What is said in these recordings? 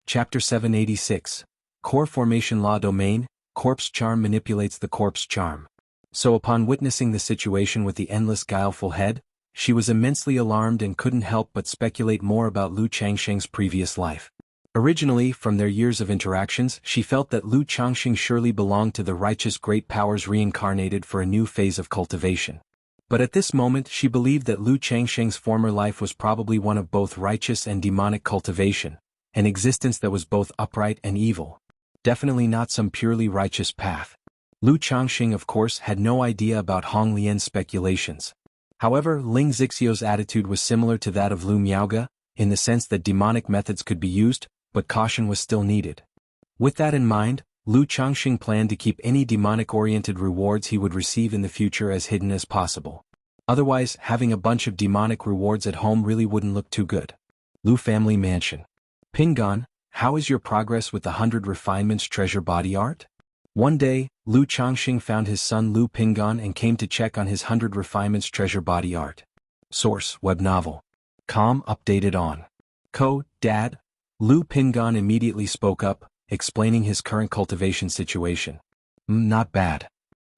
Chapter 786. Core Formation Law Domain, Corpse Charm manipulates the corpse charm. So upon witnessing the situation with the endless guileful head, she was immensely alarmed and couldn't help but speculate more about Lu Changxing's previous life. Originally, from their years of interactions, she felt that Lu Changxing surely belonged to the righteous great powers reincarnated for a new phase of cultivation. But at this moment she believed that Lu Changxing's former life was probably one of both righteous and demonic cultivation, an existence that was both upright and evil. Definitely not some purely righteous path. Lu Changxing of course had no idea about Hong Lian's speculations. However, Ling Zixio's attitude was similar to that of Lu Miaoge, in the sense that demonic methods could be used, but caution was still needed. With that in mind, Lu Changxing planned to keep any demonic-oriented rewards he would receive in the future as hidden as possible. Otherwise, having a bunch of demonic rewards at home really wouldn't look too good. Lu Family Mansion. Pingan, how is your progress with the 100 Refinements treasure body art? One day, Lu Changxing found his son Lu Pingan and came to check on his 100 Refinements treasure body art. Source, web novel. Com updated on. Dad? Lu Pingan immediately spoke up, explaining his current cultivation situation. Not bad.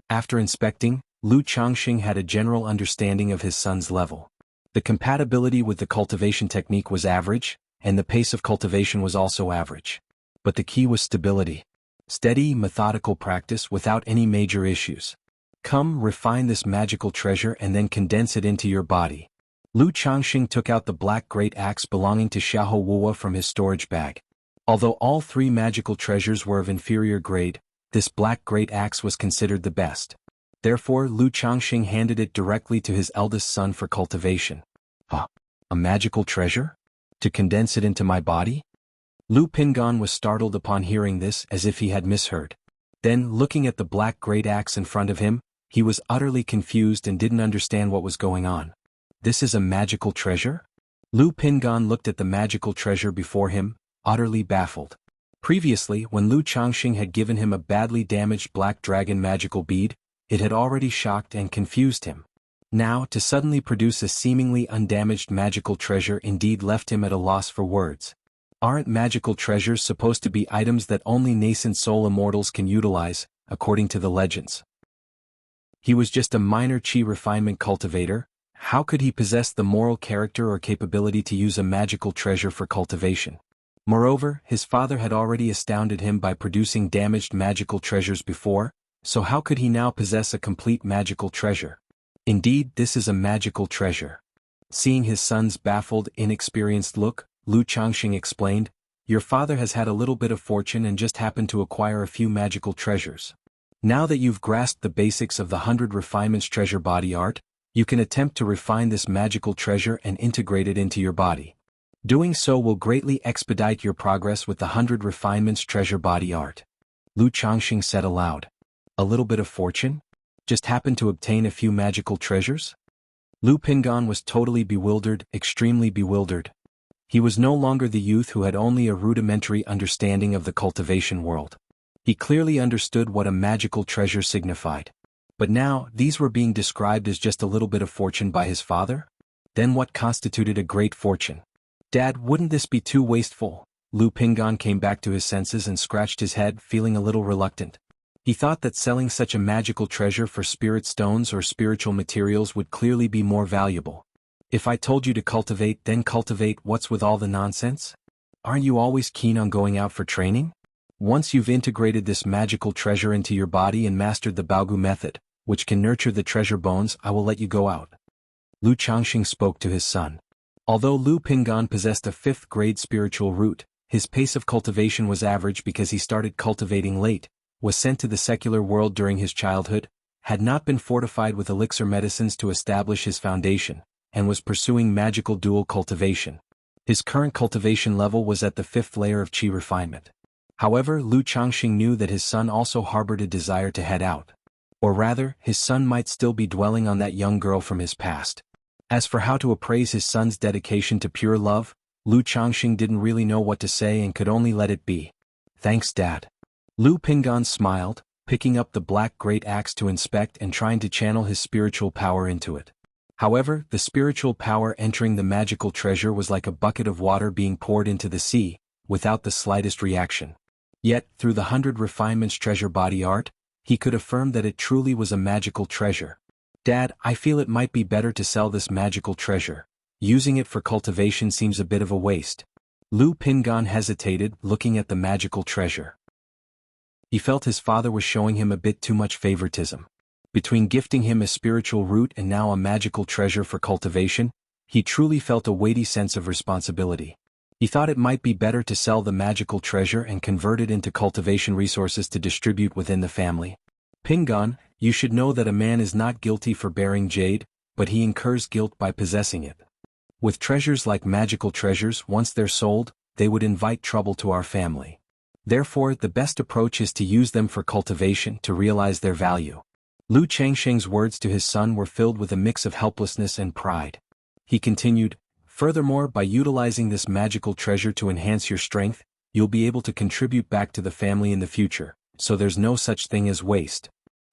After inspecting, Lu Changxing had a general understanding of his son's level. The compatibility with the cultivation technique was average, and the pace of cultivation was also average. But the key was stability. Steady, methodical practice without any major issues. Come, refine this magical treasure and then condense it into your body. Lu Changxing took out the black great axe belonging to Xiahou Wuwa from his storage bag. Although all three magical treasures were of inferior grade, this black great axe was considered the best. Therefore, Lu Changxing handed it directly to his eldest son for cultivation. A magical treasure? To condense it into my body? Lu Pingan was startled upon hearing this, as if he had misheard. Then, looking at the black great axe in front of him, he was utterly confused and didn't understand what was going on. This is a magical treasure? Lu Pingan looked at the magical treasure before him, utterly baffled. Previously, when Lu Changxing had given him a badly damaged black dragon magical bead, it had already shocked and confused him. Now, to suddenly produce a seemingly undamaged magical treasure indeed left him at a loss for words. Aren't magical treasures supposed to be items that only nascent soul immortals can utilize, according to the legends? He was just a minor chi refinement cultivator. How could he possess the moral character or capability to use a magical treasure for cultivation? Moreover, his father had already astounded him by producing damaged magical treasures before, so how could he now possess a complete magical treasure? Indeed, this is a magical treasure. Seeing his son's baffled, inexperienced look, Lu Changxing explained, "Your father has had a little bit of fortune and just happened to acquire a few magical treasures. Now that you've grasped the basics of the 100 Refinements treasure body art, you can attempt to refine this magical treasure and integrate it into your body. Doing so will greatly expedite your progress with the 100 Refinements treasure body art." Lu Changxing said aloud. A little bit of fortune? Just happened to obtain a few magical treasures? Lu Pingan was totally bewildered, extremely bewildered. He was no longer the youth who had only a rudimentary understanding of the cultivation world. He clearly understood what a magical treasure signified. But now, these were being described as just a little bit of fortune by his father? Then what constituted a great fortune? Dad, wouldn't this be too wasteful? Lu Pingan came back to his senses and scratched his head, feeling a little reluctant. He thought that selling such a magical treasure for spirit stones or spiritual materials would clearly be more valuable. If I told you to cultivate, then cultivate, what's with all the nonsense? Aren't you always keen on going out for training? Once you've integrated this magical treasure into your body and mastered the Baogu method, which can nurture the treasure bones, I will let you go out. Lu Changxing spoke to his son. Although Lu Pingan possessed a 5th grade spiritual root, his pace of cultivation was average because he started cultivating late, was sent to the secular world during his childhood, had not been fortified with elixir medicines to establish his foundation, and was pursuing magical dual cultivation. His current cultivation level was at the 5th layer of chi refinement. However, Lu Changxing knew that his son also harbored a desire to head out. Or rather, his son might still be dwelling on that young girl from his past. As for how to appraise his son's dedication to pure love, Lu Changxing didn't really know what to say and could only let it be. Thanks, Dad. Lu Pingan smiled, picking up the black great axe to inspect and trying to channel his spiritual power into it. However, the spiritual power entering the magical treasure was like a bucket of water being poured into the sea, without the slightest reaction. Yet, through the 100 Refinements treasure body art, he could affirm that it truly was a magical treasure. Dad, I feel it might be better to sell this magical treasure. Using it for cultivation seems a bit of a waste. Lu Pingan hesitated, looking at the magical treasure. He felt his father was showing him a bit too much favoritism. Between gifting him a spiritual root and now a magical treasure for cultivation, he truly felt a weighty sense of responsibility. He thought it might be better to sell the magical treasure and convert it into cultivation resources to distribute within the family. Pingan, you should know that a man is not guilty for bearing jade, but he incurs guilt by possessing it. With treasures like magical treasures, once they're sold, they would invite trouble to our family. Therefore, the best approach is to use them for cultivation to realize their value. Lu Changsheng's words to his son were filled with a mix of helplessness and pride. He continued, furthermore, by utilizing this magical treasure to enhance your strength, you'll be able to contribute back to the family in the future, so there's no such thing as waste.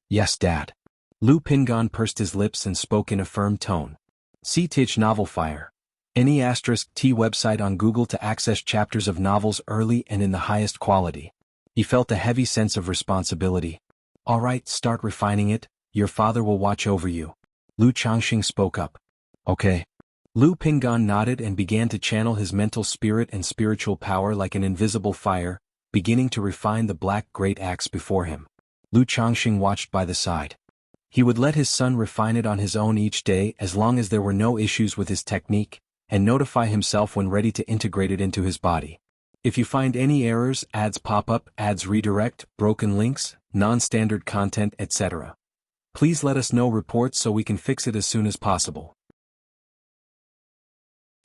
Yes, Dad. Lu Pingan pursed his lips and spoke in a firm tone. See Tich Novel Fire. Any *T website on Google to access chapters of novels early and in the highest quality. He felt a heavy sense of responsibility. All right, start refining it, your father will watch over you. Lu Changxing spoke up. Okay. Lu Pingan nodded and began to channel his mental spirit and spiritual power like an invisible fire, beginning to refine the black great axe before him. Lu Changxing watched by the side. He would let his son refine it on his own each day as long as there were no issues with his technique, and notify himself when ready to integrate it into his body. If you find any errors, ads pop up, ads redirect, broken links, non-standard content, etc., please let us know reports so we can fix it as soon as possible.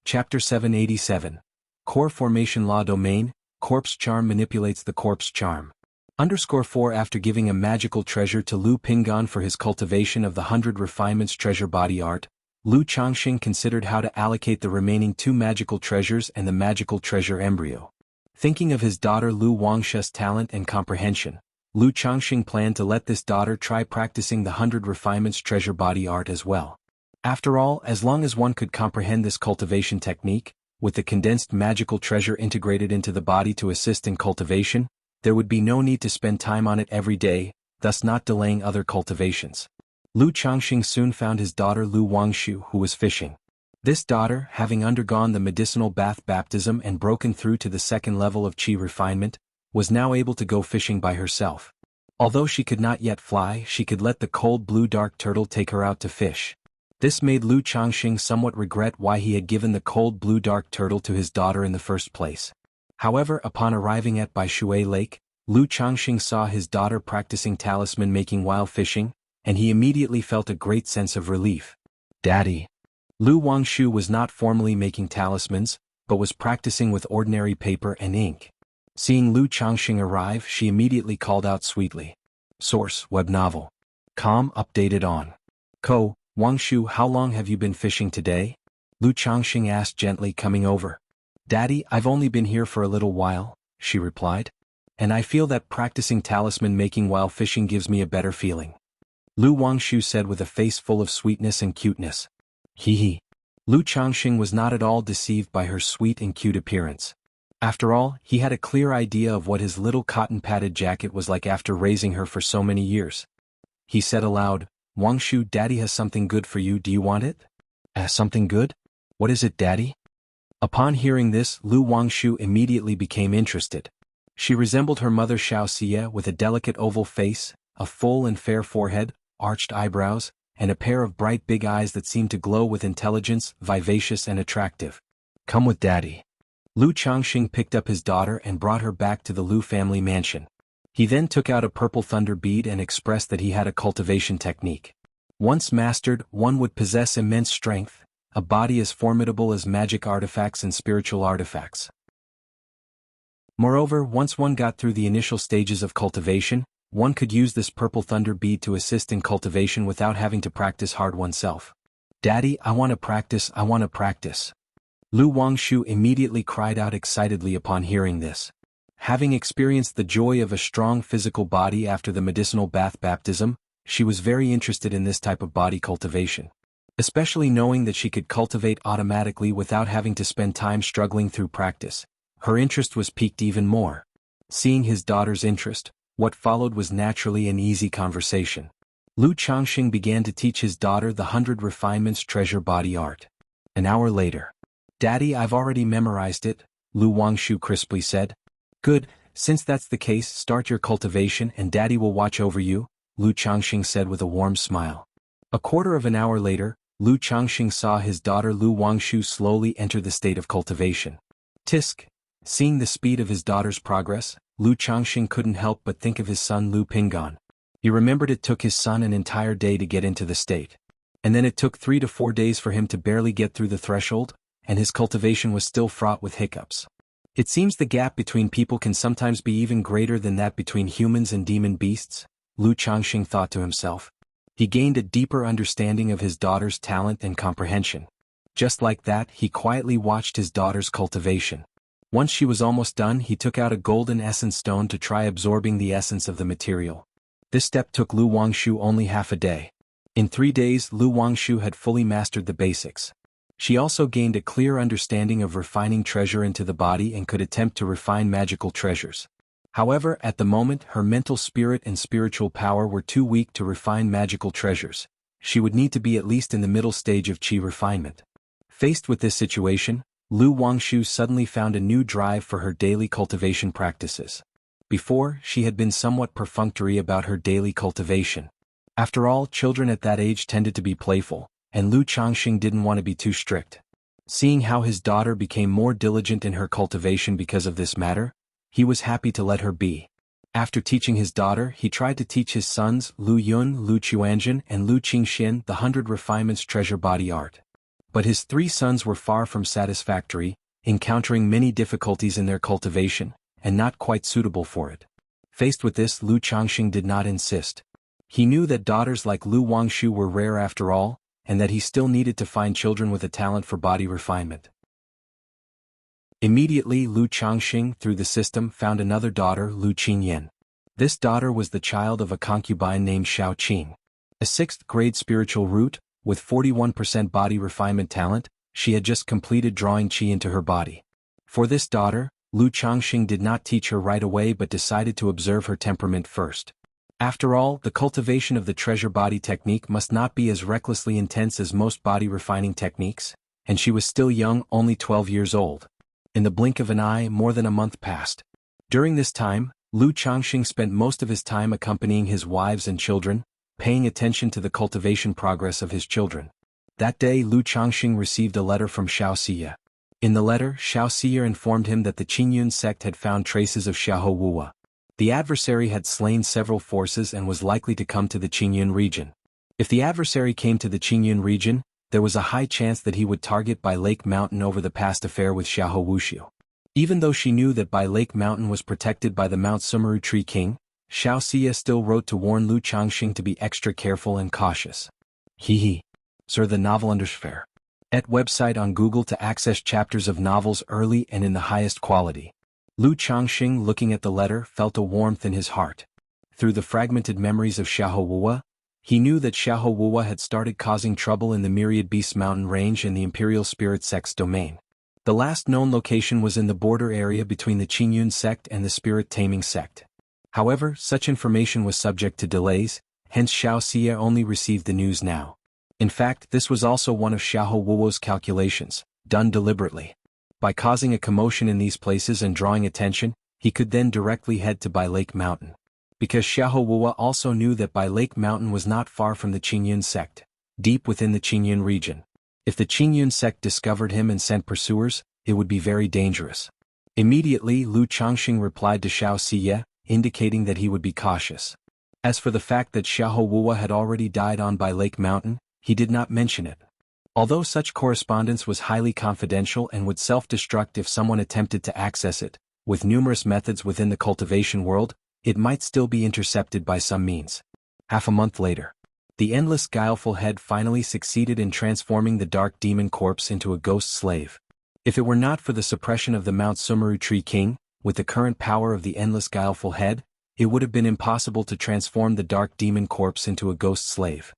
Chapter 787. Core Formation Law Domain, Corpse Charm manipulates the Corpse Charm. _4 After giving a magical treasure to Lu Pingan for his cultivation of the 100 Refinements treasure body art, Lu Changxing considered how to allocate the remaining 2 magical treasures and the magical treasure embryo. Thinking of his daughter Lu Wuxia's talent and comprehension, Lu Changxing planned to let this daughter try practicing the 100 Refinements treasure body art as well. After all, as long as one could comprehend this cultivation technique, with the condensed magical treasure integrated into the body to assist in cultivation, there would be no need to spend time on it every day, thus not delaying other cultivations. Lu Changxing soon found his daughter Lu Wuxia, who was fishing. This daughter, having undergone the medicinal bath baptism and broken through to the 2nd level of qi refinement, was now able to go fishing by herself. Although she could not yet fly, she could let the cold blue dark turtle take her out to fish. This made Lu Changxing somewhat regret why he had given the cold blue dark turtle to his daughter in the first place. However, upon arriving at Bai Shui Lake, Lu Changxing saw his daughter practicing talisman making while fishing, and he immediately felt a great sense of relief. Daddy. Lu Wuxia was not formally making talismans, but was practicing with ordinary paper and ink. Seeing Lu Changxing arrive, she immediately called out sweetly. Source, web novel. Com updated on. Co. Wuxia, how long have you been fishing today? Lu Changxing asked gently, coming over. Daddy, I've only been here for a little while, she replied. And I feel that practicing talisman making while fishing gives me a better feeling. Lu Wuxia said with a face full of sweetness and cuteness. Hee. Lu Changxing was not at all deceived by her sweet and cute appearance. After all, he had a clear idea of what his little cotton-padded jacket was like after raising her for so many years. He said aloud, Wuxia, Daddy has something good for you, do you want it? Something good? What is it, Daddy? Upon hearing this, Lu Wuxia immediately became interested. She resembled her mother Xianxia with a delicate oval face, a full and fair forehead, arched eyebrows, and a pair of bright big eyes that seemed to glow with intelligence, vivacious and attractive. Come with Daddy. Lu Changxing picked up his daughter and brought her back to the Lu family mansion. He then took out a purple thunder bead and expressed that he had a cultivation technique. Once mastered, one would possess immense strength, a body as formidable as magic artifacts and spiritual artifacts. Moreover, once one got through the initial stages of cultivation, one could use this purple thunder bead to assist in cultivation without having to practice hard oneself. Daddy, I want to practice, I want to practice. Lu Wuxia immediately cried out excitedly upon hearing this. Having experienced the joy of a strong physical body after the medicinal bath baptism, she was very interested in this type of body cultivation. Especially knowing that she could cultivate automatically without having to spend time struggling through practice. Her interest was piqued even more. Seeing his daughter's interest, what followed was naturally an easy conversation. Lu Changxing began to teach his daughter the 100 Refinements treasure body art. An hour later. "Daddy, I've already memorized it," Lu Wangshu crisply said. "Good, since that's the case, start your cultivation and Daddy will watch over you," Lu Changxing said with a warm smile. A quarter of an hour later, Lu Changxing saw his daughter Lu Wangshu slowly enter the state of cultivation. Tisk. Seeing the speed of his daughter's progress, Lu Changxing couldn't help but think of his son Lu Pinggan. He remembered it took his son an entire day to get into the state. And then it took 3 to 4 days for him to barely get through the threshold, and his cultivation was still fraught with hiccups. It seems the gap between people can sometimes be even greater than that between humans and demon beasts, Lu Changxing thought to himself. He gained a deeper understanding of his daughter's talent and comprehension. Just like that, he quietly watched his daughter's cultivation. Once she was almost done, he took out a golden essence stone to try absorbing the essence of the material. This step took Lu Wangshu only half a day. In 3 days, Lu Wangshu had fully mastered the basics. She also gained a clear understanding of refining treasure into the body and could attempt to refine magical treasures. However, at the moment, her mental spirit and spiritual power were too weak to refine magical treasures. She would need to be at least in the middle stage of qi refinement. Faced with this situation, Lu Wangshu suddenly found a new drive for her daily cultivation practices. Before, she had been somewhat perfunctory about her daily cultivation. After all, children at that age tended to be playful, and Lu Changxing didn't want to be too strict. Seeing how his daughter became more diligent in her cultivation because of this matter, he was happy to let her be. After teaching his daughter, he tried to teach his sons, Lu Yun, Lu Chuanjun, and Lu Qingxian, the 100 Refinements treasure body art. But his 3 sons were far from satisfactory, encountering many difficulties in their cultivation, and not quite suitable for it. Faced with this, Lu Changxing did not insist. He knew that daughters like Lu Wangshu were rare after all, and that he still needed to find children with a talent for body refinement. Immediately, Lu Changxing, through the system, found another daughter, Lu Qingyan. This daughter was the child of a concubine named Xiao Qing. A 6th-grade spiritual root, with 41% body refinement talent, she had just completed drawing qi into her body. For this daughter, Lu Changxing did not teach her right away but decided to observe her temperament first. After all, the cultivation of the treasure body technique must not be as recklessly intense as most body refining techniques, and she was still young, only 12 years old. In the blink of an eye, more than a month passed. During this time, Lu Changxing spent most of his time accompanying his wives and children, paying attention to the cultivation progress of his children. That day, Lu Changxing received a letter from Xianxia. In the letter, Xianxia informed him that the Qingyun sect had found traces of Xiahou Wuwa. The adversary had slain several forces and was likely to come to the Qingyun region. If the adversary came to the Qingyun region, there was a high chance that he would target Bai Lake Mountain over the past affair with Xiahou Wuxiu. Even though she knew that Bai Lake Mountain was protected by the Mount Sumeru Tree King, Xianxia still wrote to warn Lu Changxing to be extra careful and cautious. Sir, the novel undersfair. Et website on Google to access chapters of novels early and in the highest quality. Lu Changxing, looking at the letter, felt a warmth in his heart. Through the fragmented memories of Xiahou Wuwa, he knew that Xiahou Wuwa had started causing trouble in the Myriad Beasts mountain range and the Imperial Spirit Sect's domain. The last known location was in the border area between the Qingyun sect and the Spirit Taming sect. However, such information was subject to delays, hence Xianxia only received the news now. In fact, this was also one of Xiahou Wuo's calculations, done deliberately. By causing a commotion in these places and drawing attention, he could then directly head to Bai Lake Mountain. Because Xiahou Wuo also knew that Bai Lake Mountain was not far from the Qingyun sect, deep within the Qingyun region. If the Qingyun sect discovered him and sent pursuers, it would be very dangerous. Immediately, Lu Changxing replied to Xianxia, indicating that he would be cautious. As for the fact that Xiahou Wuo had already died on Bai Lake Mountain, he did not mention it. Although such correspondence was highly confidential and would self-destruct if someone attempted to access it, with numerous methods within the cultivation world, it might still be intercepted by some means. Half a month later, the endless guileful head finally succeeded in transforming the dark demon corpse into a ghost slave. If it were not for the suppression of the Mount Sumeru Tree King, with the current power of the endless guileful head, it would have been impossible to transform the dark demon corpse into a ghost slave.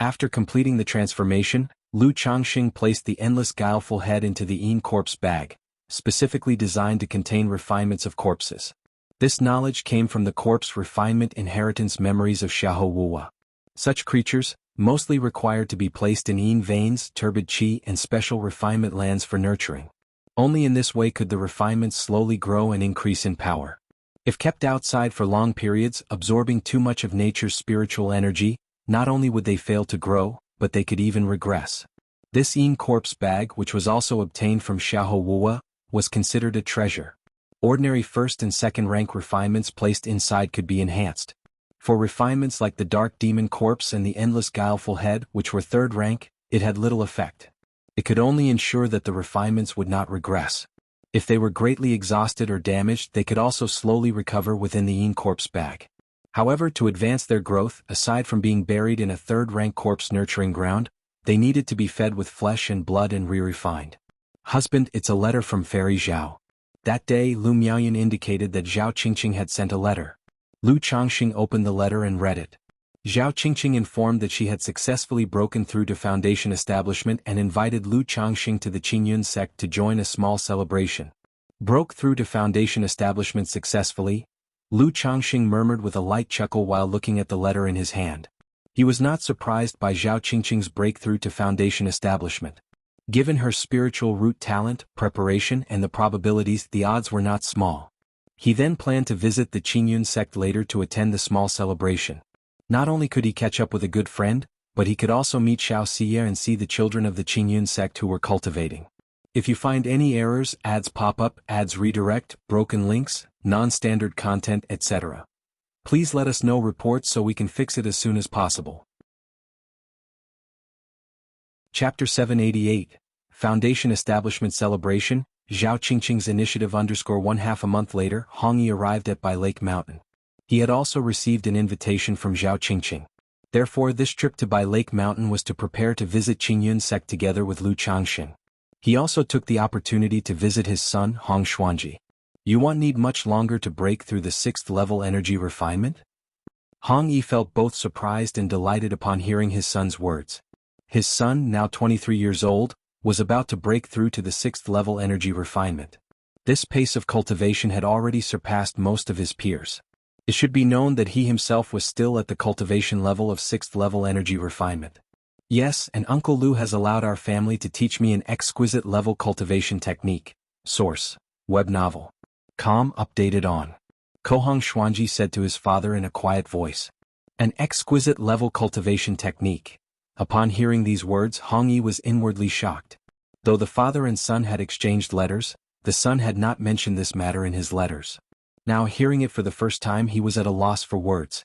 After completing the transformation, Lu Changxing placed the endless guileful head into the Yin corpse bag, specifically designed to contain refinements of corpses. This knowledge came from the corpse refinement inheritance memories of Xiahou. Such creatures, mostly required to be placed in yin veins, turbid qi and special refinement lands for nurturing. Only in this way could the refinements slowly grow and increase in power. If kept outside for long periods, absorbing too much of nature's spiritual energy, not only would they fail to grow, but they could even regress. This yin corpse bag, which was also obtained from Xiahou, was considered a treasure. Ordinary first and second rank refinements placed inside could be enhanced. For refinements like the dark demon corpse and the endless guileful head, which were third rank, it had little effect. It could only ensure that the refinements would not regress. If they were greatly exhausted or damaged, they could also slowly recover within the yin corpse bag. However, to advance their growth, aside from being buried in a third-rank corpse nurturing ground, they needed to be fed with flesh and blood and re-refined. Husband, it's a letter from Fairy Zhao. That day, Lu Miaoyan indicated that Zhao Qingqing had sent a letter. Lu Changxing opened the letter and read it. Zhao Qingqing informed that she had successfully broken through to Foundation establishment and invited Lu Changxing to the Qingyun sect to join a small celebration. Broke through to Foundation establishment successfully? Lu Changxing murmured with a light chuckle while looking at the letter in his hand. He was not surprised by Zhao Qingqing's breakthrough to Foundation establishment. Given her spiritual root talent, preparation and the probabilities, the odds were not small. He then planned to visit the Qingyun sect later to attend the small celebration. Not only could he catch up with a good friend, but he could also meet Xianxia and see the children of the Qingyun sect who were cultivating. If you find any errors, ads pop up, ads redirect, broken links, non-standard content, etc., please let us know reports so we can fix it as soon as possible. Chapter 788, Foundation Establishment Celebration, Zhao Qingqing's initiative _1/2 a month later, Hong Yi arrived at Bai Lake Mountain. He had also received an invitation from Zhao Qingqing. Therefore this trip to Bai Lake Mountain was to prepare to visit Qingyun sect together with Lu Changxing. He also took the opportunity to visit his son Hong Xuanji. You won't need much longer to break through the 6th level energy refinement? Hong Yi felt both surprised and delighted upon hearing his son's words. His son, now 23 years old, was about to break through to the 6th level energy refinement. This pace of cultivation had already surpassed most of his peers. It should be known that he himself was still at the cultivation level of 6th level energy refinement. Yes, and Uncle Lu has allowed our family to teach me an exquisite level cultivation technique. Source: web novel. Com updated on. Kohong Xuanji said to his father in a quiet voice. An exquisite level cultivation technique. Upon hearing these words, Hong Yi was inwardly shocked. Though the father and son had exchanged letters, the son had not mentioned this matter in his letters. Now hearing it for the first time, he was at a loss for words.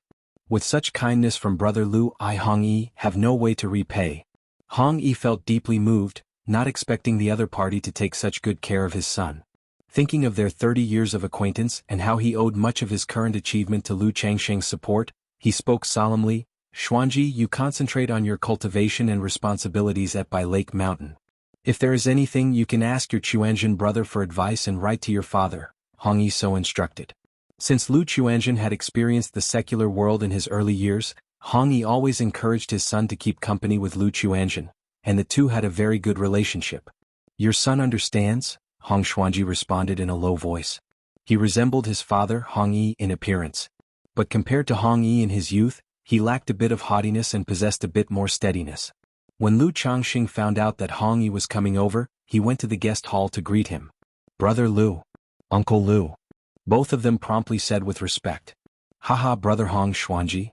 With such kindness from brother Lu, I Hong Yi have no way to repay. Hong Yi felt deeply moved, not expecting the other party to take such good care of his son. Thinking of their 30 years of acquaintance and how he owed much of his current achievement to Lu Changxing's support, he spoke solemnly, Xuanji, you concentrate on your cultivation and responsibilities at Bai Lake Mountain. If there is anything, you can ask your Chuanjin brother for advice and write to your father, Hong Yi so instructed. Since Lu Chuanjin had experienced the secular world in his early years, Hong Yi always encouraged his son to keep company with Lu Chuanjin, and the two had a very good relationship. Your son understands? Hong Xuanji responded in a low voice. He resembled his father, Hong Yi, in appearance. But compared to Hong Yi in his youth, he lacked a bit of haughtiness and possessed a bit more steadiness. When Lu Changxing found out that Hong Yi was coming over, he went to the guest hall to greet him. Brother Lu. Uncle Lu. Both of them promptly said with respect. Haha, brother Hong Xuanji.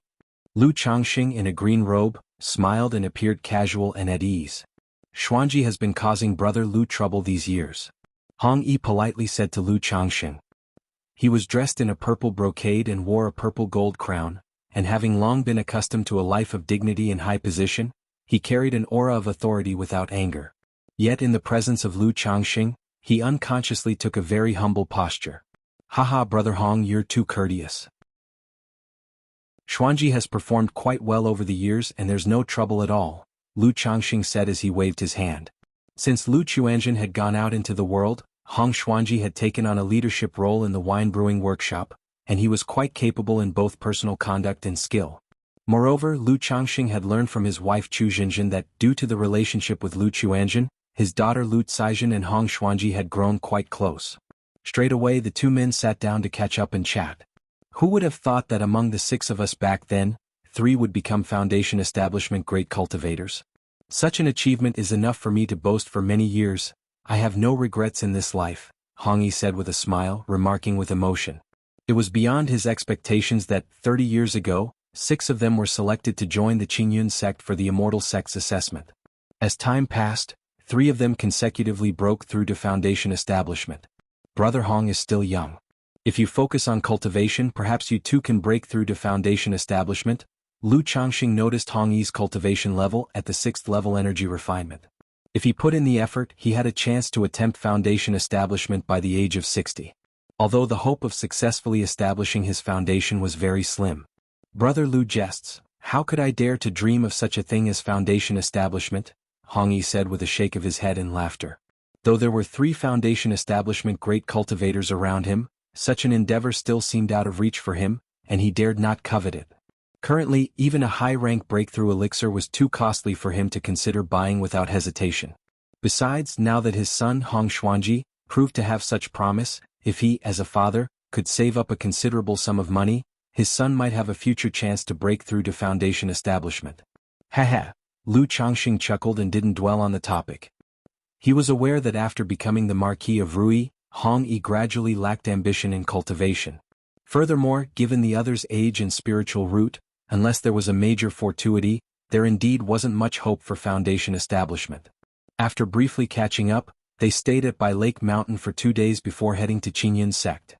Lu Changxing, in a green robe, smiled and appeared casual and at ease. Xuanji has been causing brother Lu trouble these years. Hong Yi politely said to Lu Changxing. He was dressed in a purple brocade and wore a purple gold crown, and having long been accustomed to a life of dignity and high position, he carried an aura of authority without anger. Yet in the presence of Lu Changxing, he unconsciously took a very humble posture. Haha, brother Hong, you're too courteous. Xuanji has performed quite well over the years and there's no trouble at all, Lu Changxing said as he waved his hand. Since Lu Chuanjin had gone out into the world, Hong Xuanji had taken on a leadership role in the wine brewing workshop, and he was quite capable in both personal conduct and skill. Moreover, Lu Changxing had learned from his wife Chu Jinjin that, due to the relationship with Lu Chuanjin, his daughter Lu Caizhen and Hong Xuanji had grown quite close. Straight away the two men sat down to catch up and chat. Who would have thought that among the 6 of us back then, 3 would become Foundation Establishment great cultivators? Such an achievement is enough for me to boast for many years. I have no regrets in this life, Hong Yi said with a smile, remarking with emotion. It was beyond his expectations that, 30 years ago, 6 of them were selected to join the Qingyun sect for the Immortal sect's assessment. As time passed, 3 of them consecutively broke through to Foundation Establishment. Brother Hong is still young. If you focus on cultivation, perhaps you too can break through to Foundation Establishment. Lu Changxing noticed Hong Yi's cultivation level at the 6th level energy refinement. If he put in the effort, he had a chance to attempt Foundation Establishment by the age of 60. Although the hope of successfully establishing his foundation was very slim. Brother Lu jests, how could I dare to dream of such a thing as Foundation Establishment? Hong Yi said with a shake of his head in laughter. Though there were 3 Foundation Establishment great cultivators around him, such an endeavor still seemed out of reach for him, and he dared not covet it. Currently, even a high-rank breakthrough elixir was too costly for him to consider buying without hesitation. Besides, now that his son Hong Xuanji proved to have such promise, if he, as a father, could save up a considerable sum of money, his son might have a future chance to break through to Foundation Establishment. Haha, Lu Changxing chuckled and didn't dwell on the topic. He was aware that after becoming the Marquis of Rui, Hong Yi gradually lacked ambition in cultivation. Furthermore, given the other's age and spiritual root, unless there was a major fortuity, there indeed wasn't much hope for Foundation Establishment. After briefly catching up, they stayed at Bai Lake Mountain for 2 days before heading to Qingyun sect.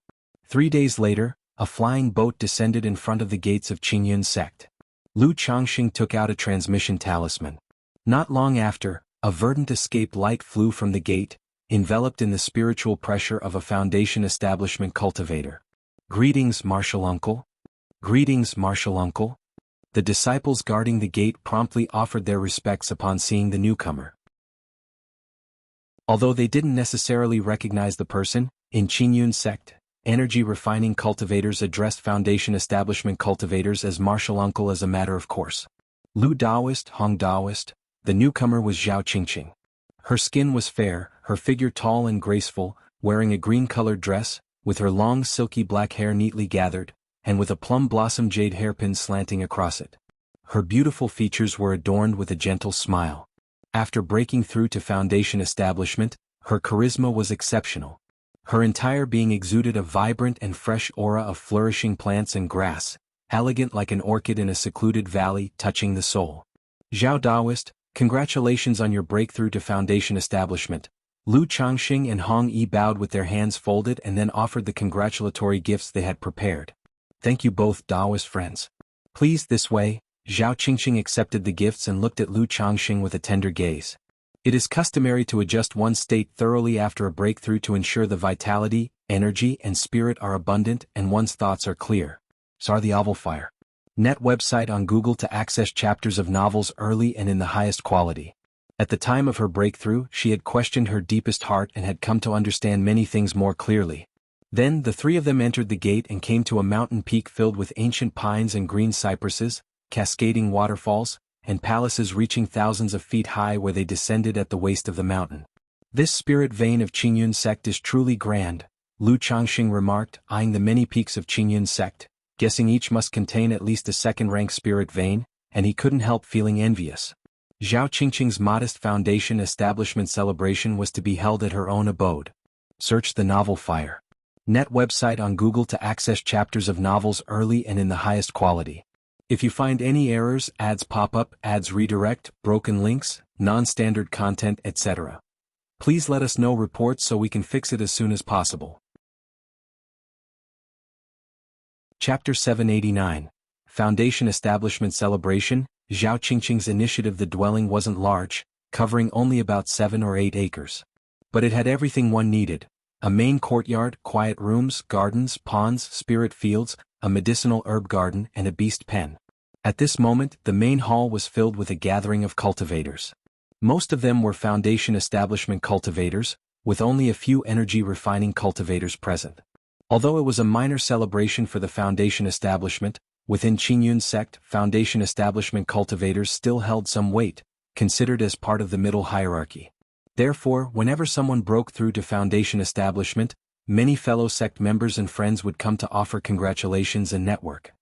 3 days later, a flying boat descended in front of the gates of Qingyun sect. Lu Changxing took out a transmission talisman. Not long after, a verdant escape light flew from the gate, enveloped in the spiritual pressure of a Foundation Establishment cultivator. Greetings, Martial Uncle. Greetings, Martial Uncle. The disciples guarding the gate promptly offered their respects upon seeing the newcomer. Although they didn't necessarily recognize the person, in Qingyun sect, energy refining cultivators addressed Foundation Establishment cultivators as Martial Uncle as a matter of course. Lu Daoist, Hong Daoist, the newcomer was Zhao Qingqing. Her skin was fair, her figure tall and graceful, wearing a green-colored dress, with her long silky black hair neatly gathered, and with a plum-blossom jade hairpin slanting across it. Her beautiful features were adorned with a gentle smile. After breaking through to Foundation Establishment, her charisma was exceptional. Her entire being exuded a vibrant and fresh aura of flourishing plants and grass, elegant like an orchid in a secluded valley, touching the soul. Zhao Daoist, congratulations on your breakthrough to Foundation Establishment. Lu Changxing and Hong Yi bowed with their hands folded and then offered the congratulatory gifts they had prepared. Thank you both, Daoist friends. Please, this way. Zhao Qingqing accepted the gifts and looked at Lu Changxing with a tender gaze. It is customary to adjust one's state thoroughly after a breakthrough to ensure the vitality, energy and spirit are abundant and one's thoughts are clear. Sar the Oval Fire. Net website on Google to access chapters of novels early and in the highest quality. At the time of her breakthrough, she had questioned her deepest heart and had come to understand many things more clearly. Then the 3 of them entered the gate and came to a mountain peak filled with ancient pines and green cypresses, cascading waterfalls, and palaces reaching thousands of feet high where they descended at the waist of the mountain. This spirit vein of Qingyun sect is truly grand, Lu Changxing remarked, eyeing the many peaks of Qingyun sect, guessing each must contain at least a second-rank spirit vein, and he couldn't help feeling envious. Zhao Qingqing's modest Foundation Establishment celebration was to be held at her own abode. Search the novel Fire. Net website on Google to access chapters of novels early and in the highest quality. If you find any errors, ads pop up, ads redirect, broken links, non-standard content, etc., please let us know reports so we can fix it as soon as possible. Chapter 789. Foundation Establishment Celebration. Zhao Qingqing's initiative. The dwelling wasn't large, covering only about 7 or 8 acres. But it had everything one needed. A main courtyard, quiet rooms, gardens, ponds, spirit fields, a medicinal herb garden and a beast pen. At this moment, the main hall was filled with a gathering of cultivators. Most of them were Foundation Establishment cultivators, with only a few energy refining cultivators present. Although it was a minor celebration for the Foundation Establishment, within Qingyun sect, Foundation Establishment cultivators still held some weight, considered as part of the middle hierarchy. Therefore, whenever someone broke through to Foundation establishment, many fellow sect members and friends would come to offer congratulations and network.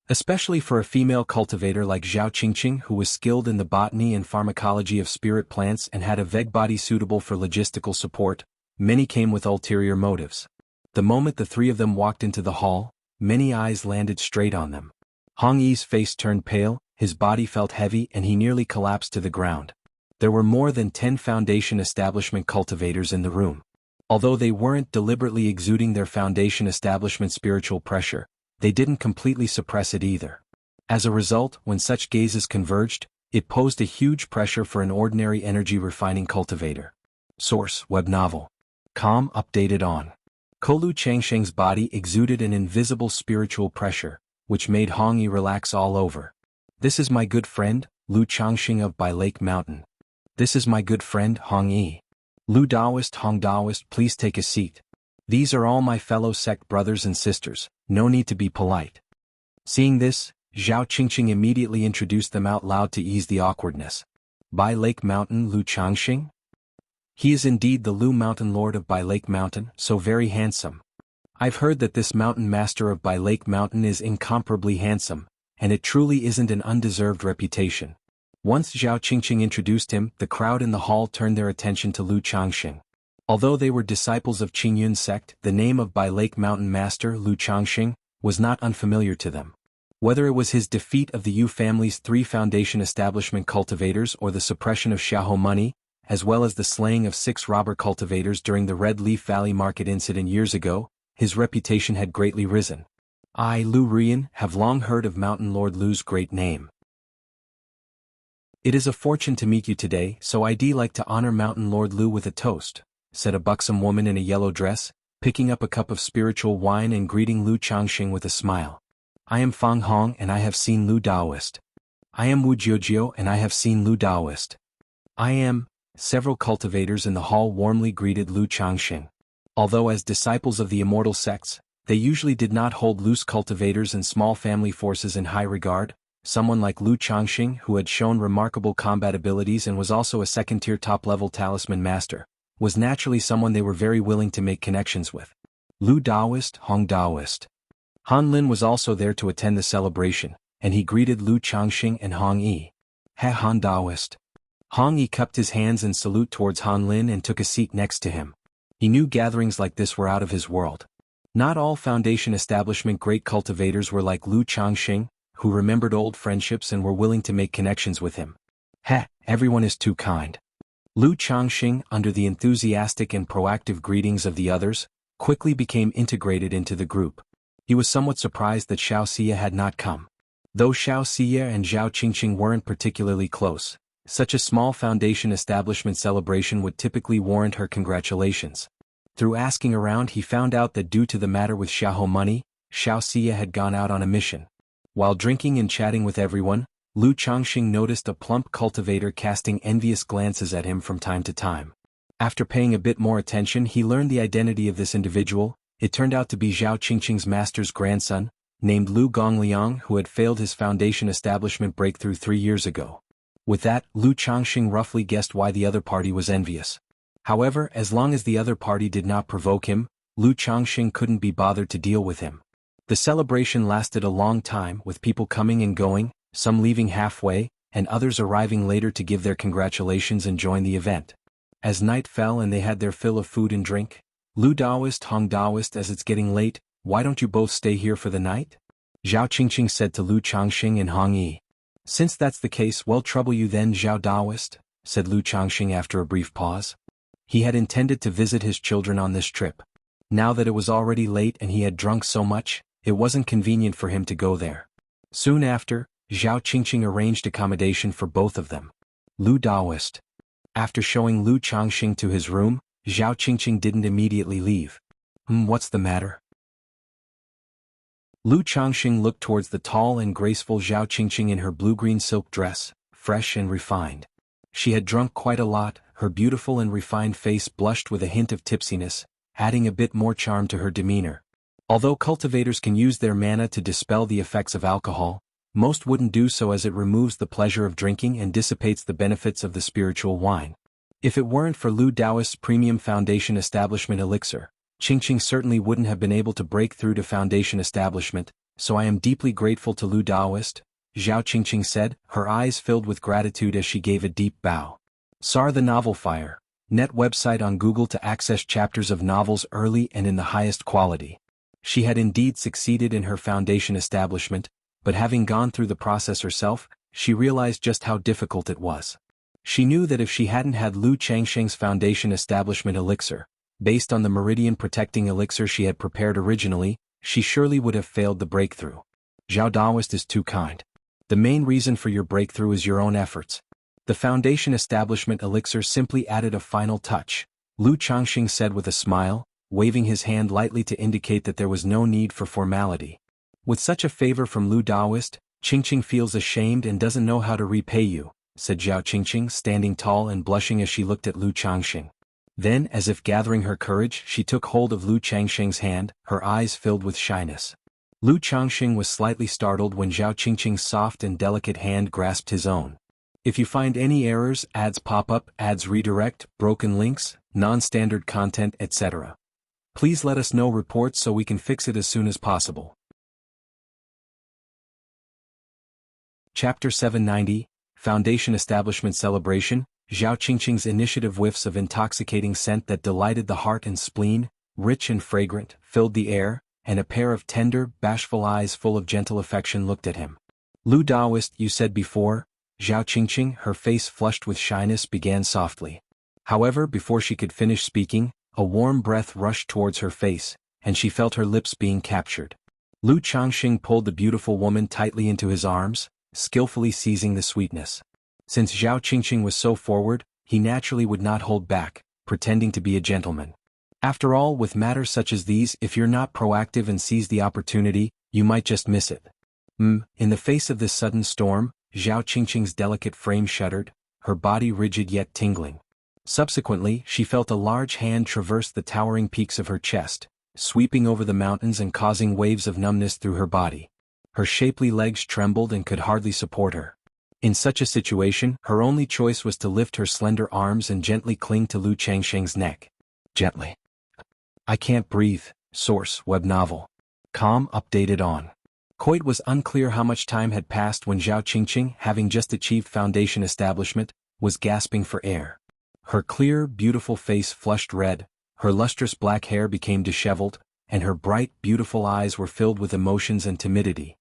Especially for a female cultivator like Zhao Qingqing, who was skilled in the botany and pharmacology of spirit plants and had a veg body suitable for logistical support, many came with ulterior motives. The moment the three of them walked into the hall, many eyes landed straight on them. Hong Yi's face turned pale, his body felt heavy and he nearly collapsed to the ground. There were more than 10 Foundation establishment cultivators in the room. Although they weren't deliberately exuding their Foundation establishment spiritual pressure, they didn't completely suppress it either. As a result, when such gazes converged, it posed a huge pressure for an ordinary energy-refining cultivator. Source: web novel. Com updated on. Kolu Changsheng's body exuded an invisible spiritual pressure, which made Hong Yi relax all over. This is my good friend, Lu Changxing of Bai Lake Mountain. This is my good friend Hong Yi. Lu Daoist, Hong Daoist, please take a seat. These are all my fellow sect brothers and sisters, no need to be polite. Seeing this, Zhao Qingqing immediately introduced them out loud to ease the awkwardness. Bai Lake Mountain Lu Changxing? He is indeed the Lu Mountain Lord of Bai Lake Mountain, so very handsome. I've heard that this mountain master of Bai Lake Mountain is incomparably handsome, and it truly isn't an undeserved reputation. Once Zhao Qingqing introduced him, the crowd in the hall turned their attention to Lu Changxing. Although they were disciples of Qingyun's sect, the name of Bai Lake Mountain Master Lu Changxing was not unfamiliar to them. Whether it was his defeat of the Yu family's 3 Foundation establishment cultivators or the suppression of Xiaohou money, as well as the slaying of 6 robber cultivators during the Red Leaf Valley market incident years ago, his reputation had greatly risen. I, Lu Rian, have long heard of Mountain Lord Lu's great name. It is a fortune to meet you today, so I'd like to honor Mountain Lord Lu with a toast, said a buxom woman in a yellow dress, picking up a cup of spiritual wine and greeting Lu Changxing with a smile. I am Fang Hong and I have seen Lu Daoist. I am Wu Jiujiu and I have seen Lu Daoist. I am. Several cultivators in the hall warmly greeted Lu Changxing. Although as disciples of the Immortal sects, they usually did not hold loose cultivators and small family forces in high regard, someone like Lu Changxing, who had shown remarkable combat abilities and was also a second-tier top-level talisman master, was naturally someone they were very willing to make connections with. Lu Daoist, Hong Daoist. Han Lin was also there to attend the celebration, and he greeted Lu Changxing and Hong Yi. He Han Daoist. Hong Yi cupped his hands in salute towards Han Lin and took a seat next to him. He knew gatherings like this were out of his world. Not all Foundation establishment great cultivators were like Lu Changxing, who remembered old friendships and were willing to make connections with him. Everyone is too kind. Lu Changxing, under the enthusiastic and proactive greetings of the others, quickly became integrated into the group. He was somewhat surprised that Xianxia had not come. Though Xianxia and Zhao Qingqing weren't particularly close, such a small Foundation establishment celebration would typically warrant her congratulations. Through asking around, he found out that due to the matter with Xiaohou money, Xianxia had gone out on a mission. While drinking and chatting with everyone, Lu Changxing noticed a plump cultivator casting envious glances at him from time to time. After paying a bit more attention, he learned the identity of this individual. It turned out to be Zhao Qingqing's master's grandson, named Lu Gongliang, who had failed his Foundation establishment breakthrough 3 years ago. With that, Lu Changxing roughly guessed why the other party was envious. However, as long as the other party did not provoke him, Lu Changxing couldn't be bothered to deal with him. The celebration lasted a long time, with people coming and going, some leaving halfway, and others arriving later to give their congratulations and join the event. As night fell and they had their fill of food and drink, Lu Daoist, Hong Daoist, as it's getting late, why don't you both stay here for the night? Zhao Qingqing said to Lu Changxing and Hong Yi. Since that's the case, well, trouble you then, Zhao Daoist, said Lu Changxing after a brief pause. He had intended to visit his children on this trip. Now that it was already late and he had drunk so much, it wasn't convenient for him to go there. Soon after, Zhao Qingqing arranged accommodation for both of them. Lu Daoist. After showing Lu Changxing to his room, Zhao Qingqing didn't immediately leave. What's the matter? Lu Changxing looked towards the tall and graceful Zhao Qingqing in her blue-green silk dress, fresh and refined. She had drunk quite a lot, her beautiful and refined face blushed with a hint of tipsiness, adding a bit more charm to her demeanor. Although cultivators can use their mana to dispel the effects of alcohol, most wouldn't do so as it removes the pleasure of drinking and dissipates the benefits of the spiritual wine. If it weren't for Lu Daoist's premium Foundation Establishment elixir, Qingqing certainly wouldn't have been able to break through to Foundation Establishment, so I am deeply grateful to Lu Daoist, Zhao Qingqing said, her eyes filled with gratitude as she gave a deep bow. SAR the Novel Fire, net website on Google to access chapters of novels early and in the highest quality. She had indeed succeeded in her Foundation Establishment, but having gone through the process herself, she realized just how difficult it was. She knew that if she hadn't had Lu Changsheng's Foundation Establishment elixir, based on the meridian-protecting elixir she had prepared originally, she surely would have failed the breakthrough. Zhao Daoist is too kind. The main reason for your breakthrough is your own efforts. The Foundation Establishment elixir simply added a final touch, Lu Changxing said with a smile, waving his hand lightly to indicate that there was no need for formality. With such a favor from Lu Daoist, Qingqing feels ashamed and doesn't know how to repay you, said Zhao Qingqing, standing tall and blushing as she looked at Lu Changxing. Then, as if gathering her courage, she took hold of Lu Changxing's hand, her eyes filled with shyness. Lu Changxing was slightly startled when Zhao Qingqing's soft and delicate hand grasped his own. If you find any errors, ads pop up, ads redirect, broken links, non-standard content, etc., please let us know reports so we can fix it as soon as possible. Chapter 790, Foundation Establishment Celebration. Zhao Qingqing's initiative whiffs of intoxicating scent that delighted the heart and spleen, rich and fragrant, filled the air, and a pair of tender, bashful eyes full of gentle affection looked at him. Lu Daoist, you said before, Zhao Qingqing, her face flushed with shyness, began softly. However, before she could finish speaking, a warm breath rushed towards her face, and she felt her lips being captured. Lu Changxing pulled the beautiful woman tightly into his arms, skillfully seizing the sweetness. Since Zhao Qingqing was so forward, he naturally would not hold back, pretending to be a gentleman. After all, with matters such as these, if you're not proactive and seize the opportunity, you might just miss it. In the face of this sudden storm, Zhao Qingqing's delicate frame shuddered, her body rigid yet tingling. Subsequently, she felt a large hand traverse the towering peaks of her chest, sweeping over the mountains and causing waves of numbness through her body. Her shapely legs trembled and could hardly support her. In such a situation, her only choice was to lift her slender arms and gently cling to Lu Changsheng's neck. Gently. I can't breathe. Source, web novel. Com updated on. It was unclear how much time had passed when Zhao Qingqing, having just achieved Foundation Establishment, was gasping for air. Her clear, beautiful face flushed red, her lustrous black hair became disheveled, and her bright, beautiful eyes were filled with emotions and timidity.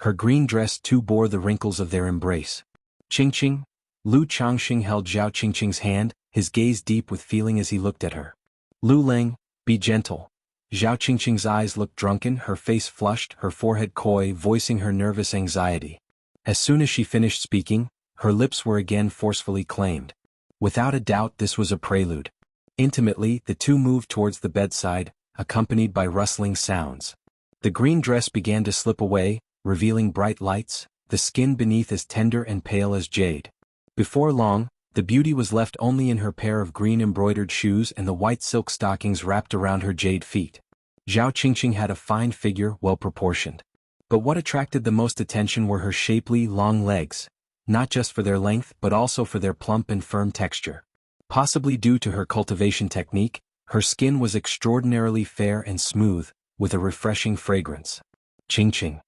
Her green dress too bore the wrinkles of their embrace. Qingqing, Lu Changxing held Zhao Qingqing's hand, his gaze deep with feeling as he looked at her. Lu Leng, be gentle. Zhao Qingqing's eyes looked drunken, her face flushed, her forehead coy, voicing her nervous anxiety. As soon as she finished speaking, her lips were again forcefully claimed. Without a doubt, this was a prelude. Intimately, the two moved towards the bedside, accompanied by rustling sounds. The green dress began to slip away, revealing bright lights, the skin beneath as tender and pale as jade. Before long, the beauty was left only in her pair of green embroidered shoes and the white silk stockings wrapped around her jade feet. Zhao Qingqing had a fine figure, well proportioned. But what attracted the most attention were her shapely, long legs, not just for their length but also for their plump and firm texture. Possibly due to her cultivation technique, her skin was extraordinarily fair and smooth, with a refreshing fragrance. Qingqing.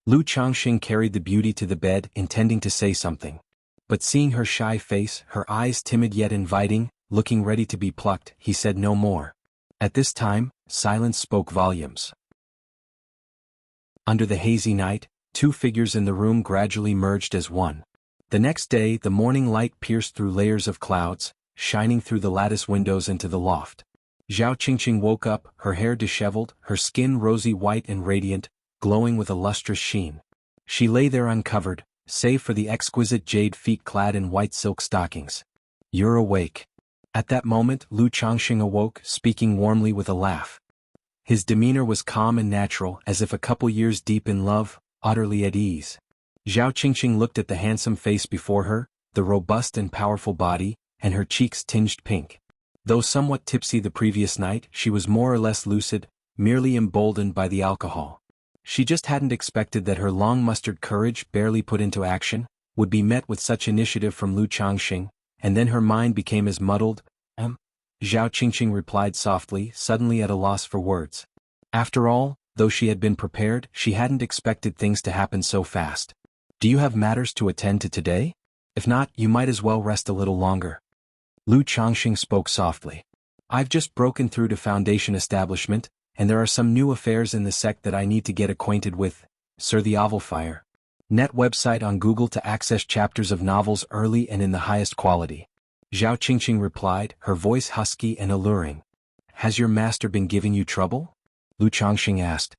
Lu Changxing carried the beauty to the bed, intending to say something. But seeing her shy face, her eyes timid yet inviting, looking ready to be plucked, he said no more. At this time, silence spoke volumes. Under the hazy night, two figures in the room gradually merged as one. The next day, the morning light pierced through layers of clouds, shining through the lattice windows into the loft. Zhao Qingqing woke up, her hair disheveled, her skin rosy white and radiant, glowing with a lustrous sheen. She lay there uncovered, save for the exquisite jade feet clad in white silk stockings. You're awake. At that moment, Lu Changxing awoke, speaking warmly with a laugh. His demeanor was calm and natural, as if a couple years deep in love, utterly at ease. Zhao Qingqing looked at the handsome face before her, the robust and powerful body, and her cheeks tinged pink. Though somewhat tipsy the previous night, she was more or less lucid, merely emboldened by the alcohol. She just hadn't expected that her long-mustered courage, barely put into action, would be met with such initiative from Lu Changxing, and then her mind became as muddled. Zhao Qingqing replied softly, suddenly at a loss for words. After all, though she had been prepared, she hadn't expected things to happen so fast. Do you have matters to attend to today? If not, you might as well rest a little longer. Lu Changxing spoke softly. I've just broken through to Foundation establishment, and there are some new affairs in the sect that I need to get acquainted with, Sir the Ovalfire. Net website on Google to access chapters of novels early and in the highest quality. Zhao Qingqing replied, her voice husky and alluring. Has your master been giving you trouble? Lu Changxing asked.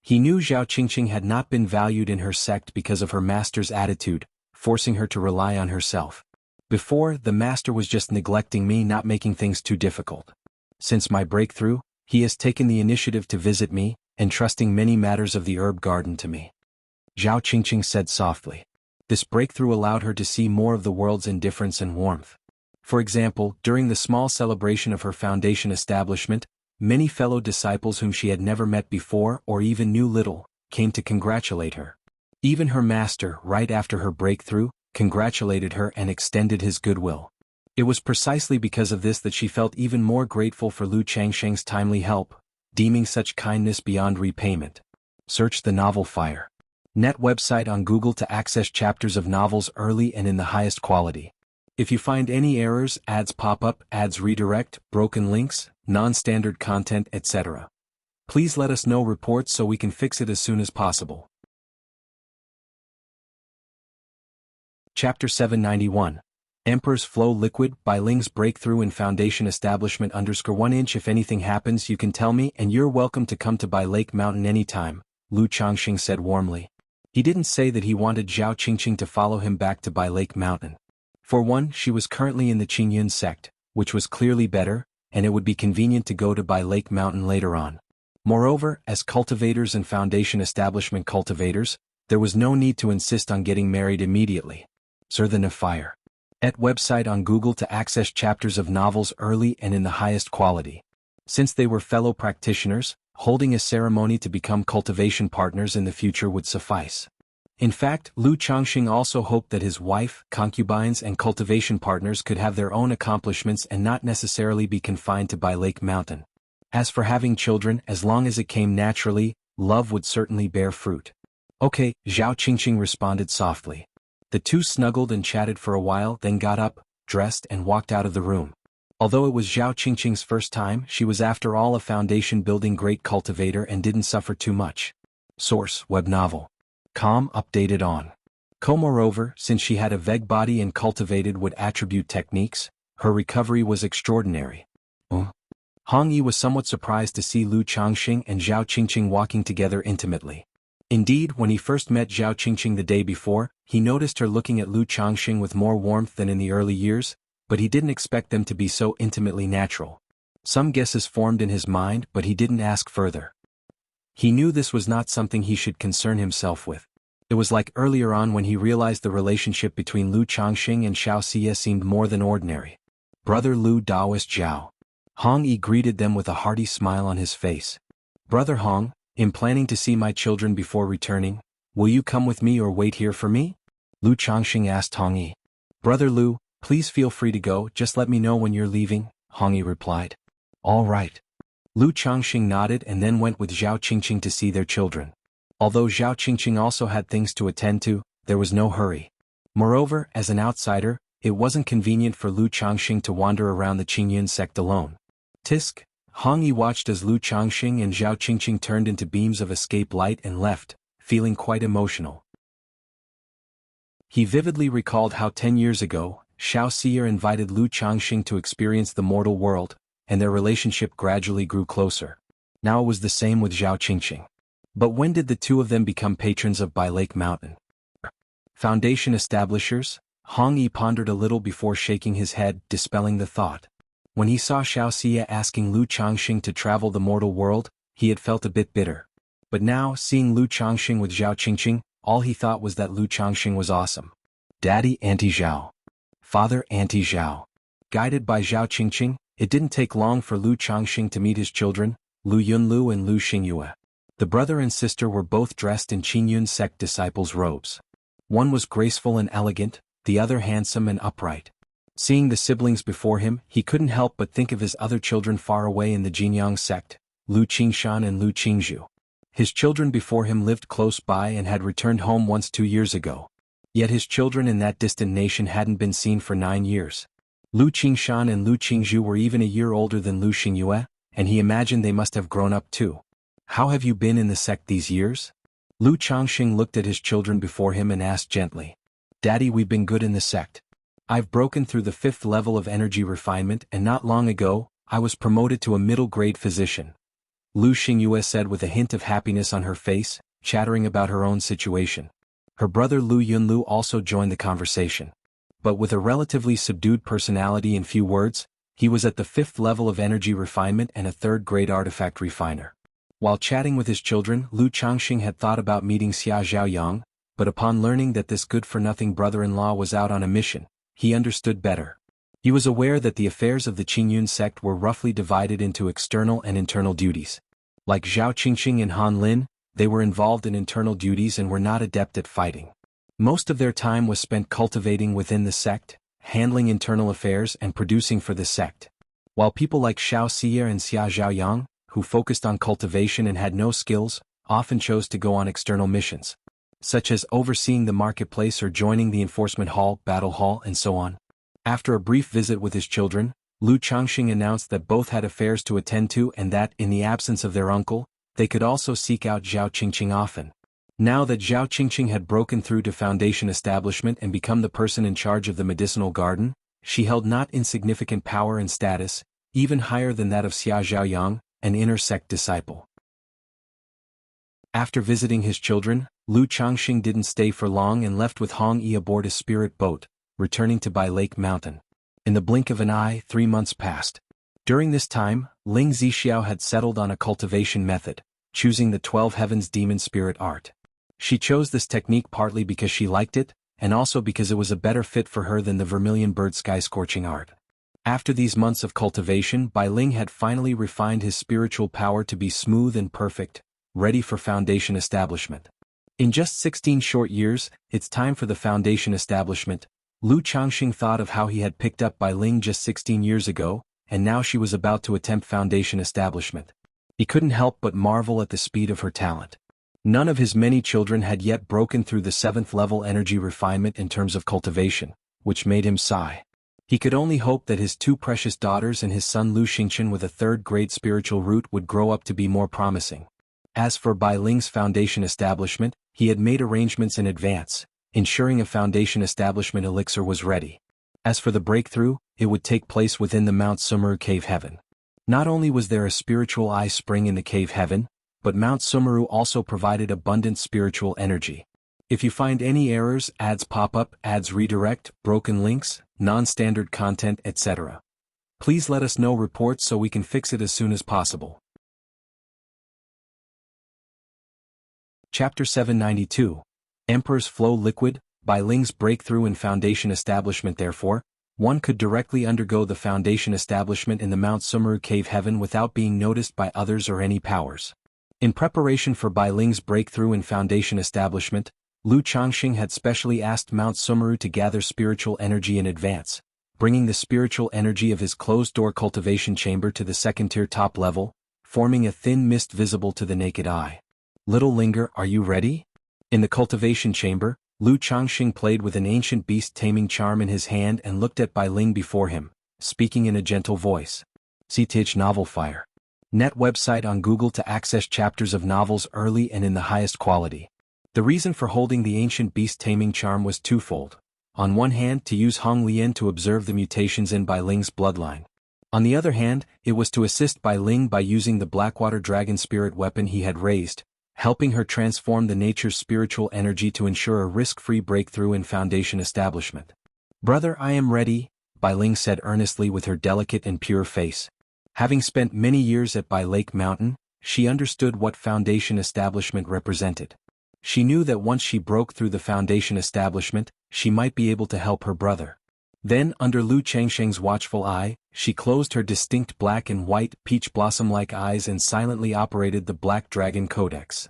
He knew Zhao Qingqing had not been valued in her sect because of her master's attitude, forcing her to rely on herself. Before, the master was just neglecting me, not making things too difficult. Since my breakthrough, he has taken the initiative to visit me, entrusting many matters of the herb garden to me. Zhao Qingqing said softly. This breakthrough allowed her to see more of the world's indifference and warmth. For example, during the small celebration of her foundation establishment, many fellow disciples whom she had never met before or even knew little, came to congratulate her. Even her master, right after her breakthrough, congratulated her and extended his goodwill. It was precisely because of this that she felt even more grateful for Lu Changsheng's timely help, deeming such kindness beyond repayment. Search the novel Fire. Net website on Google to access chapters of novels early and in the highest quality. If you find any errors, ads pop up, ads redirect, broken links, non-standard content, etc., please let us know reports so we can fix it as soon as possible. Chapter 791. Emperor's Flow Liquid by Ling's Breakthrough in Foundation Establishment _1 inch. If anything happens you can tell me and you're welcome to come to Bai Lake Mountain anytime, Lu Changxing said warmly. He didn't say that he wanted Zhao Qingqing to follow him back to Bai Lake Mountain. For one, she was currently in the Qingyun sect, which was clearly better, and it would be convenient to go to Bai Lake Mountain later on. Moreover, as cultivators and Foundation Establishment cultivators, there was no need to insist on getting married immediately. Sir the Fire. Et website on Google to access chapters of novels early and in the highest quality. Since they were fellow practitioners, holding a ceremony to become cultivation partners in the future would suffice. In fact, Lu Changxing also hoped that his wife, concubines and cultivation partners could have their own accomplishments and not necessarily be confined to Bai Lake Mountain. As for having children, as long as it came naturally, love would certainly bear fruit. Okay, Zhao Qingqing responded softly. The two snuggled and chatted for a while, then got up, dressed and walked out of the room. Although it was Zhao Qingqing's first time, she was after all a foundation-building great cultivator and didn't suffer too much. Source: web novel. Com updated on. Moreover, since she had a veg body and cultivated wood attribute techniques, her recovery was extraordinary. Hong Yi was somewhat surprised to see Lu Changxing and Zhao Qingqing walking together intimately. Indeed, when he first met Zhao Qingqing the day before, he noticed her looking at Lu Changxing with more warmth than in the early years, but he didn't expect them to be so intimately natural. Some guesses formed in his mind, but he didn't ask further. He knew this was not something he should concern himself with. It was like earlier on when he realized the relationship between Lu Changxing and Xianxia seemed more than ordinary. Brother Lu Daoist Zhao. Hong Yi greeted them with a hearty smile on his face. Brother Hong, in planning to see my children before returning, will you come with me or wait here for me? Lu Changxing asked Hong Yi. Brother Lu, please feel free to go, just let me know when you're leaving, Hong Yi replied. All right. Lu Changxing nodded and then went with Zhao Qingqing to see their children. Although Zhao Qingqing also had things to attend to, there was no hurry. Moreover, as an outsider, it wasn't convenient for Lu Changxing to wander around the Qingyun sect alone. Tisk. Hong Yi watched as Lu Changxing and Zhao Qingqing turned into beams of escape light and left, feeling quite emotional. He vividly recalled how 10 years ago, Xianxia invited Lu Changxing to experience the mortal world, and their relationship gradually grew closer. Now it was the same with Zhao Qingqing. But when did the two of them become patrons of Bai Lake Mountain? Foundation establishers? Hong Yi pondered a little before shaking his head, dispelling the thought. When he saw Xianxia asking Lu Changxing to travel the mortal world, he had felt a bit bitter. But now, seeing Lu Changxing with Zhao Qingqing, all he thought was that Lu Changxing was awesome. Daddy Auntie Zhao. Father Auntie Zhao. Guided by Zhao Qingqing, it didn't take long for Lu Changxing to meet his children, Lu Yunlu and Lu Xingyue. The brother and sister were both dressed in Qingyun sect disciples' robes. One was graceful and elegant, the other handsome and upright. Seeing the siblings before him, he couldn't help but think of his other children far away in the Jianghu sect, Lu Qingshan and Lu Qingzhu. His children before him lived close by and had returned home once 2 years ago. Yet his children in that distant nation hadn't been seen for 9 years. Lu Qingshan and Lu Qingzhu were even a year older than Lu Xingyue, and he imagined they must have grown up too. How have you been in the sect these years? Lu Changxing looked at his children before him and asked gently. Daddy, we've been good in the sect. I've broken through the 5th level of energy refinement and not long ago, I was promoted to a middle-grade physician. Lu Xingyue said with a hint of happiness on her face, chattering about her own situation. Her brother Lu Yunlu also joined the conversation. But with a relatively subdued personality and few words, he was at the 5th level of energy refinement and a 3rd-grade artifact refiner. While chatting with his children, Lu Changxing had thought about meeting Xia Zhaoyang, but upon learning that this good-for-nothing brother-in-law was out on a mission, he understood better. He was aware that the affairs of the Qingyun sect were roughly divided into external and internal duties. Like Zhao Qingqing and Han Lin, they were involved in internal duties and were not adept at fighting. Most of their time was spent cultivating within the sect, handling internal affairs and producing for the sect. While people like Xiaoxia and Xia Zhaoyang, who focused on cultivation and had no skills, often chose to go on external missions, such as overseeing the marketplace or joining the enforcement hall, battle hall, and so on. After a brief visit with his children, Lu Changxing announced that both had affairs to attend to and that, in the absence of their uncle, they could also seek out Zhao Qingqing often. Now that Zhao Qingqing had broken through to Foundation establishment and become the person in charge of the medicinal garden, she held not insignificant power and status, even higher than that of Xia Zhaoyang, an inner sect disciple. After visiting his children, Lu Changxing didn't stay for long and left with Hong Yi aboard a spirit boat, returning to Bai Lake Mountain. In the blink of an eye, 3 months passed. During this time, Ling Zixiao had settled on a cultivation method, choosing the 12 Heavens Demon Spirit art. She chose this technique partly because she liked it, and also because it was a better fit for her than the Vermilion Bird Sky Scorching art. After these months of cultivation, Bai Ling had finally refined his spiritual power to be smooth and perfect, ready for Foundation establishment. In just 16 short years, it's time for the Foundation establishment. Lu Changxing thought of how he had picked up Bai Ling just 16 years ago, and now she was about to attempt Foundation establishment. He couldn't help but marvel at the speed of her talent. None of his many children had yet broken through the 7th level energy refinement in terms of cultivation, which made him sigh. He could only hope that his 2 precious daughters and his son Lu Xingchen with a 3rd-grade spiritual root would grow up to be more promising. As for Bai Ling's Foundation establishment, he had made arrangements in advance, ensuring a Foundation establishment elixir was ready. As for the breakthrough, it would take place within the Mount Sumeru Cave Heaven. Not only was there a spiritual eye spring in the cave heaven, but Mount Sumeru also provided abundant spiritual energy. If you find any errors, ads pop up, ads redirect, broken links, non-standard content, etc., please let us know reports so we can fix it as soon as possible. Chapter 792. Emperor's Flow Liquid. Bai Ling's breakthrough in Foundation establishment. Therefore, one could directly undergo the Foundation establishment in the Mount Sumeru Cave Heaven without being noticed by others or any powers. In preparation for Bai Ling's breakthrough in Foundation establishment, Lu Changxing had specially asked Mount Sumeru to gather spiritual energy in advance, bringing the spiritual energy of his closed-door cultivation chamber to the 2nd-tier top level, forming a thin mist visible to the naked eye. Little Linger, are you ready? In the cultivation chamber, Lu Changxing played with an ancient beast-taming charm in his hand and looked at Bai Ling before him, speaking in a gentle voice. CTH Novel Fire. Net website on Google to access chapters of novels early and in the highest quality. The reason for holding the ancient beast-taming charm was twofold. On one hand, to use Hong Lian to observe the mutations in Bai Ling's bloodline. On the other hand, it was to assist Bai Ling by using the Blackwater Dragon spirit weapon he had raised, helping her transform the nature's spiritual energy to ensure a risk-free breakthrough in Foundation establishment. Brother, I am ready, Bai Ling said earnestly with her delicate and pure face. Having spent many years at Bai Lake Mountain, she understood what Foundation establishment represented. She knew that once she broke through the Foundation establishment, she might be able to help her brother. Then, under Lu Changxing's watchful eye, she closed her distinct black and white, peach blossom-like eyes and silently operated the Black Dragon Codex.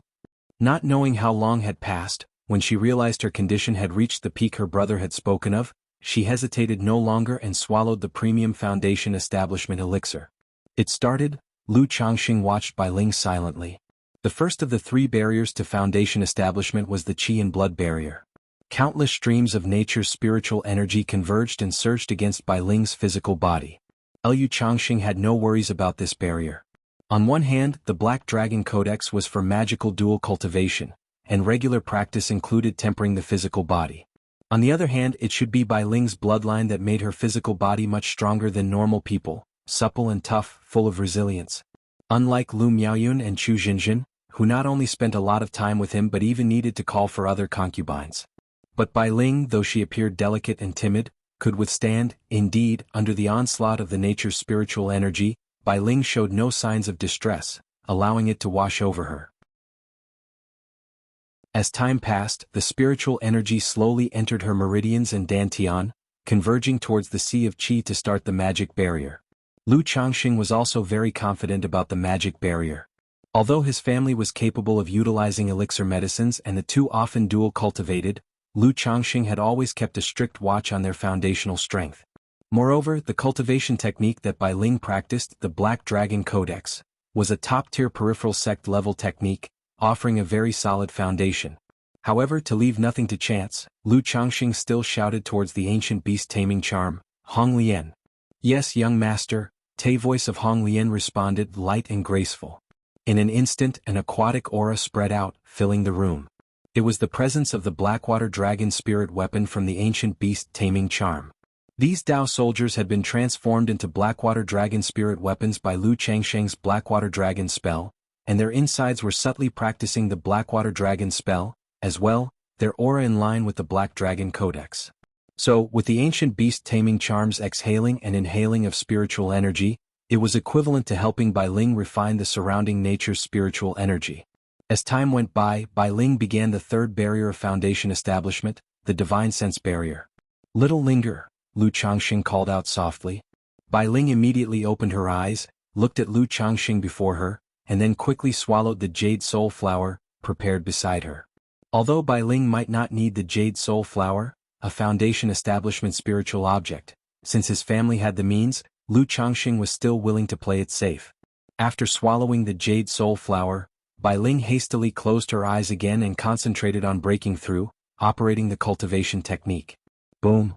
Not knowing how long had passed, when she realized her condition had reached the peak her brother had spoken of, she hesitated no longer and swallowed the premium foundation establishment elixir. It started. Lu Changxing watched Bai Ling silently. The first of the 3 barriers to foundation establishment was the Qi and blood barrier. Countless streams of nature's spiritual energy converged and surged against Bai Ling's physical body. Lu Changxing had no worries about this barrier. On one hand, the Black Dragon Codex was for magical dual cultivation, and regular practice included tempering the physical body. On the other hand, it should be Bai Ling's bloodline that made her physical body much stronger than normal people, supple and tough, full of resilience. Unlike Lu Miaoyun and Chu Jinjin, who not only spent a lot of time with him but even needed to call for other concubines. But Bai Ling, though she appeared delicate and timid, could withstand. Indeed, under the onslaught of the nature's spiritual energy, Bai Ling showed no signs of distress, allowing it to wash over her. As time passed, the spiritual energy slowly entered her meridians and dantian, converging towards the Sea of Qi to start the magic barrier. Lu Changxing was also very confident about the magic barrier. Although his family was capable of utilizing elixir medicines and the 2 often dual cultivated, Lu Changxing had always kept a strict watch on their foundational strength. Moreover, the cultivation technique that Bai Ling practiced, the Black Dragon Codex, was a top-tier peripheral sect-level technique, offering a very solid foundation. However, to leave nothing to chance, Lu Changxing still shouted towards the ancient beast-taming charm, Hong Lian. "Yes, young master," the voice of Hong Lian responded, light and graceful. In an instant, an aquatic aura spread out, filling the room. It was the presence of the Blackwater Dragon spirit weapon from the ancient beast-taming charm. These Dao soldiers had been transformed into Blackwater Dragon spirit weapons by Lu Changxing's Blackwater Dragon spell, and their insides were subtly practicing the Blackwater Dragon spell, as well, their aura in line with the Black Dragon Codex. So, with the ancient beast-taming charm's exhaling and inhaling of spiritual energy, it was equivalent to helping Bai Ling refine the surrounding nature's spiritual energy. As time went by, Bai Ling began the 3rd barrier of foundation establishment, the divine sense barrier. "Little linger," Lu Changxing called out softly. Bai Ling immediately opened her eyes, looked at Lu Changxing before her, and then quickly swallowed the jade soul flower, prepared beside her. Although Bai Ling might not need the jade soul flower, a foundation establishment spiritual object, since his family had the means, Lu Changxing was still willing to play it safe. After swallowing the jade soul flower, Bai Ling hastily closed her eyes again and concentrated on breaking through, operating the cultivation technique. Boom.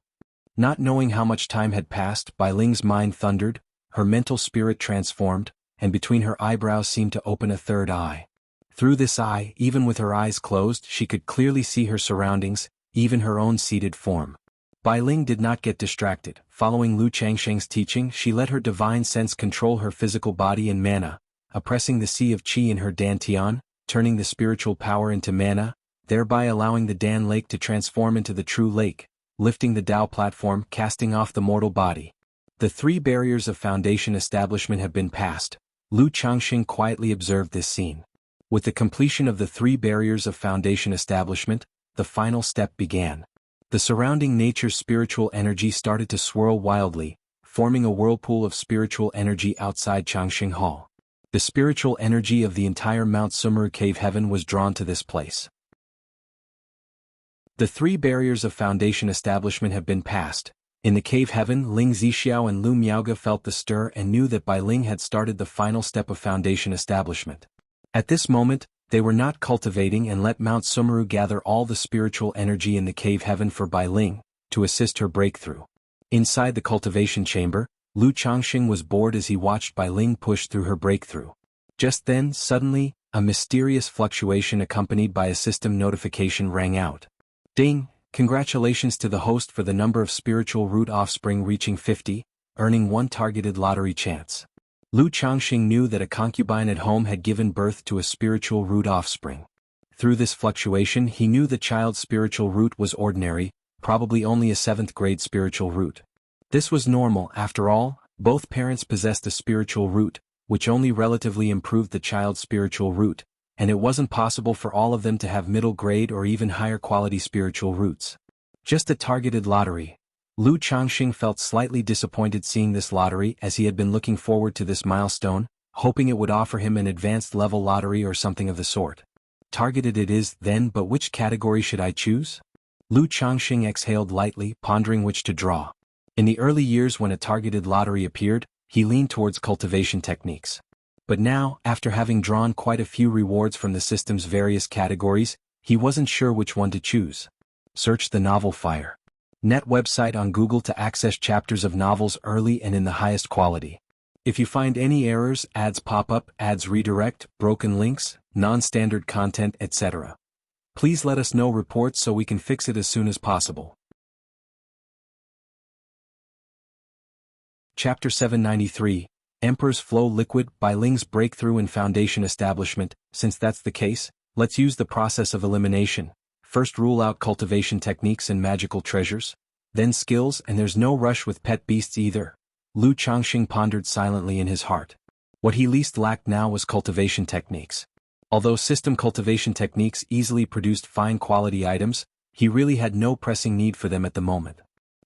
Not knowing how much time had passed, Bai Ling's mind thundered, her mental spirit transformed, and between her eyebrows seemed to open a 3rd eye. Through this eye, even with her eyes closed, she could clearly see her surroundings, even her own seated form. Bai Ling did not get distracted. Following Lu Changxing's teaching, she let her divine sense control her physical body and mana, oppressing the Sea of Qi in her dantian, turning the spiritual power into mana, thereby allowing the Dan Lake to transform into the true lake, lifting the Dao platform, casting off the mortal body. The 3 barriers of foundation establishment have been passed. Lu Changxing quietly observed this scene. With the completion of the 3 barriers of foundation establishment, the final step began. The surrounding nature's spiritual energy started to swirl wildly, forming a whirlpool of spiritual energy outside Changxing Hall. The spiritual energy of the entire Mount Sumeru cave heaven was drawn to this place. The 3 barriers of foundation establishment have been passed. In the cave heaven, Ling Zixiao and Lu Miaoge felt the stir and knew that Bai Ling had started the final step of foundation establishment. At this moment, they were not cultivating and let Mount Sumeru gather all the spiritual energy in the cave heaven for Bai Ling, to assist her breakthrough. Inside the cultivation chamber, Lu Changxing was bored as he watched Bai Ling push through her breakthrough. Just then, suddenly, a mysterious fluctuation accompanied by a system notification rang out. Ding! Congratulations to the host for the number of spiritual root offspring reaching 50, earning 1 targeted lottery chance. Lu Changxing knew that a concubine at home had given birth to a spiritual root offspring. Through this fluctuation he knew the child's spiritual root was ordinary, probably only a 7th grade spiritual root. This was normal, after all, both parents possessed a spiritual root, which only relatively improved the child's spiritual root, and it wasn't possible for all of them to have middle grade or even higher quality spiritual roots. Just a targeted lottery. Lu Changxing felt slightly disappointed seeing this lottery as he had been looking forward to this milestone, hoping it would offer him an advanced level lottery or something of the sort. Targeted it is, then, but which category should I choose? Lu Changxing exhaled lightly, pondering which to draw. In the early years when a targeted lottery appeared, he leaned towards cultivation techniques. But now, after having drawn quite a few rewards from the system's various categories, he wasn't sure which one to choose. Search the novel Fire. Net website on Google to access chapters of novels early and in the highest quality. If you find any errors, ads pop up, ads redirect, broken links, non-standard content, etc., please let us know reports so we can fix it as soon as possible. Chapter 793, Emperor's Flow Liquid. Bai Ling's breakthrough in foundation establishment. Since that's the case, let's use the process of elimination. First rule out cultivation techniques and magical treasures, then skills, and there's no rush with pet beasts either. Lu Changxing pondered silently in his heart. What he least lacked now was cultivation techniques. Although system cultivation techniques easily produced fine quality items, he really had no pressing need for them at the moment.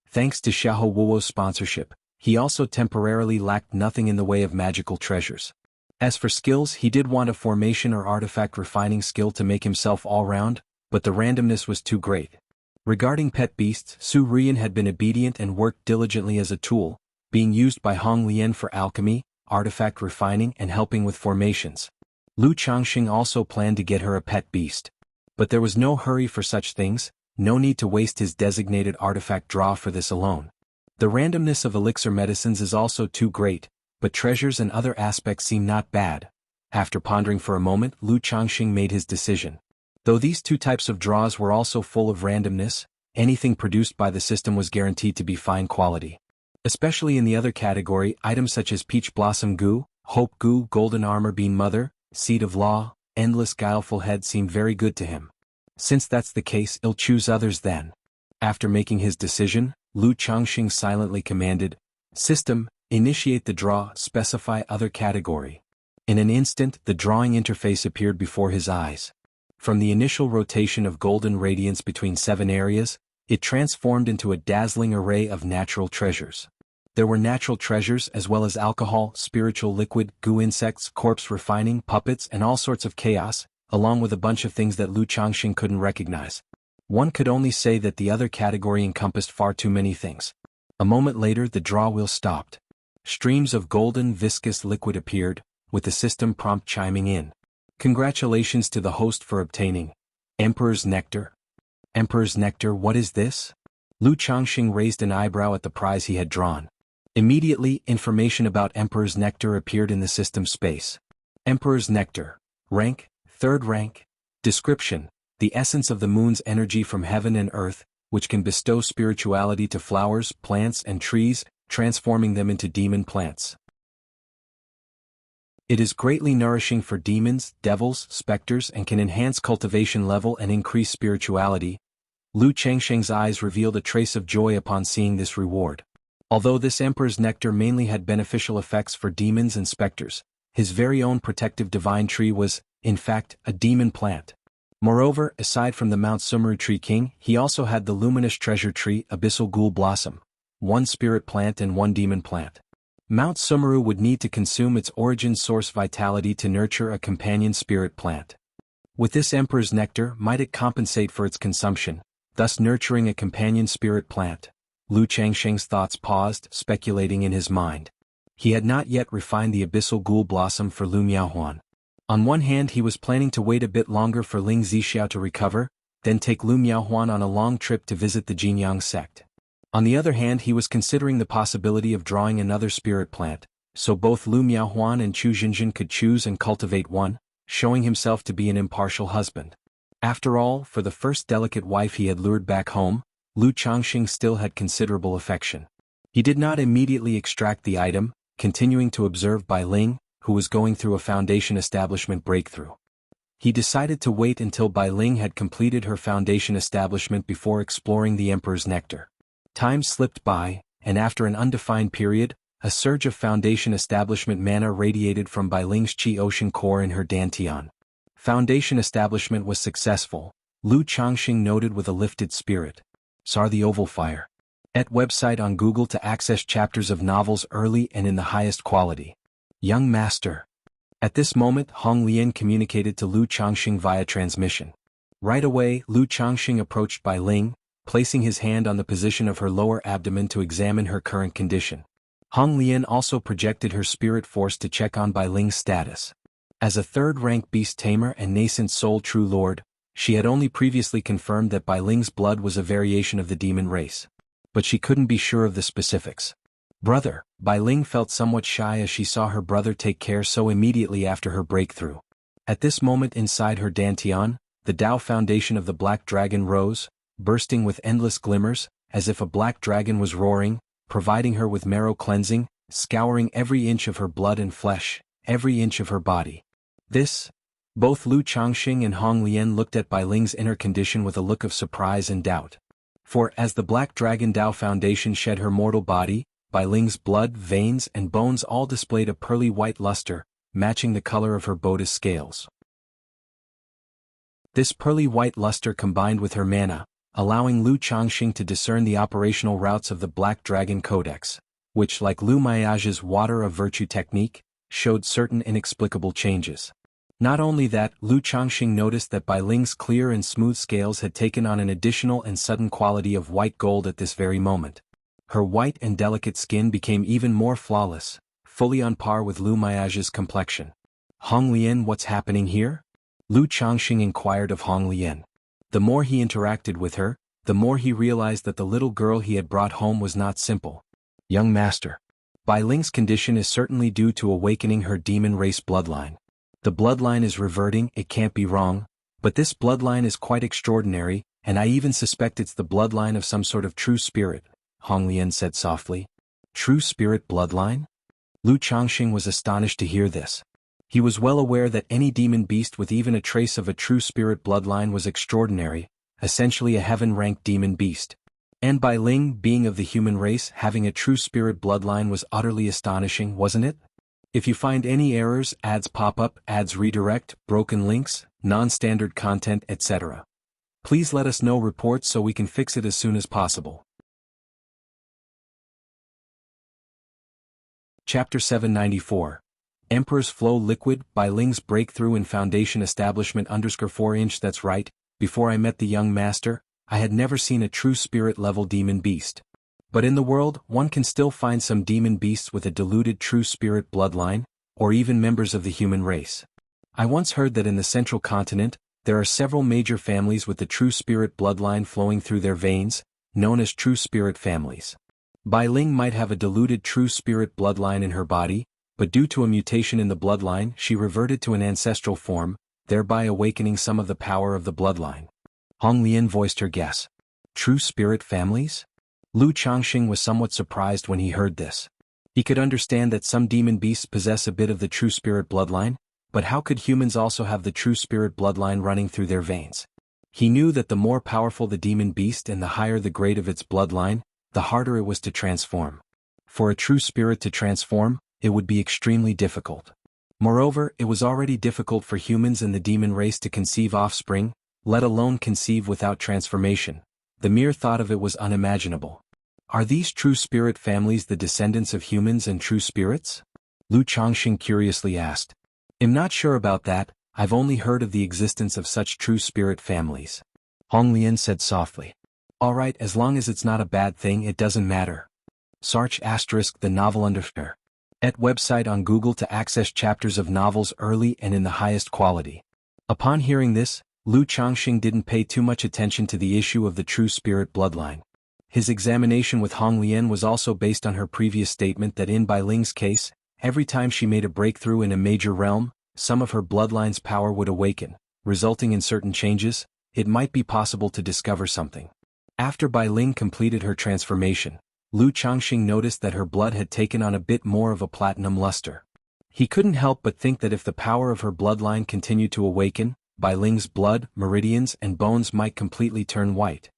Thanks to Xiahou Wuo's sponsorship, he also temporarily lacked nothing in the way of magical treasures. As for skills, he did want a formation or artifact refining skill to make himself all-round, but the randomness was too great. Regarding pet beasts, Su Rian had been obedient and worked diligently as a tool, being used by Hong Lian for alchemy, artifact refining, and helping with formations. Lu Changxing also planned to get her a pet beast. But there was no hurry for such things, no need to waste his designated artifact draw for this alone. The randomness of elixir medicines is also too great, but treasures and other aspects seem not bad. After pondering for a moment, Lu Changxing made his decision. Though these two types of draws were also full of randomness, anything produced by the system was guaranteed to be fine quality. Especially in the other category, items such as Peach Blossom Goo, Hope Goo, Golden Armor Bean Mother, Seed of Law, Endless Guileful Head seemed very good to him. Since that's the case, he'll choose others then. After making his decision, Lu Changxing silently commanded, "System, initiate the draw, specify other category." In an instant, the drawing interface appeared before his eyes. From the initial rotation of golden radiance between 7 areas, it transformed into a dazzling array of natural treasures. There were natural treasures as well as alcohol, spiritual liquid, goo insects, corpse refining, puppets, and all sorts of chaos, along with a bunch of things that Lu Changxing couldn't recognize. One could only say that the other category encompassed far too many things. A moment later, the draw wheel stopped. Streams of golden, viscous liquid appeared, with the system prompt chiming in. Congratulations to the host for obtaining Emperor's Nectar. Emperor's Nectar, what is this? Lu Changxing raised an eyebrow at the prize he had drawn. Immediately, information about Emperor's Nectar appeared in the system space. Emperor's Nectar. Rank, 3rd rank. Description: the essence of the moon's energy from heaven and earth, which can bestow spirituality to flowers, plants, and trees, transforming them into demon plants. It is greatly nourishing for demons, devils, specters, and can enhance cultivation level and increase spirituality. Lu Changxing's eyes revealed a trace of joy upon seeing this reward. Although this Emperor's Nectar mainly had beneficial effects for demons and specters, his very own protective divine tree was, in fact, a demon plant. Moreover, aside from the Mount Sumeru Tree King, he also had the luminous treasure tree, Abyssal Ghoul Blossom, 1 spirit plant and 1 demon plant. Mount Sumeru would need to consume its origin source vitality to nurture a companion spirit plant. With this Emperor's Nectar, might it compensate for its consumption, thus nurturing a companion spirit plant? Lu Changxing's thoughts paused, speculating in his mind. He had not yet refined the Abyssal Ghoul Blossom for Lu Miaohuan. On one hand, he was planning to wait a bit longer for Ling Zixiao to recover, then take Lu Miaohuan on a long trip to visit the Jianghu sect. On the other hand, he was considering the possibility of drawing another spirit plant, so both Lu Miaohuan and Chu Jinjin could choose and cultivate one, showing himself to be an impartial husband. After all, for the first delicate wife he had lured back home, Lu Changxing still had considerable affection. He did not immediately extract the item, continuing to observe Bai Ling, who was going through a foundation establishment breakthrough. He decided to wait until Bai Ling had completed her foundation establishment before exploring the Emperor's Nectar. Time slipped by, and after an undefined period, a surge of foundation establishment mana radiated from Bai Ling's Qi Ocean core in her Dantian. Foundation establishment was successful, Lu Changxing noted with a lifted spirit. Sar the Oval Fire. Et website on Google to access chapters of novels early and in the highest quality. Young Master. At this moment, Hong Lian communicated to Lu Changxing via transmission. Right away, Lu Changxing approached Bai Ling, placing his hand on the position of her lower abdomen to examine her current condition. Hong Lian also projected her spirit force to check on Bai Ling's status. As a third-rank beast tamer and nascent soul true lord, she had only previously confirmed that Bai Ling's blood was a variation of the demon race. But she couldn't be sure of the specifics. Brother, Bai Ling felt somewhat shy as she saw her brother take care so immediately after her breakthrough. At this moment inside her dantian, the Tao foundation of the black dragon rose, bursting with endless glimmers, as if a black dragon was roaring, providing her with marrow cleansing, scouring every inch of her blood and flesh, every inch of her body. Both Lu Changxing and Hong Lian looked at Bai Ling's inner condition with a look of surprise and doubt. For as the black dragon Tao foundation shed her mortal body, Bai Ling's blood, veins, and bones all displayed a pearly white luster, matching the color of her bodice scales. This pearly white luster combined with her mana, allowing Lu Changxing to discern the operational routes of the Black Dragon Codex, which like Lu Maiage's Water of Virtue technique, showed certain inexplicable changes. Not only that, Lu Changxing noticed that Bai Ling's clear and smooth scales had taken on an additional and sudden quality of white gold at this very moment. Her white and delicate skin became even more flawless, fully on par with Lu Maiage's complexion. Hong Lian, what's happening here? Lu Changxing inquired of Hong Lian. The more he interacted with her, the more he realized that the little girl he had brought home was not simple. Young master. Bai Ling's condition is certainly due to awakening her demon race bloodline. The bloodline is reverting, it can't be wrong, but this bloodline is quite extraordinary, and I even suspect it's the bloodline of some sort of true spirit, Hong Lian said softly. True spirit bloodline? Lu Changxing was astonished to hear this. He was well aware that any demon beast with even a trace of a true spirit bloodline was extraordinary, essentially a heaven-ranked demon beast. And Bai Ling, being of the human race, having a true spirit bloodline was utterly astonishing, wasn't it? If you find any errors, ads pop up, ads redirect, broken links, non-standard content, etc., please let us know reports so we can fix it as soon as possible. Chapter 794. Emperor's Flow Liquid. Bai Ling's breakthrough in Foundation Establishment _4". That's right, before I met the young master, I had never seen a true spirit-level demon beast. But in the world, one can still find some demon beasts with a diluted true spirit bloodline, or even members of the human race. I once heard that in the central continent, there are several major families with the true spirit bloodline flowing through their veins, known as true spirit families. Bai Ling might have a diluted true spirit bloodline in her body, but due to a mutation in the bloodline she reverted to an ancestral form, thereby awakening some of the power of the bloodline. Hong Lian voiced her guess. True spirit families? Lu Changxing was somewhat surprised when he heard this. He could understand that some demon beasts possess a bit of the true spirit bloodline, but how could humans also have the true spirit bloodline running through their veins? He knew that the more powerful the demon beast and the higher the grade of its bloodline, the harder it was to transform. For a true spirit to transform, it would be extremely difficult. Moreover, it was already difficult for humans in the demon race to conceive offspring, let alone conceive without transformation. The mere thought of it was unimaginable. Are these true spirit families the descendants of humans and true spirits? Lu Changxing curiously asked. I'm not sure about that, I've only heard of the existence of such true spirit families. Hong Lian said softly. Alright, as long as it's not a bad thing it doesn't matter. Search * the novel under at website on Google to access chapters of novels early and in the highest quality. Upon hearing this, Lu Changxing didn't pay too much attention to the issue of the true spirit bloodline. His examination with Hong Lian was also based on her previous statement that in Bai Ling's case, every time she made a breakthrough in a major realm, some of her bloodline's power would awaken, resulting in certain changes. It might be possible to discover something. After Bai Ling completed her transformation, Lu Changxing noticed that her blood had taken on a bit more of a platinum luster. He couldn't help but think that if the power of her bloodline continued to awaken, Bai Ling's blood, meridians and bones might completely turn white.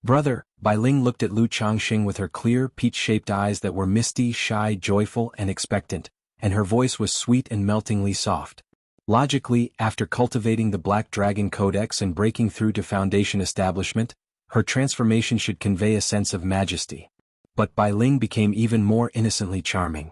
Brother, Bai Ling looked at Lu Changxing with her clear, peach-shaped eyes that were misty, shy, joyful and expectant, and her voice was sweet and meltingly soft. Logically, after cultivating the Black Dragon Codex and breaking through to Foundation Establishment, her transformation should convey a sense of majesty. But Bai Ling became even more innocently charming.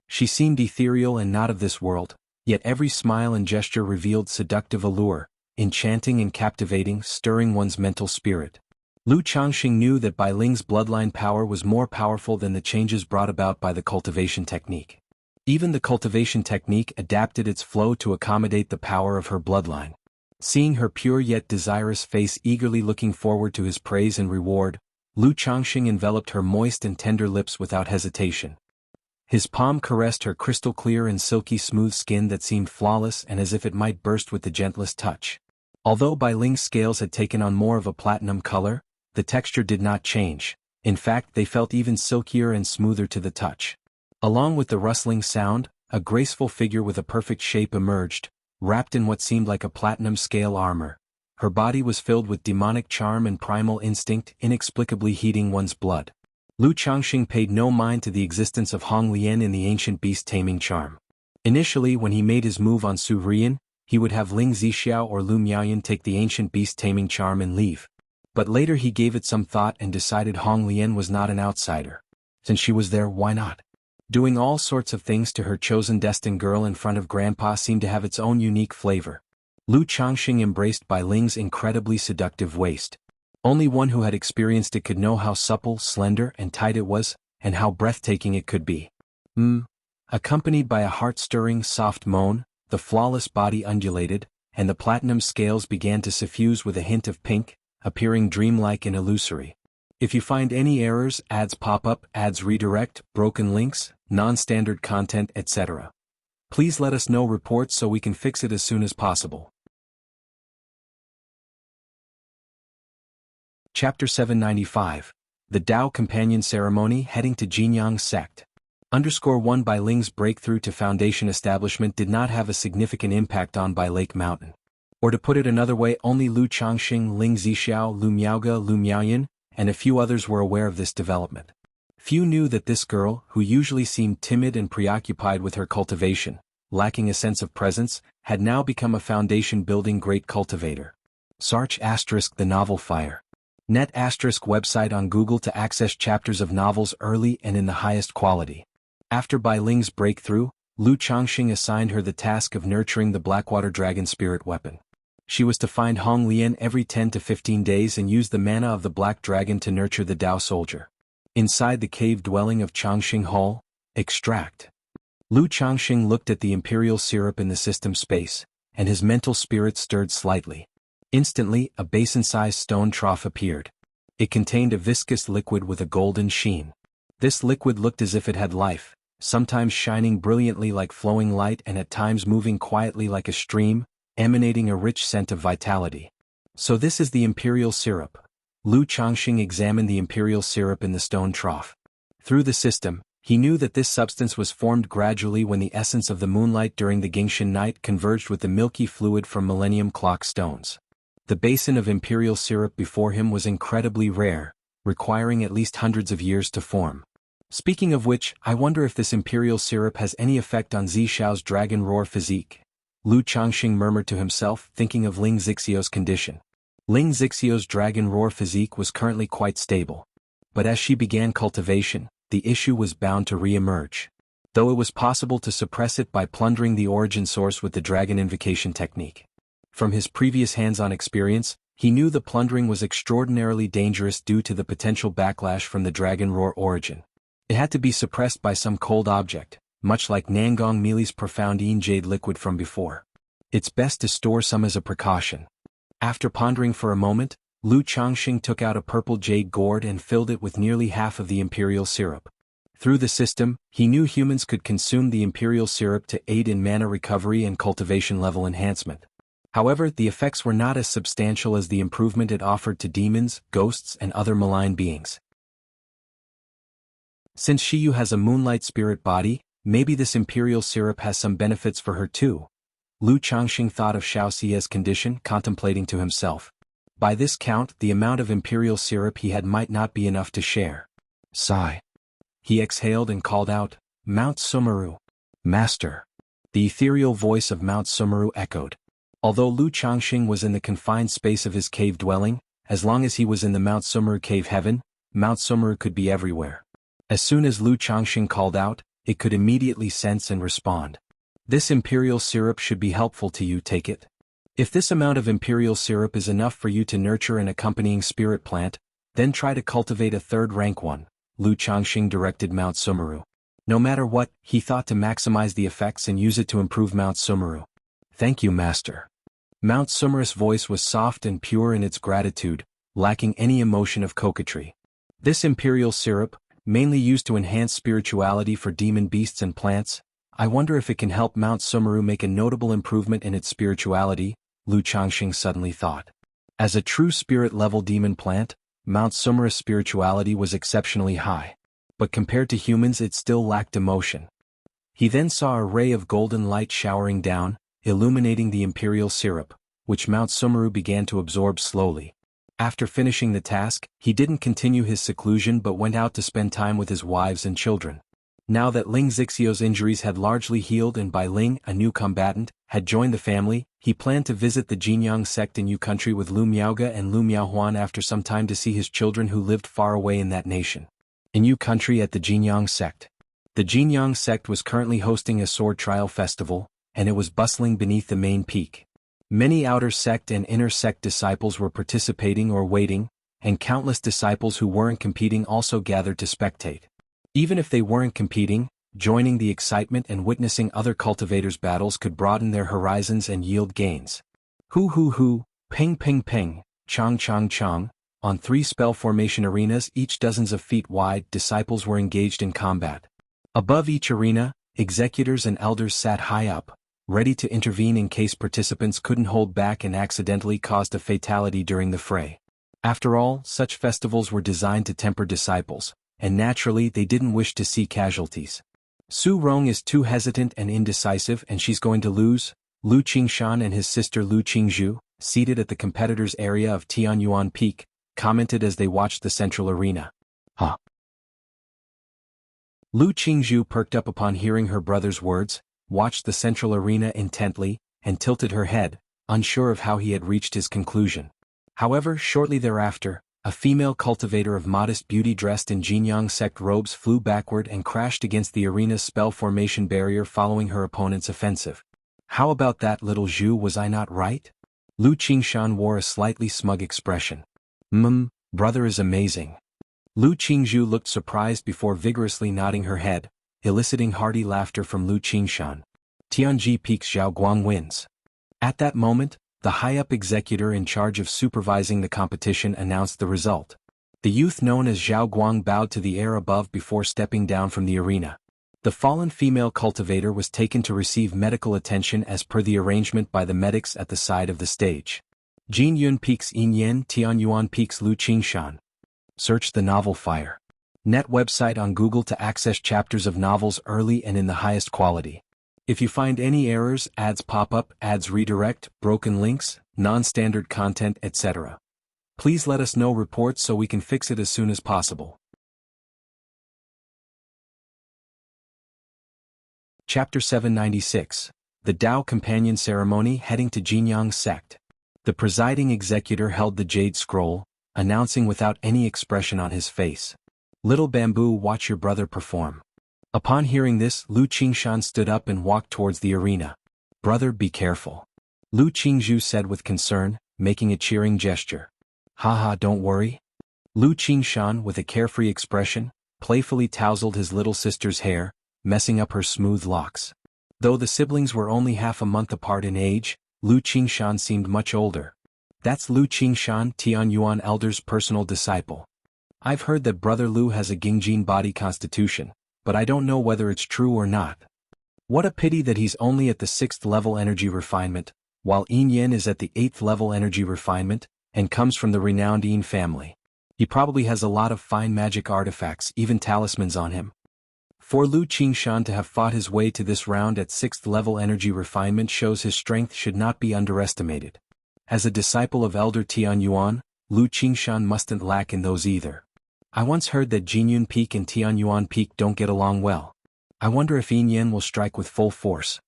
She seemed ethereal and not of this world, yet every smile and gesture revealed seductive allure, enchanting and captivating, stirring one's mental spirit. Lu Changxing knew that Bai Ling's bloodline power was more powerful than the changes brought about by the cultivation technique. Even the cultivation technique adapted its flow to accommodate the power of her bloodline. Seeing her pure yet desirous face eagerly looking forward to his praise and reward, Lu Changxing enveloped her moist and tender lips without hesitation. His palm caressed her crystal clear and silky smooth skin that seemed flawless and as if it might burst with the gentlest touch. Although Bai Ling's scales had taken on more of a platinum color, the texture did not change. In fact, they felt even silkier and smoother to the touch. Along with the rustling sound, a graceful figure with a perfect shape emerged, wrapped in what seemed like a platinum scale armor. Her body was filled with demonic charm and primal instinct, inexplicably heating one's blood. Lu Changxing paid no mind to the existence of Hong Lian in the ancient beast-taming charm. Initially, when he made his move on Su Rian, he would have Ling Zixiao or Lu Miaoyan take the ancient beast-taming charm and leave. But later he gave it some thought and decided Hong Lian was not an outsider. Since she was there, why not? Doing all sorts of things to her chosen destined girl in front of Grandpa seemed to have its own unique flavor. Lu Changxing embraced Bai Ling's incredibly seductive waist. Only one who had experienced it could know how supple, slender, and tight it was, and how breathtaking it could be. Accompanied by a heart-stirring, soft moan, the flawless body undulated, and the platinum scales began to suffuse with a hint of pink, appearing dreamlike and illusory. If you find any errors, ads pop up, ads redirect, broken links, non-standard content, etc., please let us know reports so we can fix it as soon as possible. Chapter 795. The Dao Companion Ceremony Heading to Jianghu Sect. _1 Bai Ling's breakthrough to Foundation establishment did not have a significant impact on Bai Lake Mountain. Or to put it another way, only Lu Changxing, Ling Zixiao, Lu Miaoga, Lu Miaoyan, and a few others were aware of this development. Few knew that this girl, who usually seemed timid and preoccupied with her cultivation, lacking a sense of presence, had now become a foundation-building great cultivator. Search * the novel Fire. Net * website on Google to access chapters of novels early and in the highest quality. After Bai Ling's breakthrough, Lu Changxing assigned her the task of nurturing the Blackwater Dragon spirit weapon. She was to find Hong Lian every 10 to 15 days and use the mana of the Black Dragon to nurture the Dao soldier. Inside the cave dwelling of Changxing Hall, extract. Lu Changxing looked at the imperial syrup in the system space, and his mental spirit stirred slightly. Instantly, a basin-sized stone trough appeared. It contained a viscous liquid with a golden sheen. This liquid looked as if it had life, sometimes shining brilliantly like flowing light and at times moving quietly like a stream, emanating a rich scent of vitality. So this is the imperial syrup. Lu Changxing examined the imperial syrup in the stone trough. Through the system, he knew that this substance was formed gradually when the essence of the moonlight during the Gingshan night converged with the milky fluid from Millennium Clock stones. The basin of imperial syrup before him was incredibly rare, requiring at least hundreds of years to form. Speaking of which, I wonder if this imperial syrup has any effect on Zixiao's dragon roar physique. Lu Changxing murmured to himself, thinking of Ling Zixiao's condition. Ling Zixiao's dragon roar physique was currently quite stable. But as she began cultivation, the issue was bound to re-emerge. Though it was possible to suppress it by plundering the origin source with the dragon invocation technique. From his previous hands-on experience, he knew the plundering was extraordinarily dangerous due to the potential backlash from the dragon roar origin. It had to be suppressed by some cold object, much like Nangong Meili's profound Yin Jade liquid from before. It's best to store some as a precaution. After pondering for a moment, Lu Changxing took out a purple jade gourd and filled it with nearly half of the imperial syrup. Through the system, he knew humans could consume the imperial syrup to aid in mana recovery and cultivation level enhancement. However, the effects were not as substantial as the improvement it offered to demons, ghosts, and other malign beings. Since Shiyu has a moonlight spirit body, maybe this imperial syrup has some benefits for her too. Lu Changxing thought of Xiaoxia's condition, contemplating to himself. By this count, the amount of imperial syrup he had might not be enough to share. Sigh. He exhaled and called out, "Mount Sumeru. Master." The ethereal voice of Mount Sumeru echoed. Although Lu Changxing was in the confined space of his cave dwelling, as long as he was in the Mount Sumeru cave heaven, Mount Sumeru could be everywhere. As soon as Lu Changxing called out, it could immediately sense and respond. "This imperial syrup should be helpful to you, take it." If this amount of imperial syrup is enough for you to nurture an accompanying spirit plant, then try to cultivate a third-rank one, Lu Changxing directed Mount Sumeru. No matter what, he thought to maximize the effects and use it to improve Mount Sumeru. Thank you, Master. Mount Sumeru's voice was soft and pure in its gratitude, lacking any emotion of coquetry. This imperial syrup, mainly used to enhance spirituality for demon beasts and plants, I wonder if it can help Mount Sumeru make a notable improvement in its spirituality, Lu Changxing suddenly thought. As a true spirit-level demon plant, Mount Sumeru's spirituality was exceptionally high. But compared to humans it still lacked emotion. He then saw a ray of golden light showering down, illuminating the imperial syrup, which Mount Sumeru began to absorb slowly. After finishing the task, he didn't continue his seclusion but went out to spend time with his wives and children. Now that Ling Zixio's injuries had largely healed and Bai Ling, a new combatant, had joined the family, he planned to visit the Jianghu sect in Yu country with Lu Miaoge and Lu Miaohuan after some time to see his children who lived far away in that nation. In Yu country at the Jianghu sect. The Jianghu sect was currently hosting a sword trial festival, and it was bustling beneath the main peak. Many outer sect and inner sect disciples were participating or waiting, and countless disciples who weren't competing also gathered to spectate. Even if they weren't competing, joining the excitement and witnessing other cultivators' battles could broaden their horizons and yield gains. Hu, ping ping ping, chong chong chong. On 3 spell formation arenas each dozens of feet wide, disciples were engaged in combat. Above each arena, executors and elders sat high up, ready to intervene in case participants couldn't hold back and accidentally caused a fatality during the fray. After all, such festivals were designed to temper disciples, and naturally they didn't wish to see casualties. Su Rong is too hesitant and indecisive and she's going to lose, Lu Qingshan and his sister Lu Qingzhu, seated at the competitors' area of Tianyuan Peak, commented as they watched the central arena. Huh. Lu Qingzhu perked up upon hearing her brother's words, watched the central arena intently, and tilted her head, unsure of how he had reached his conclusion. However, shortly thereafter, a female cultivator of modest beauty dressed in Jianghu sect robes flew backward and crashed against the arena's spell formation barrier following her opponent's offensive. How about that, little Zhu, was I not right? Lu Qingshan wore a slightly smug expression. Brother is amazing. Lu Qingzhu looked surprised before vigorously nodding her head, eliciting hearty laughter from Lu Qingshan. Tianji Peak's Zhao Guang wins. At that moment, the high-up executor in charge of supervising the competition announced the result. The youth known as Zhao Guang bowed to the air above before stepping down from the arena. The fallen female cultivator was taken to receive medical attention as per the arrangement by the medics at the side of the stage. Jinyun Peak's Yin Yen, Tianyuan Peak's Lu Qingshan. Search the novel Fire. Net website on Google to access chapters of novels early and in the highest quality. If you find any errors, ads pop up, ads redirect, broken links, non-standard content, etc., please let us know reports so we can fix it as soon as possible. Chapter 796. The Tao Companion Ceremony heading to Jianghu sect. The presiding executor held the jade scroll, announcing without any expression on his face. Little Bamboo, watch your brother perform. Upon hearing this, Lu Qingshan stood up and walked towards the arena. Brother, be careful. Lu Qingzhu said with concern, making a cheering gesture. Haha, don't worry. Lu Qingshan, with a carefree expression, playfully tousled his little sister's hair, messing up her smooth locks. Though the siblings were only half a month apart in age, Lu Qingshan seemed much older. That's Lu Qingshan, Tianyuan elder's personal disciple. I've heard that Brother Lu has a Gingjin body constitution, but I don't know whether it's true or not. What a pity that he's only at the 6th level energy refinement, while Yin Yen is at the 8th level energy refinement, and comes from the renowned Yin family. He probably has a lot of fine magic artifacts, even talismans on him. For Lu Qingshan to have fought his way to this round at 6th level energy refinement shows his strength should not be underestimated. As a disciple of Elder Tianyuan, Lu Qingshan mustn't lack in those either. I once heard that Jinyun Peak and Tianyuan Peak don't get along well. I wonder if Yin Yen will strike with full force.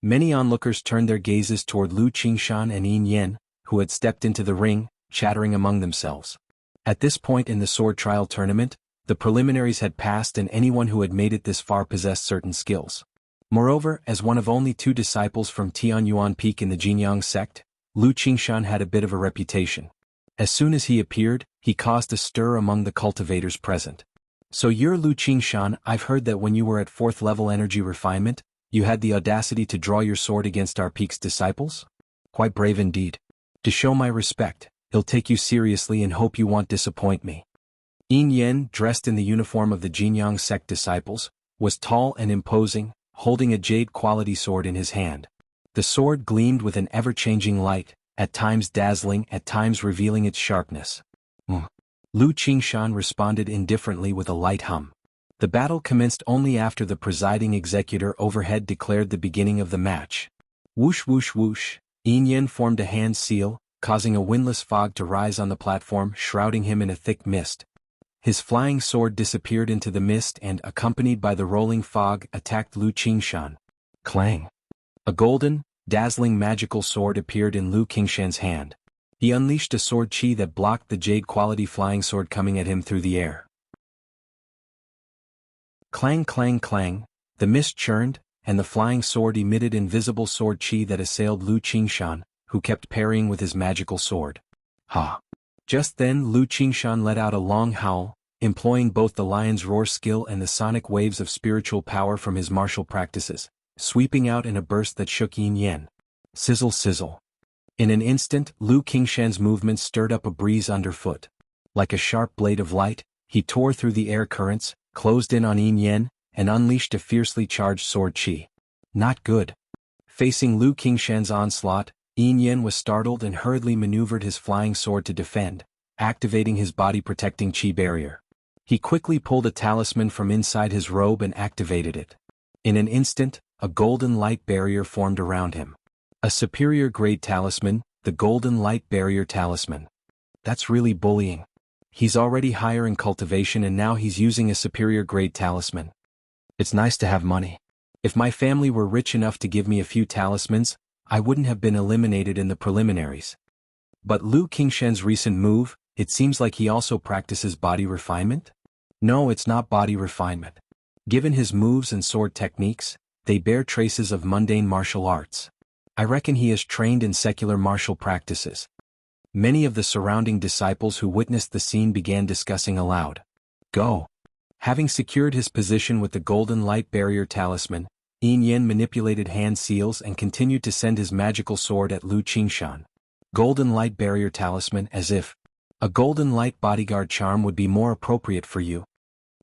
Many onlookers turned their gazes toward Lu Qingshan and Yin Yen, who had stepped into the ring, chattering among themselves. At this point in the sword trial tournament, the preliminaries had passed and anyone who had made it this far possessed certain skills. Moreover, as one of only 2 disciples from Tianyuan Peak in the Jianghu sect, Lu Qingshan had a bit of a reputation. As soon as he appeared, he caused a stir among the cultivators present. So you're Lu Qingshan. I've heard that when you were at 4th level energy refinement, you had the audacity to draw your sword against our peak's disciples? Quite brave indeed. To show my respect, he'll take you seriously and hope you won't disappoint me. Yin Yen, dressed in the uniform of the Jianghu sect disciples, was tall and imposing, holding a jade-quality sword in his hand. The sword gleamed with an ever-changing light, at times dazzling, at times revealing its sharpness. Lu Qingshan responded indifferently with a light hum. The battle commenced only after the presiding executor overhead declared the beginning of the match. Whoosh whoosh whoosh, Yin Yen formed a hand seal, causing a windless fog to rise on the platform, shrouding him in a thick mist. His flying sword disappeared into the mist and, accompanied by the rolling fog, attacked Lu Qingshan. Clang! A golden, dazzling magical sword appeared in Lu Qingshan's hand. He unleashed a sword chi that blocked the jade-quality flying sword coming at him through the air. Clang clang clang, the mist churned, and the flying sword emitted invisible sword chi that assailed Lu Qingshan, who kept parrying with his magical sword. Ha! Just then Lu Qingshan let out a long howl, employing both the lion's roar skill and the sonic waves of spiritual power from his martial practices, sweeping out in a burst that shook Yin Yen. Sizzle sizzle. In an instant, Lu Qingshan's movements stirred up a breeze underfoot. Like a sharp blade of light, he tore through the air currents, closed in on Yin Yen, and unleashed a fiercely charged sword chi. Not good. Facing Lu Qingshan's onslaught, Yin Yen was startled and hurriedly maneuvered his flying sword to defend, activating his body-protecting chi barrier. He quickly pulled a talisman from inside his robe and activated it. In an instant, a golden light barrier formed around him. A superior-grade talisman, the Golden Light Barrier Talisman. That's really bullying. He's already higher in cultivation and now he's using a superior-grade talisman. It's nice to have money. If my family were rich enough to give me a few talismans, I wouldn't have been eliminated in the preliminaries. But Lu Qingshan's recent move, it seems like he also practices body refinement? No, it's not body refinement. Given his moves and sword techniques, they bear traces of mundane martial arts. I reckon he is trained in secular martial practices. Many of the surrounding disciples who witnessed the scene began discussing aloud. Go! Having secured his position with the Golden Light Barrier Talisman, Yin Yen manipulated hand seals and continued to send his magical sword at Lu Qingshan. Golden Light Barrier Talisman, as if a Golden Light Bodyguard charm would be more appropriate for you.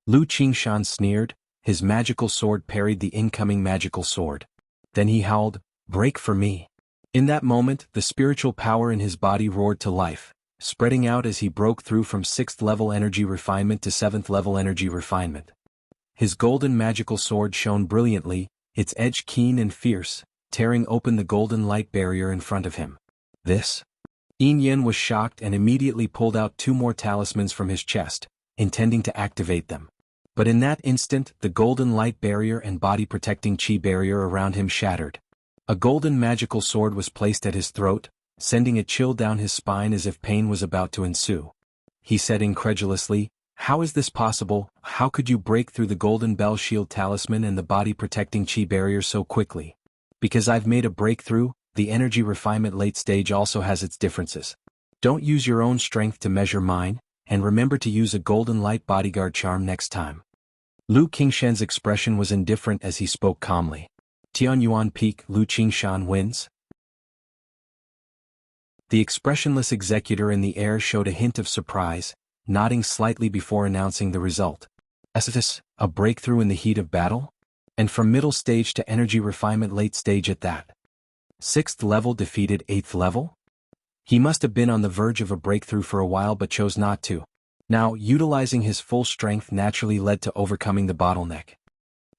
Lu Qingshan sneered, his magical sword parried the incoming magical sword. Then he howled, "Break for me." In that moment, the spiritual power in his body roared to life, spreading out as he broke through from 6th level energy refinement to 7th level energy refinement. His golden magical sword shone brilliantly, its edge keen and fierce, tearing open the golden light barrier in front of him. This? Yin Yen was shocked and immediately pulled out 2 more talismans from his chest, intending to activate them. But in that instant, the golden light barrier and body-protecting chi barrier around him shattered. A golden magical sword was placed at his throat, sending a chill down his spine as if pain was about to ensue. He said incredulously, "How is this possible? How could you break through the golden bell shield talisman and the body-protecting chi barrier so quickly?" Because I've made a breakthrough, the energy refinement late stage also has its differences. Don't use your own strength to measure mine, and remember to use a golden light bodyguard charm next time. Lu Qingshan's expression was indifferent as he spoke calmly. Tianyuan Peak, Lu Qingshan wins? The expressionless executor in the air showed a hint of surprise, nodding slightly before announcing the result. Is this a breakthrough in the heat of battle? And from middle stage to energy refinement late stage at that. 6th level defeated 8th level? He must have been on the verge of a breakthrough for a while but chose not to. Now, utilizing his full strength naturally led to overcoming the bottleneck.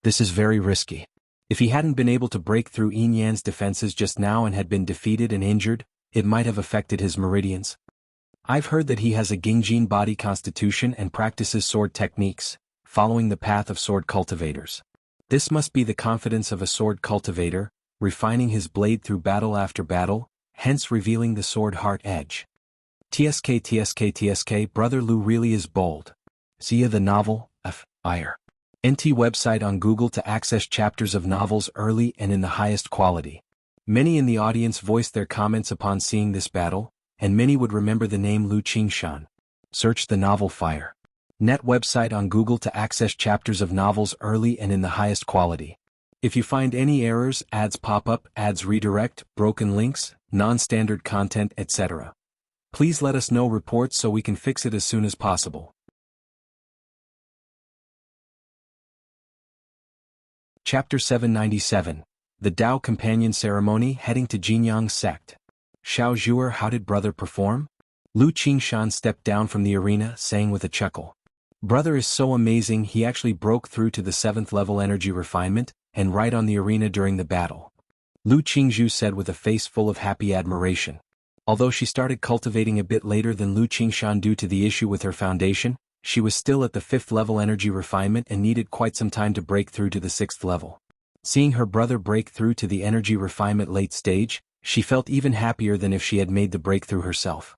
This is very risky. If he hadn't been able to break through Yin Yan's defenses just now and had been defeated and injured, it might have affected his meridians. I've heard that he has a Gingjin body constitution and practices sword techniques, following the path of sword cultivators. This must be the confidence of a sword cultivator, refining his blade through battle after battle, hence revealing the sword heart edge. TSK, Brother Lu really is bold. See the novel, Fire. NT website on Google to access chapters of novels early and in the highest quality. Many in the audience voiced their comments upon seeing this battle, and many would remember the name Lu Qingshan. Search the novel Fire. Net website on Google to access chapters of novels early and in the highest quality. If you find any errors, ads pop up, ads redirect, broken links, non-standard content, etc., please let us know reports so we can fix it as soon as possible. Chapter 797. The Tao Companion Ceremony heading to Jianghu sect. Xiao Zhuer, how did brother perform? Lu Qingshan stepped down from the arena, saying with a chuckle. Brother is so amazing, he actually broke through to the 7th level energy refinement, and right on the arena during the battle. Lu Qingzhu said with a face full of happy admiration. Although she started cultivating a bit later than Lu Qingshan due to the issue with her foundation, she was still at the 5th level energy refinement and needed quite some time to break through to the 6th level. Seeing her brother break through to the energy refinement late stage, she felt even happier than if she had made the breakthrough herself.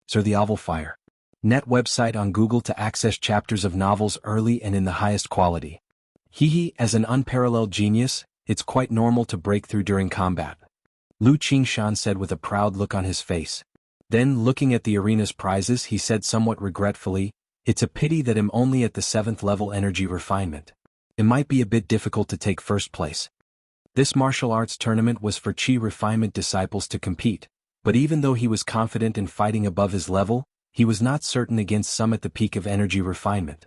Sir the Oval Fire. Net website on Google to access chapters of novels early and in the highest quality. As an unparalleled genius, it's quite normal to break through during combat. Lu Qingshan said with a proud look on his face. Then, looking at the arena's prizes, he said somewhat regretfully, it's a pity that I'm only at the 7th level energy refinement. It might be a bit difficult to take first place. This martial arts tournament was for Qi refinement disciples to compete, but even though he was confident in fighting above his level, he was not certain against some at the peak of energy refinement.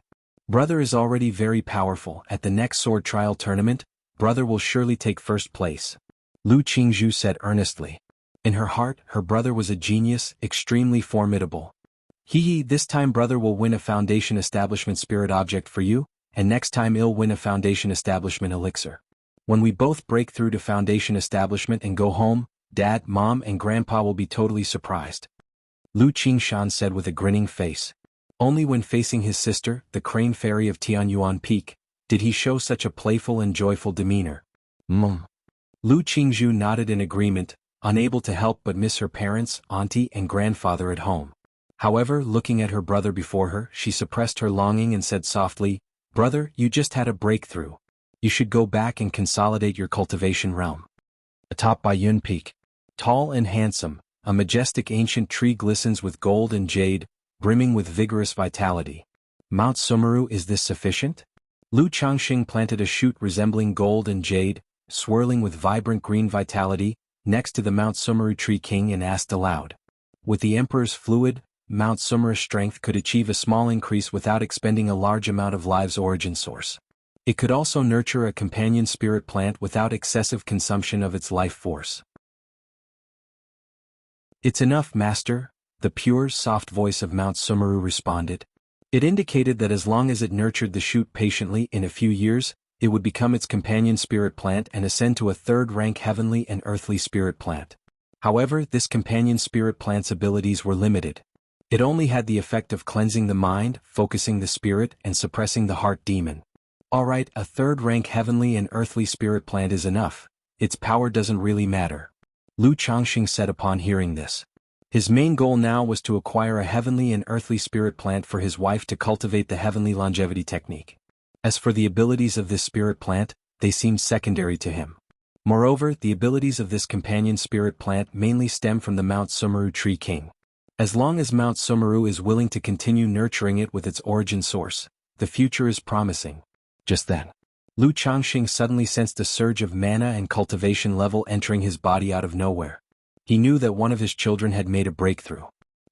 Brother is already very powerful. At the next sword trial tournament, brother will surely take first place. Lu Qingzhu said earnestly. In her heart, her brother was a genius, extremely formidable. This time brother will win a foundation establishment spirit object for you, and next time he'll win a foundation establishment elixir. When we both break through to foundation establishment and go home, Dad, Mom, and Grandpa will be totally surprised. Lu Qingshan said with a grinning face. Only when facing his sister, the Crane Fairy of Tianyuan Peak, did he show such a playful and joyful demeanor. Lu Qingzhu nodded in agreement, unable to help but miss her parents, auntie, and grandfather at home. However, looking at her brother before her, she suppressed her longing and said softly, Brother, you just had a breakthrough. You should go back and consolidate your cultivation realm. Atop Baiyun Peak. Tall and handsome, a majestic ancient tree glistens with gold and jade, brimming with vigorous vitality. Mount Sumeru, is this sufficient? Lu Changxing planted a shoot resembling gold and jade, swirling with vibrant green vitality, next to the Mount Sumeru Tree King and asked aloud. With the Emperor's fluid, Mount Sumeru's strength could achieve a small increase without expending a large amount of life's origin source. It could also nurture a companion spirit plant without excessive consumption of its life force. It's enough, Master, the pure, soft voice of Mount Sumeru responded. It indicated that as long as it nurtured the shoot patiently, in a few years, it would become its companion spirit plant and ascend to a 3rd-rank heavenly and earthly spirit plant. However, this companion spirit plant's abilities were limited. It only had the effect of cleansing the mind, focusing the spirit, and suppressing the heart demon. Alright, a 3rd-rank heavenly and earthly spirit plant is enough. Its power doesn't really matter. Lu Changxing said upon hearing this. His main goal now was to acquire a heavenly and earthly spirit plant for his wife to cultivate the heavenly longevity technique. As for the abilities of this spirit plant, they seemed secondary to him. Moreover, the abilities of this companion spirit plant mainly stem from the Mount Sumeru Tree King. As long as Mount Sumeru is willing to continue nurturing it with its origin source, the future is promising. Just then, Lu Changxing suddenly sensed a surge of mana and cultivation level entering his body out of nowhere. He knew that one of his children had made a breakthrough.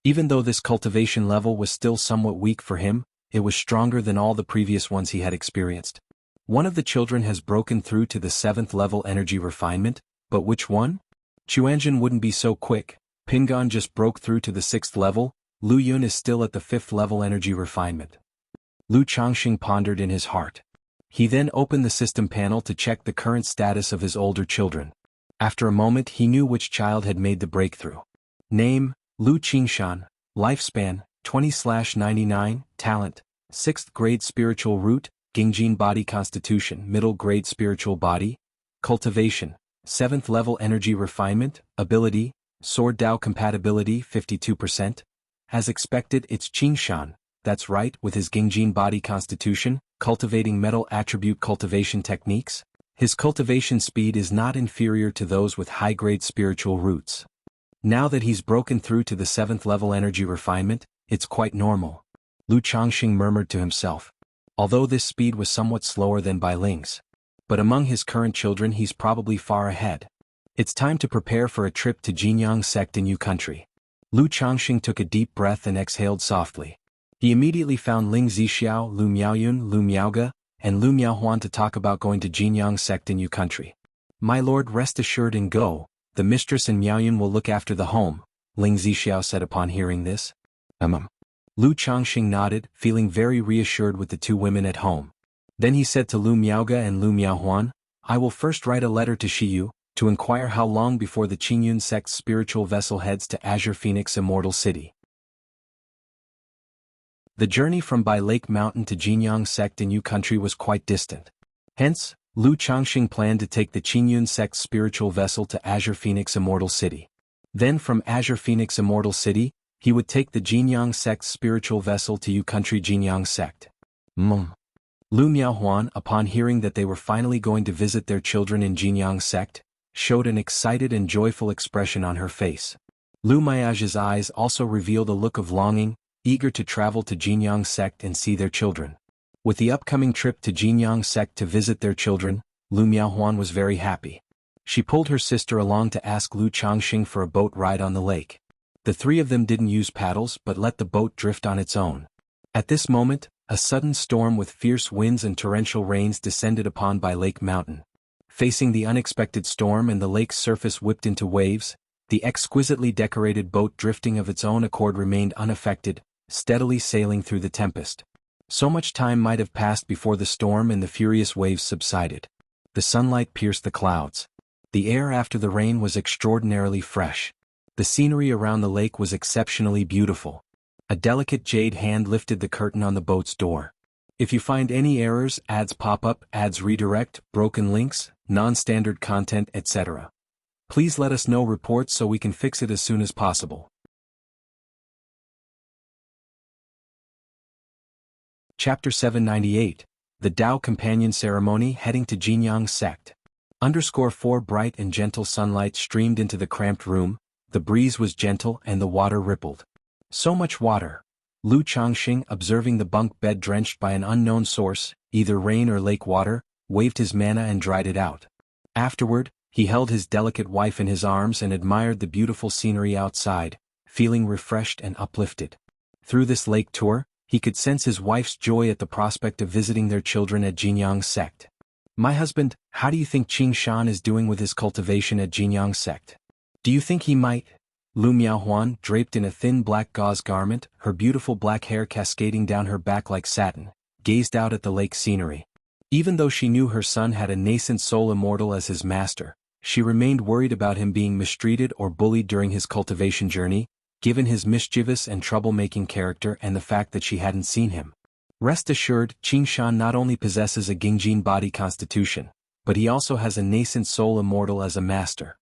Even though this cultivation level was still somewhat weak for him, it was stronger than all the previous ones he had experienced. One of the children has broken through to the 7th level energy refinement, but which one? Chuanjun wouldn't be so quick. Pingon just broke through to the 6th level, Lu Yun is still at the 5th level energy refinement. Lu Changxing pondered in his heart. He then opened the system panel to check the current status of his older children. After a moment he knew which child had made the breakthrough. Name, Lu Qingshan, lifespan, 20/99, talent, 6th grade spiritual root, Gingjin body constitution, middle grade spiritual body, cultivation, 7th level energy refinement, ability, Sword Tao compatibility 52%. As expected, it's Qingshan, that's right, with his Gingjin body constitution, cultivating metal attribute cultivation techniques. His cultivation speed is not inferior to those with high-grade spiritual roots. Now that he's broken through to the 7th level energy refinement, it's quite normal. Lu Changxing murmured to himself. Although this speed was somewhat slower than Bai Ling's. But among his current children he's probably far ahead. It's time to prepare for a trip to Jianghu sect in Yu country. Lu Changxing took a deep breath and exhaled softly. He immediately found Ling Zixiao, Lu Miaoyun, Lu Miaoge, and Lu Miaohuan to talk about going to Jianghu sect in Yu country. My lord, rest assured and go, the mistress and Miaoyun will look after the home, Ling Zixiao said upon hearing this. Lu Changxing nodded, feeling very reassured with the two women at home. Then he said to Lu Miaoge and Lu Miaohuan, I will first write a letter to Xiyu, to inquire how long before the Qingyun sect's spiritual vessel heads to Azure Phoenix Immortal City. The journey from Bai Lake Mountain to Jianghu sect in Yu country was quite distant. Hence, Lu Changxing planned to take the Qingyun sect's spiritual vessel to Azure Phoenix Immortal City. Then from Azure Phoenix Immortal City, he would take the Jianghu sect's spiritual vessel to Yu country Jianghu sect. Lu Miaohuan, upon hearing that they were finally going to visit their children in Jianghu sect, showed an excited and joyful expression on her face. Lu Miaoge's eyes also revealed a look of longing, eager to travel to Jianghu sect and see their children. With the upcoming trip to Jianghu sect to visit their children, Lu Miaohuan was very happy. She pulled her sister along to ask Lu Changxing for a boat ride on the lake. The three of them didn't use paddles but let the boat drift on its own. At this moment, a sudden storm with fierce winds and torrential rains descended upon Bai Lake Mountain. Facing the unexpected storm and the lake's surface whipped into waves, the exquisitely decorated boat drifting of its own accord remained unaffected, steadily sailing through the tempest. So much time might have passed before the storm and the furious waves subsided. The sunlight pierced the clouds. The air after the rain was extraordinarily fresh. The scenery around the lake was exceptionally beautiful. A delicate jade hand lifted the curtain on the boat's door. If you find any errors, ads pop up, ads redirect, broken links, non-standard content, etc. Please let us know reports so we can fix it as soon as possible. Chapter 798, The Tao Companion Ceremony Heading to Jianghu Sect. _4 Bright and gentle sunlight streamed into the cramped room, the breeze was gentle and the water rippled. So much water. Lu Changxing, observing the bunk bed drenched by an unknown source, either rain or lake water, waved his mana and dried it out. Afterward, he held his delicate wife in his arms and admired the beautiful scenery outside, feeling refreshed and uplifted. Through this lake tour, he could sense his wife's joy at the prospect of visiting their children at Jianghu sect. My husband, how do you think Qing Shan is doing with his cultivation at Jianghu sect? Do you think he might? Lu Miaohuan, draped in a thin black gauze garment, her beautiful black hair cascading down her back like satin, gazed out at the lake scenery. Even though she knew her son had a nascent soul immortal as his master, she remained worried about him being mistreated or bullied during his cultivation journey, given his mischievous and troublemaking character and the fact that she hadn't seen him. Rest assured, Qing Shan not only possesses a Gingjin body constitution, but he also has a nascent soul immortal as a master.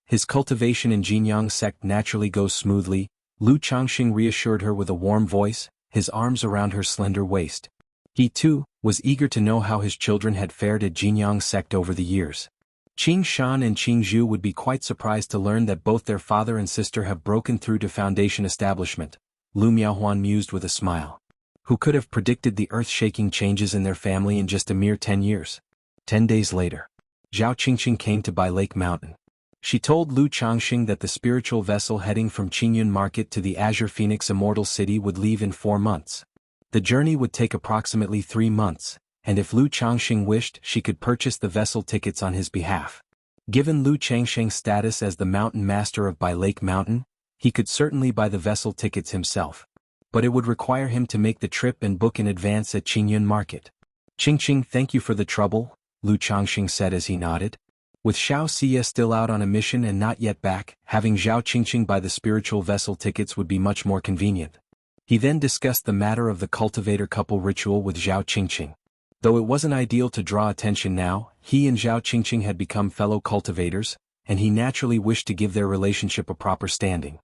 His cultivation in Jianghu sect naturally goes smoothly, Lu Changxing reassured her with a warm voice, his arms around her slender waist. He, too, was eager to know how his children had fared at Jianghu sect over the years. Qing Shan and Qing Zhu would be quite surprised to learn that both their father and sister have broken through to Foundation establishment, Lu Miaohuan mused with a smile. Who could have predicted the earth-shaking changes in their family in just a mere 10 years? 10 days later, Zhao Qingqing came to Bai Lake Mountain. She told Lu Changxing that the spiritual vessel heading from Qingyun Market to the Azure Phoenix Immortal City would leave in 4 months. The journey would take approximately 3 months, and if Lu Changxing wished, she could purchase the vessel tickets on his behalf. Given Lu Changxing's status as the mountain master of Bai Lake Mountain, he could certainly buy the vessel tickets himself. But it would require him to make the trip and book in advance at Qingyun Market. Qingqing, thank you for the trouble, Lu Changxing said as he nodded. With Xianxia still out on a mission and not yet back, having Zhao Qingqing buy the spiritual vessel tickets would be much more convenient. He then discussed the matter of the cultivator couple ritual with Zhao Qingqing. Though it wasn't ideal to draw attention now, he and Zhao Qingqing had become fellow cultivators, and he naturally wished to give their relationship a proper standing.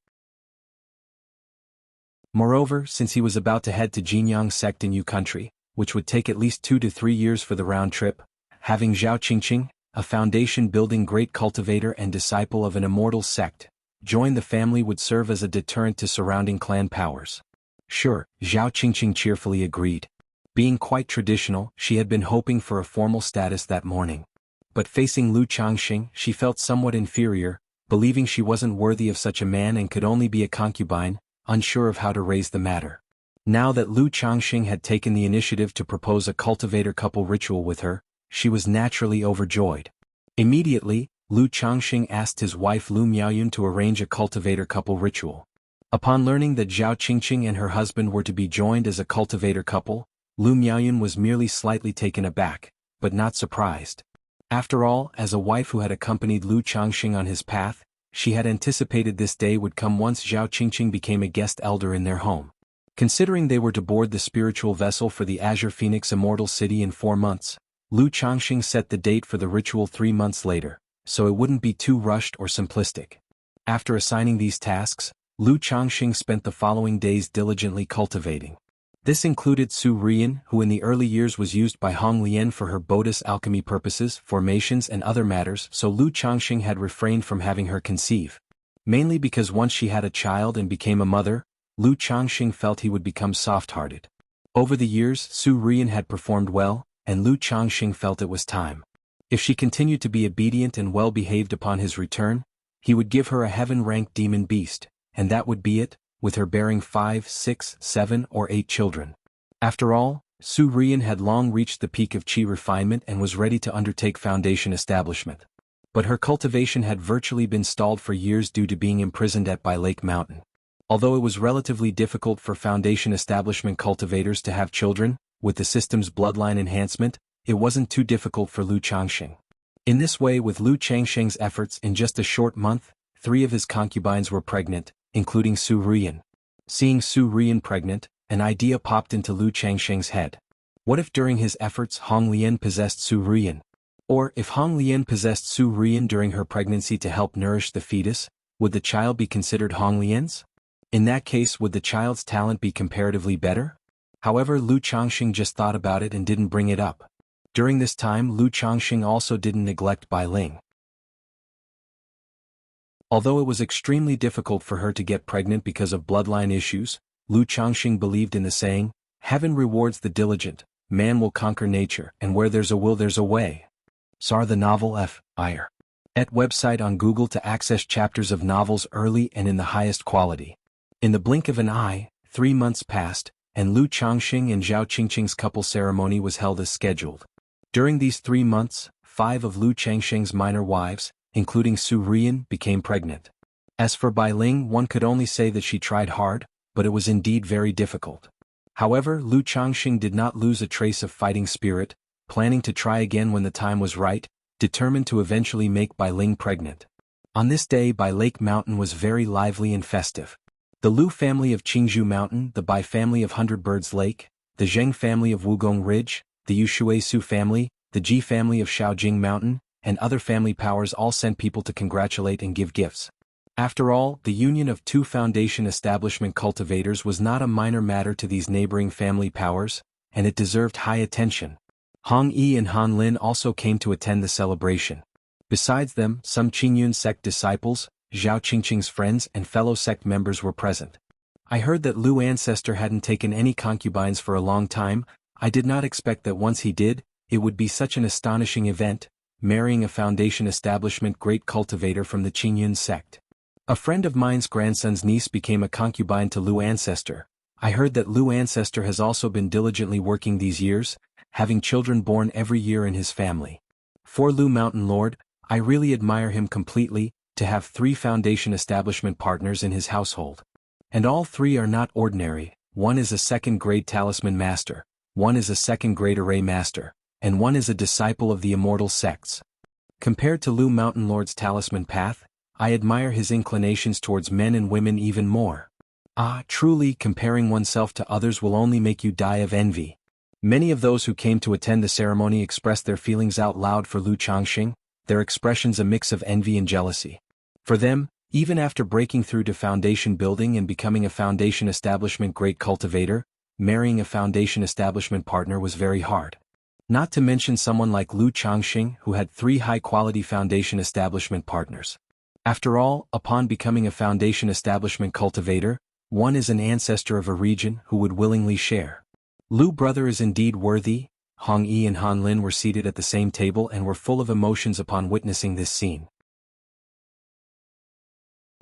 Moreover, since he was about to head to Jianghu sect in Yu country, which would take at least 2 to 3 years for the round trip, having Zhao Qingqing, a foundation-building great cultivator and disciple of an immortal sect, join the family would serve as a deterrent to surrounding clan powers. Sure, Zhao Qingqing cheerfully agreed. Being quite traditional, she had been hoping for a formal status that morning. But facing Lu Changxing, she felt somewhat inferior, believing she wasn't worthy of such a man and could only be a concubine, unsure of how to raise the matter. Now that Lu Changxing had taken the initiative to propose a cultivator couple ritual with her, she was naturally overjoyed. Immediately, Lu Changxing asked his wife Lu Miaoyun to arrange a cultivator couple ritual. Upon learning that Zhao Qingqing and her husband were to be joined as a cultivator couple, Lu Miaoyun was merely slightly taken aback, but not surprised. After all, as a wife who had accompanied Lu Changxing on his path, she had anticipated this day would come once Zhao Qingqing became a guest elder in their home. Considering they were to board the spiritual vessel for the Azure Phoenix Immortal City in 4 months, Lu Changxing set the date for the ritual 3 months later, so it wouldn't be too rushed or simplistic. After assigning these tasks, Lu Changxing spent the following days diligently cultivating. This included Su Rian, who in the early years was used by Hong Lian for her Bodis alchemy purposes, formations and other matters, so Lu Changxing had refrained from having her conceive. Mainly because once she had a child and became a mother, Lu Changxing felt he would become soft-hearted. Over the years, Su Rian had performed well, and Lu Changxing felt it was time. If she continued to be obedient and well-behaved upon his return, he would give her a heaven-ranked demon beast, and that would be it, with her bearing 5, 6, 7, or 8 children. After all, Su Rian had long reached the peak of qi refinement and was ready to undertake foundation establishment. But her cultivation had virtually been stalled for years due to being imprisoned at Bai Lake Mountain. Although it was relatively difficult for foundation establishment cultivators to have children, with the system's bloodline enhancement, it wasn't too difficult for Lu Changxing. In this way, with Lu Changxing's efforts, in just a short month, 3 of his concubines were pregnant, including Su Rian. Seeing Su Rian pregnant, an idea popped into Lu Changxing's head. What if during his efforts Hong Lian possessed Su Rian? Or if Hong Lian possessed Su Rian during her pregnancy to help nourish the fetus, would the child be considered Hong Lian's? In that case, would the child's talent be comparatively better? However, Lu Changxing just thought about it and didn't bring it up. During this time, Lu Changxing also didn't neglect Bai Ling. Although it was extremely difficult for her to get pregnant because of bloodline issues, Lu Changxing believed in the saying, "Heaven rewards the diligent, man will conquer nature, and where there's a will there's a way." Sar the novel F.I.R. Et website on Google to access chapters of novels early and in the highest quality. In the blink of an eye, 3 months passed, and Lu Changxing and Zhao Qingqing's couple ceremony was held as scheduled. During these 3 months, 5 of Lu Changxing's minor wives, including Su Rian, became pregnant. As for Bai Ling, one could only say that she tried hard, but it was indeed very difficult. However, Lu Changxing did not lose a trace of fighting spirit, planning to try again when the time was right, determined to eventually make Bai Ling pregnant. On this day, Bai Lake Mountain was very lively and festive. The Lu family of Qingzhou Mountain, the Bai family of Hundred Birds Lake, the Zheng family of Wugong Ridge, the Yushui Su family, the Ji family of Shaojing Mountain, and other family powers all sent people to congratulate and give gifts. After all, the union of 2 foundation establishment cultivators was not a minor matter to these neighboring family powers, and it deserved high attention. Hong Yi and Han Lin also came to attend the celebration. Besides them, some Qingyun sect disciples, Zhao Qingqing's friends and fellow sect members were present. I heard that Lu Ancestor hadn't taken any concubines for a long time. I did not expect that once he did, it would be such an astonishing event, marrying a foundation establishment great cultivator from the Qingyun sect. A friend of mine's grandson's niece became a concubine to Lu Ancestor. I heard that Lu Ancestor has also been diligently working these years, having children born every year in his family. For Lu Mountain Lord, I really admire him completely, to have 3 foundation establishment partners in his household. And all 3 are not ordinary. One is a 2nd-grade talisman master, one is a 2nd-grade array master, and one is a disciple of the immortal sects. Compared to Lu Mountain Lord's talisman path, I admire his inclinations towards men and women even more. Ah, truly, comparing oneself to others will only make you die of envy. Many of those who came to attend the ceremony expressed their feelings out loud for Lu Changxing, their expressions a mix of envy and jealousy. For them, even after breaking through to foundation building and becoming a foundation establishment great cultivator, marrying a foundation establishment partner was very hard. Not to mention someone like Lu Changxing, who had 3 high-quality foundation establishment partners. After all, upon becoming a foundation establishment cultivator, one is an ancestor of a region who would willingly share. Lu brother is indeed worthy. Hong Yi and Han Lin were seated at the same table and were full of emotions upon witnessing this scene.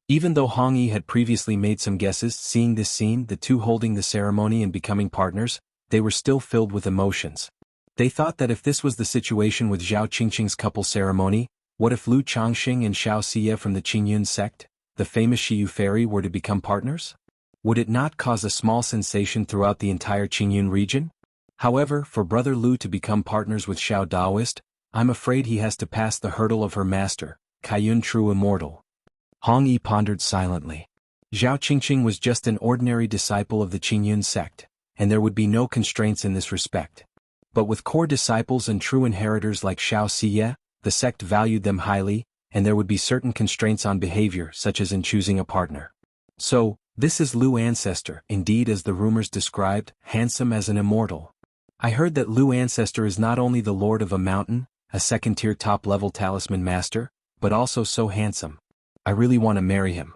Even though Hong Yi had previously made some guesses, seeing this scene, the two holding the ceremony and becoming partners, they were still filled with emotions. They thought that if this was the situation with Zhao Qingqing's couple ceremony, what if Lu Changxing and Xianxia from the Qingyun sect, the famous Shiyu fairy, were to become partners? Would it not cause a small sensation throughout the entire Qingyun region? However, for Brother Lu to become partners with Xiao Daoist, I'm afraid he has to pass the hurdle of her master, Kaiyun True Immortal. Hong Yi pondered silently. Zhao Qingqing was just an ordinary disciple of the Qingyun sect, and there would be no constraints in this respect. But with core disciples and true inheritors like Xianxia, the sect valued them highly, and there would be certain constraints on behavior, such as in choosing a partner. So, this is Lu Ancestor, indeed as the rumors described, handsome as an immortal. I heard that Lu Ancestor is not only the lord of a mountain, a second-tier top-level talisman master, but also so handsome. I really want to marry him.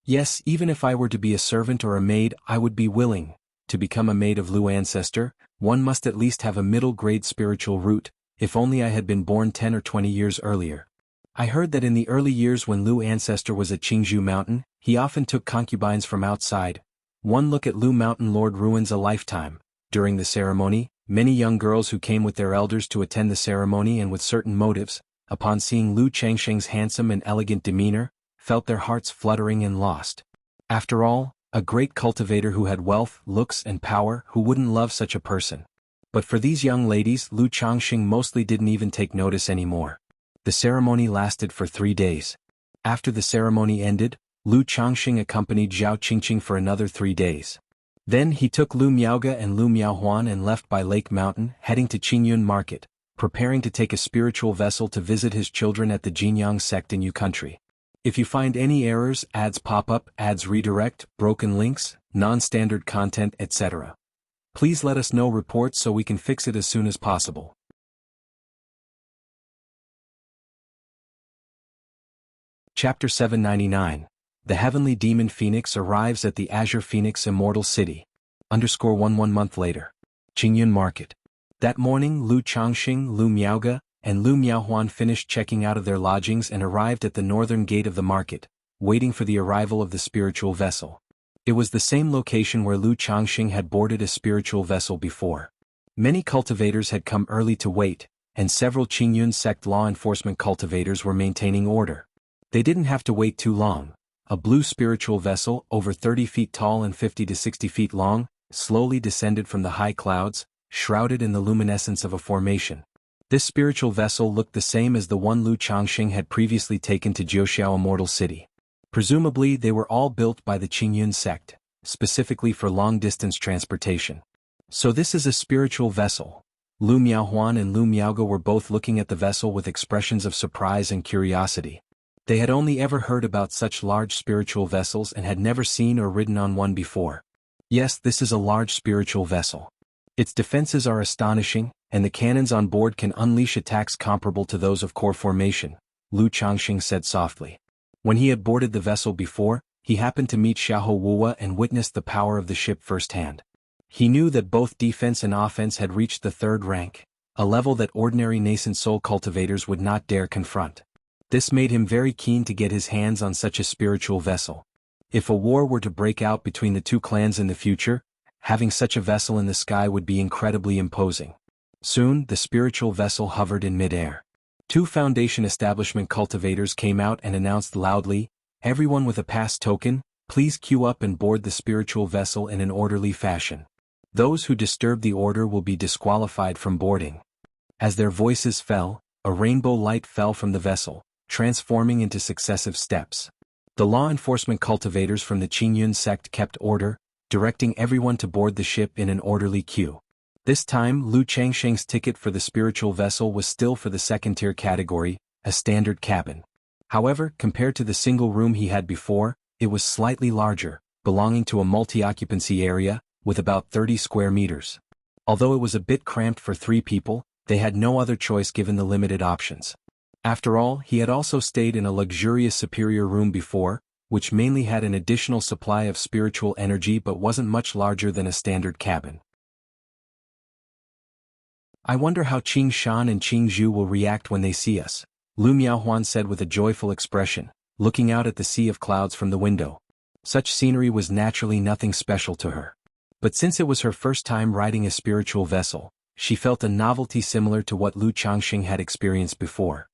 Yes, even if I were to be a servant or a maid, I would be willing. To become a maid of Lu Ancestor, one must at least have a middle-grade spiritual root, if only I had been born 10 or 20 years earlier. I heard that in the early years when Lu Ancestor was at Qingzhou Mountain, he often took concubines from outside. One look at Lu Mountain Lord ruins a lifetime. During the ceremony, many young girls who came with their elders to attend the ceremony and with certain motives, upon seeing Lu Changxing's handsome and elegant demeanor, felt their hearts fluttering and lost. After all, a great cultivator who had wealth, looks and power, who wouldn't love such a person? But for these young ladies, Lu Changxing mostly didn't even take notice anymore. The ceremony lasted for 3 days. After the ceremony ended, Lu Changxing accompanied Zhao Qingqing for another 3 days. Then he took Lu Miaoge and Lu Miaohuan and left by Lake Mountain, heading to Qingyun Market, preparing to take a spiritual vessel to visit his children at the Jianghu sect in Yu country. If you find any errors, ads pop up, ads redirect, broken links, non-standard content, etc., please let us know reports so we can fix it as soon as possible. Chapter 799. The Heavenly Demon Phoenix arrives at the Azure Phoenix Immortal City. _11 month later. Qingyun Market. That morning Lu Changxing, Lu Miaoge, and Lu Miaohuan finished checking out of their lodgings and arrived at the northern gate of the market, waiting for the arrival of the spiritual vessel. It was the same location where Lu Changxing had boarded a spiritual vessel before. Many cultivators had come early to wait, and several Qingyun sect law enforcement cultivators were maintaining order. They didn't have to wait too long. A blue spiritual vessel, over 30 feet tall and 50 to 60 feet long, slowly descended from the high clouds, shrouded in the luminescence of a formation. This spiritual vessel looked the same as the one Lu Changxing had previously taken to Jiuxiao Immortal City. Presumably they were all built by the Qingyun sect, specifically for long-distance transportation. So this is a spiritual vessel. Lu Miaohuan and Lu Miaoge were both looking at the vessel with expressions of surprise and curiosity. They had only ever heard about such large spiritual vessels and had never seen or ridden on one before. Yes, this is a large spiritual vessel. Its defenses are astonishing, and the cannons on board can unleash attacks comparable to those of core formation, Lu Changxing said softly. When he had boarded the vessel before, he happened to meet Xiahou Wuwa and witnessed the power of the ship firsthand. He knew that both defense and offense had reached the 3rd rank, a level that ordinary nascent soul cultivators would not dare confront. This made him very keen to get his hands on such a spiritual vessel. If a war were to break out between the two clans in the future, having such a vessel in the sky would be incredibly imposing. Soon, the spiritual vessel hovered in mid-air. 2 foundation establishment cultivators came out and announced loudly, "Everyone with a pass token, please queue up and board the spiritual vessel in an orderly fashion. Those who disturb the order will be disqualified from boarding." As their voices fell, a rainbow light fell from the vessel, transforming into successive steps. The law enforcement cultivators from the Qingyun sect kept order, directing everyone to board the ship in an orderly queue. This time Lu Changxing's ticket for the spiritual vessel was still for the 2nd-tier category, a standard cabin. However, compared to the single room he had before, it was slightly larger, belonging to a multi-occupancy area, with about 30 square meters. Although it was a bit cramped for 3 people, They had no other choice given the limited options. After all, he had also stayed in a luxurious superior room before, which mainly had an additional supply of spiritual energy but wasn't much larger than a standard cabin. I wonder how Qing Shan and Qing Zhu will react when they see us, Lu Miaohuan said with a joyful expression, looking out at the sea of clouds from the window. Such scenery was naturally nothing special to her. But since it was her first time riding a spiritual vessel, she felt a novelty similar to what Lu Changxing had experienced before.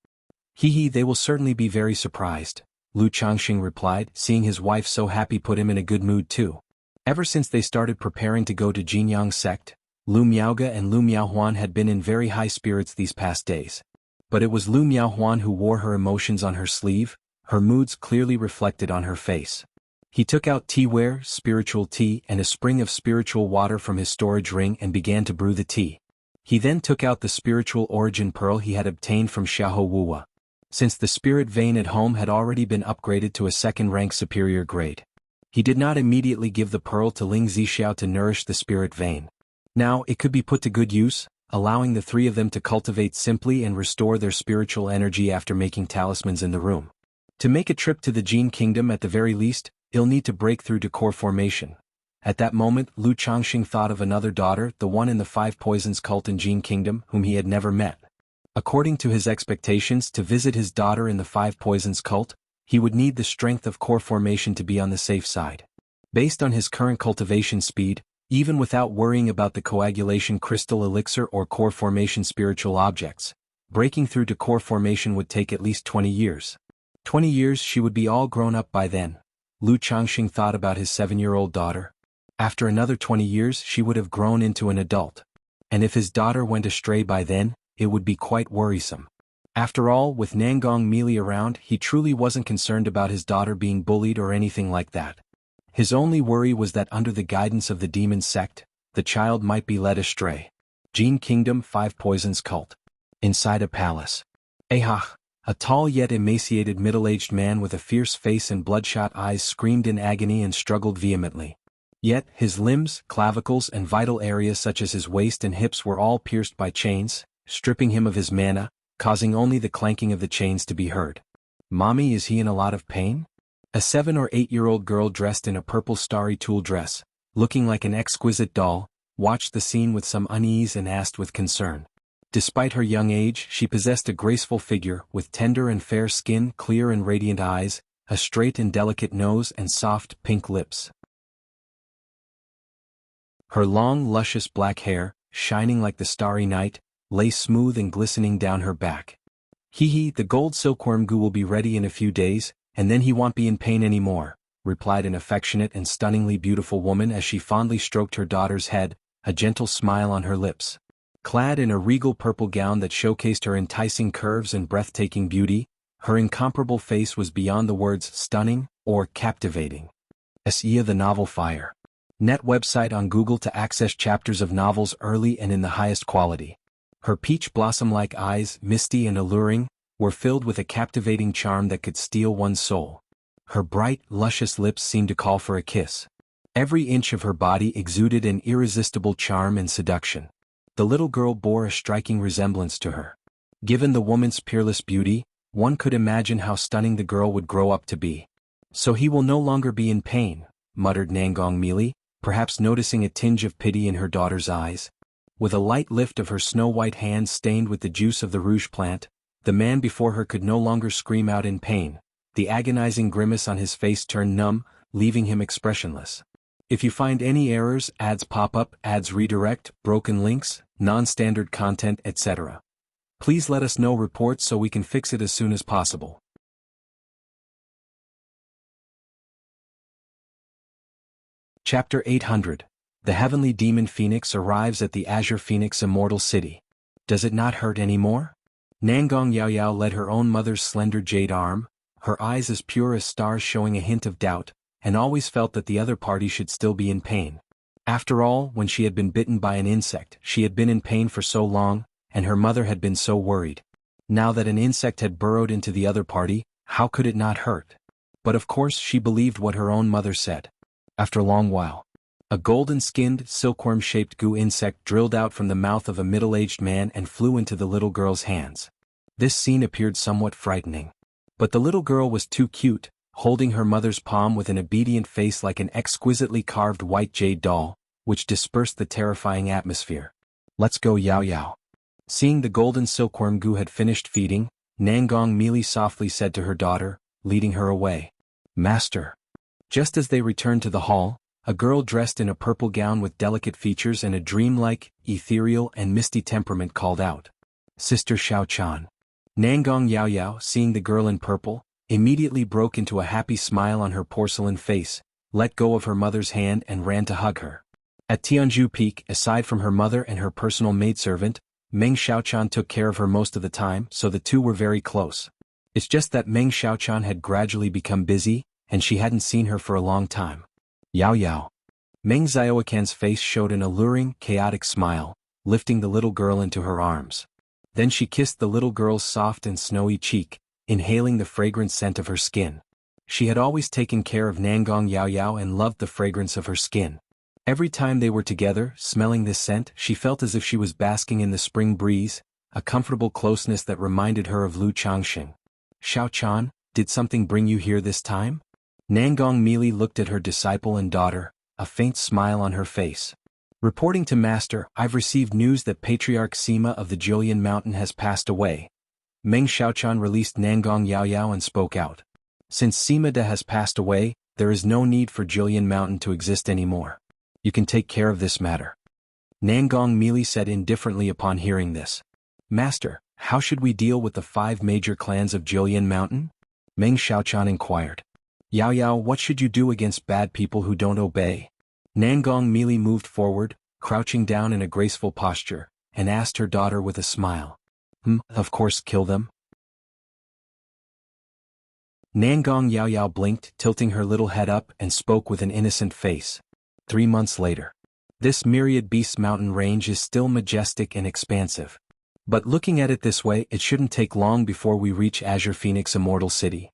They will certainly be very surprised, Lu Changxing replied, seeing his wife so happy put him in a good mood too. Ever since they started preparing to go to Jinyang sect, Lu Miaoge and Lu Miaohuan had been in very high spirits these past days. But it was Lu Miaohuan who wore her emotions on her sleeve, her moods clearly reflected on her face. He took out teaware, spiritual tea, and a spring of spiritual water from his storage ring and began to brew the tea. He then took out the spiritual origin pearl he had obtained from Xiahou Wuwa. Since the spirit vein at home had already been upgraded to a second-rank superior grade, he did not immediately give the pearl to Ling Zixiao to nourish the spirit vein. Now it could be put to good use, allowing the three of them to cultivate simply and restore their spiritual energy after making talismans in the room. To make a trip to the Jin Kingdom at the very least, he'll need to break through to core formation. At that moment, Lu Changxing thought of another daughter, the one in the Five Poisons cult in Jin Kingdom, whom he had never met. According to his expectations to visit his daughter in the Five Poisons cult, he would need the strength of core formation to be on the safe side. Based on his current cultivation speed, even without worrying about the coagulation crystal elixir or core formation spiritual objects, breaking through to core formation would take at least 20 years. 20 years she would be all grown up by then. Lu Changxing thought about his 7-year-old daughter. After another 20 years she would have grown into an adult. And if his daughter went astray by then, it would be quite worrisome. After all, with Nangong Meili around, he truly wasn't concerned about his daughter being bullied or anything like that. His only worry was that under the guidance of the demon sect, the child might be led astray. Jin Kingdom Five Poisons Cult. Inside a palace. Ahah! A tall yet emaciated middle-aged man with a fierce face and bloodshot eyes screamed in agony and struggled vehemently. Yet, his limbs, clavicles and vital areas such as his waist and hips were all pierced by chains, stripping him of his mana, causing only the clanking of the chains to be heard. Mommy, is he in a lot of pain? A 7 or 8-year-old girl dressed in a purple starry tulle dress, looking like an exquisite doll, watched the scene with some unease and asked with concern. Despite her young age, she possessed a graceful figure, with tender and fair skin, clear and radiant eyes, a straight and delicate nose and soft, pink lips. Her long, luscious black hair, shining like the starry night, lay smooth and glistening down her back. The gold silkworm goo will be ready in a few days, and then he won't be in pain anymore, replied an affectionate and stunningly beautiful woman as she fondly stroked her daughter's head, a gentle smile on her lips. Clad in a regal purple gown that showcased her enticing curves and breathtaking beauty, her incomparable face was beyond the words stunning or captivating. Xianxia the Novel Fire. Net website on Google to access chapters of novels early and in the highest quality. Her peach blossom-like eyes, misty and alluring, were filled with a captivating charm that could steal one's soul. Her bright, luscious lips seemed to call for a kiss. Every inch of her body exuded an irresistible charm and seduction. The little girl bore a striking resemblance to her. Given the woman's peerless beauty, one could imagine how stunning the girl would grow up to be. So he will no longer be in pain, muttered Nangong Meili, perhaps noticing a tinge of pity in her daughter's eyes. With a light lift of her snow-white hands stained with the juice of the rouge plant, the man before her could no longer scream out in pain. The agonizing grimace on his face turned numb, leaving him expressionless. If you find any errors, ads pop up, ads redirect, broken links, non-standard content, etc., please let us know reports so we can fix it as soon as possible. Chapter 800. The Heavenly Demon Phoenix arrives at the Azure Phoenix Immortal City. Does it not hurt anymore? Nangong Yaoyao led her own mother's slender jade arm, her eyes as pure as stars showing a hint of doubt, and always felt that the other party should still be in pain. After all, when she had been bitten by an insect, she had been in pain for so long, and her mother had been so worried. Now that an insect had burrowed into the other party, how could it not hurt? But of course she believed what her own mother said. After a long while, A golden-skinned, silkworm-shaped goo insect drilled out from the mouth of a middle-aged man and flew into the little girl's hands. This scene appeared somewhat frightening. But the little girl was too cute, holding her mother's palm with an obedient face like an exquisitely carved white jade doll, which dispersed the terrifying atmosphere. "Let's go, Yao Yao." Seeing the golden silkworm goo had finished feeding, Nangong Meili softly said to her daughter, leading her away. "Master." Just as they returned to the hall, a girl dressed in a purple gown with delicate features and a dreamlike, ethereal and misty temperament called out, "Sister Xiaochan." Nangong Yao Yao, seeing the girl in purple, immediately broke into a happy smile on her porcelain face, let go of her mother's hand and ran to hug her. At Jianghu Peak, aside from her mother and her personal maidservant, Meng Xiaochan took care of her most of the time, so the two were very close. It's just that Meng Xiaochan had gradually become busy, and she hadn't seen her for a long time. "Yao Yao." Meng Xiaoquan's face showed an alluring, chaotic smile, lifting the little girl into her arms. Then she kissed the little girl's soft and snowy cheek, inhaling the fragrant scent of her skin. She had always taken care of Nangong Yao Yao and loved the fragrance of her skin. Every time they were together, smelling this scent, she felt as if she was basking in the spring breeze, a comfortable closeness that reminded her of Lu Changxing. "Xiaochan, did something bring you here this time?" Nangong Meili looked at her disciple and daughter, a faint smile on her face. "Reporting to Master, I've received news that Patriarch Sima of the Julian Mountain has passed away." Meng Xiaochan released Nangong Yao Yao and spoke out. "Since Sima De has passed away, there is no need for Julian Mountain to exist anymore. You can take care of this matter." Nangong Meili said indifferently upon hearing this. "Master, how should we deal with the 5 major clans of Julian Mountain?" Meng Xiaochan inquired. "Yao Yao, what should you do against bad people who don't obey?" Nangong Meili moved forward, crouching down in a graceful posture, and asked her daughter with a smile. Of course kill them." Nangong Yao Yao blinked, tilting her little head up, and spoke with an innocent face. 3 months later. This Myriad Beasts mountain range is still majestic and expansive. But looking at it this way, it shouldn't take long before we reach Azure Phoenix Immortal City.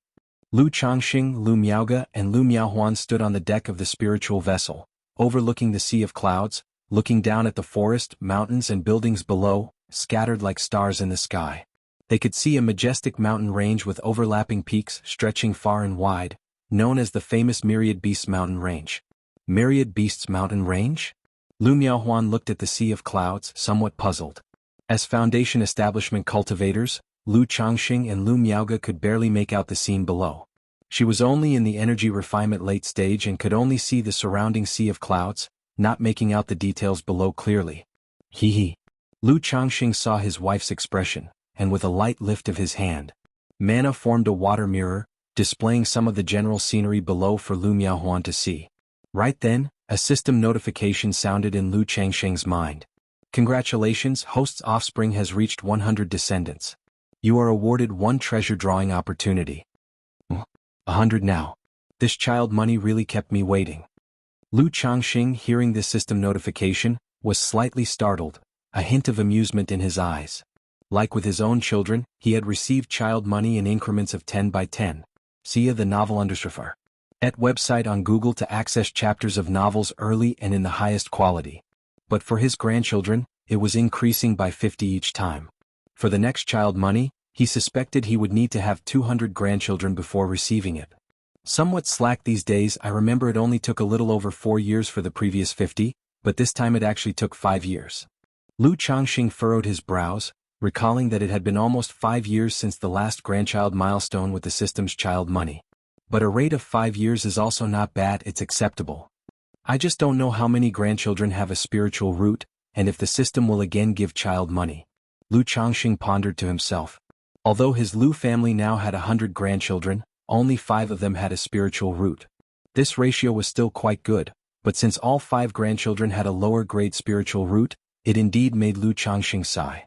Lu Changxing, Lu Miaoge, and Lu Miaohuan stood on the deck of the spiritual vessel, overlooking the sea of clouds, looking down at the forest, mountains and buildings below, scattered like stars in the sky. They could see a majestic mountain range with overlapping peaks stretching far and wide, known as the famous Myriad Beasts mountain range. Myriad Beasts mountain range? Lu Miaohuan looked at the sea of clouds, somewhat puzzled. As Foundation establishment cultivators, Lu Changxing and Lu Miaoge could barely make out the scene below. She was only in the energy refinement late stage and could only see the surrounding sea of clouds, not making out the details below clearly. Hee. Lu Changxing saw his wife's expression, and with a light lift of his hand, Mana formed a water mirror, displaying some of the general scenery below for Lu Miaohuan to see. Right then, a system notification sounded in Lu Changxing's mind. "Congratulations, host's offspring has reached 100 descendants. You are awarded 1 treasure drawing opportunity." 100 now. This child money really kept me waiting. Lu Changxing, hearing this system notification, was slightly startled, a hint of amusement in his eyes. Like with his own children, he had received child money in increments of 10 by 10. See the novel underscore. At website on Google to access chapters of novels early and in the highest quality. But for his grandchildren, it was increasing by 50 each time. For the next child money, he suspected he would need to have 200 grandchildren before receiving it. Somewhat slack these days. I remember it only took a little over 4 years for the previous 50, but this time it actually took 5 years. Lu Changxing furrowed his brows, recalling that it had been almost 5 years since the last grandchild milestone with the system's child money. But a rate of 5 years is also not bad, it's acceptable. I just don't know how many grandchildren have a spiritual root, and if the system will again give child money. Lu Changxing pondered to himself. Although his Lu family now had 100 grandchildren, only 5 of them had a spiritual root. This ratio was still quite good, but since all 5 grandchildren had a lower grade spiritual root, it indeed made Lu Changxing sigh.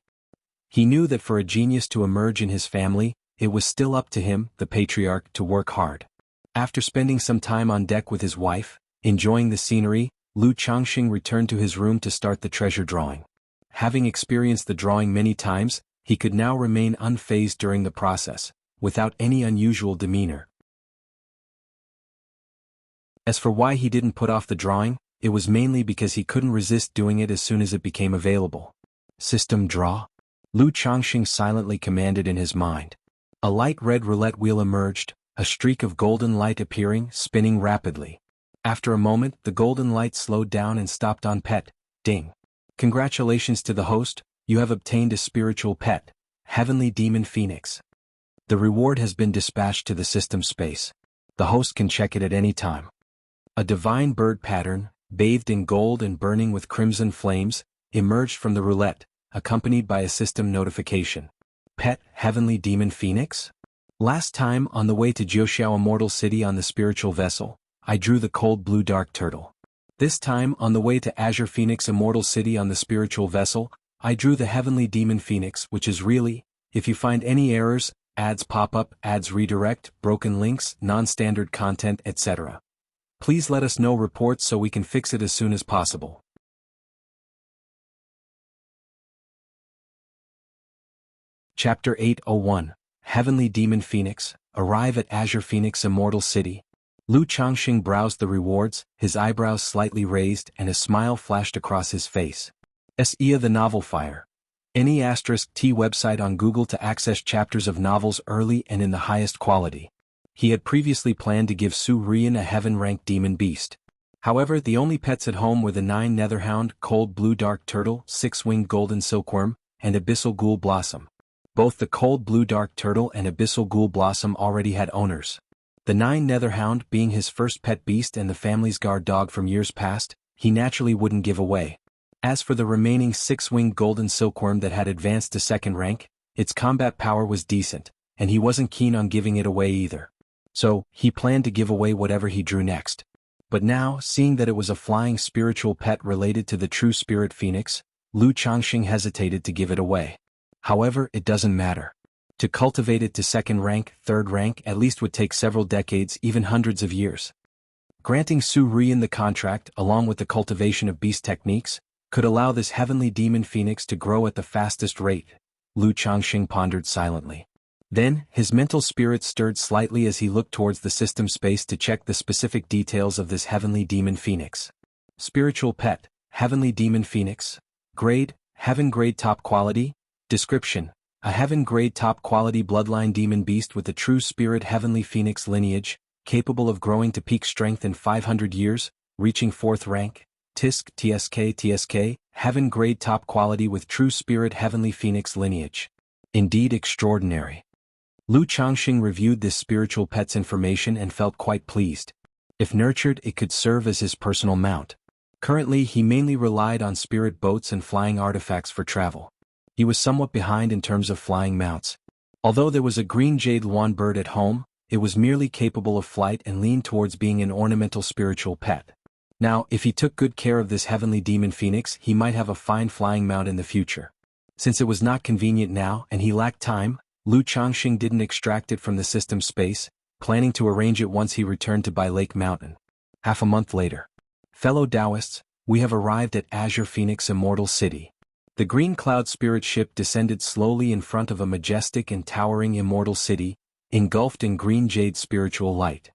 He knew that for a genius to emerge in his family, it was still up to him, the patriarch, to work hard. After spending some time on deck with his wife, enjoying the scenery, Lu Changxing returned to his room to start the treasure drawing. Having experienced the drawing many times, he could now remain unfazed during the process, without any unusual demeanor. As for why he didn't put off the drawing, it was mainly because he couldn't resist doing it as soon as it became available. System draw? Lu Changxing silently commanded in his mind. A light red roulette wheel emerged, a streak of golden light appearing, spinning rapidly. After a moment, the golden light slowed down and stopped on pet. Ding. Congratulations to the host, you have obtained a spiritual pet, Heavenly Demon Phoenix. The reward has been dispatched to the system space. The host can check it at any time. A divine bird pattern, bathed in gold and burning with crimson flames, emerged from the roulette, accompanied by a system notification. Pet, Heavenly Demon Phoenix? Last time, on the way to Jianghu Immortal City on the spiritual vessel, I drew the cold blue dark turtle. This time, on the way to Azure Phoenix Immortal City on the spiritual vessel, I drew the Heavenly Demon Phoenix, which is really, if you find any errors, ads pop up, ads redirect, broken links, non-standard content, etc. Please let us know reports so we can fix it as soon as possible. Chapter 801, Heavenly Demon Phoenix, arrive at Azure Phoenix Immortal City. Lu Changxing browsed the rewards, his eyebrows slightly raised and a smile flashed across his face. Xianxia the Novel Fire. Any *T website on Google to access chapters of novels early and in the highest quality. He had previously planned to give Su Rian a heaven-ranked demon beast. However, the only pets at home were the 9 Netherhound, Cold Blue Dark Turtle, 6-Winged Golden Silkworm, and Abyssal Ghoul Blossom. Both the Cold Blue Dark Turtle and Abyssal Ghoul Blossom already had owners. The 9 Netherhound being his first pet beast and the family's guard dog from years past, he naturally wouldn't give away. As for the remaining 6-Winged Golden Silkworm that had advanced to 2nd rank, its combat power was decent, and he wasn't keen on giving it away either. So, he planned to give away whatever he drew next. But now, seeing that it was a flying spiritual pet related to the true spirit phoenix, Lu Changxing hesitated to give it away. However, it doesn't matter. To cultivate it to 2nd rank, 3rd rank at least would take several decades, even hundreds of years. Granting Su Rian the contract, along with the cultivation of beast techniques, could allow this heavenly demon phoenix to grow at the fastest rate. Lu Changxing pondered silently. Then, his mental spirit stirred slightly as he looked towards the system space to check the specific details of this heavenly demon phoenix. Spiritual pet, Heavenly Demon Phoenix. Grade, Heaven Grade Top Quality. Description: a Heaven Grade Top Quality bloodline demon beast with a true spirit heavenly phoenix lineage, capable of growing to peak strength in 500 years, reaching 4th rank. TSK, Heaven Grade Top Quality with true spirit heavenly phoenix lineage. Indeed extraordinary. Lu Changxing reviewed this spiritual pet's information and felt quite pleased. If nurtured, it could serve as his personal mount. Currently, he mainly relied on spirit boats and flying artifacts for travel. He was somewhat behind in terms of flying mounts. Although there was a green jade luan bird at home, it was merely capable of flight and leaned towards being an ornamental spiritual pet. Now, if he took good care of this heavenly demon phoenix, he might have a fine flying mount in the future. Since it was not convenient now and he lacked time, Lu Changxing didn't extract it from the system space, planning to arrange it once he returned to Bai Lake Mountain. Half a month later. Fellow Taoists, we have arrived at Azure Phoenix Immortal City. The green cloud spirit ship descended slowly in front of a majestic and towering immortal city, engulfed in green jade spiritual light.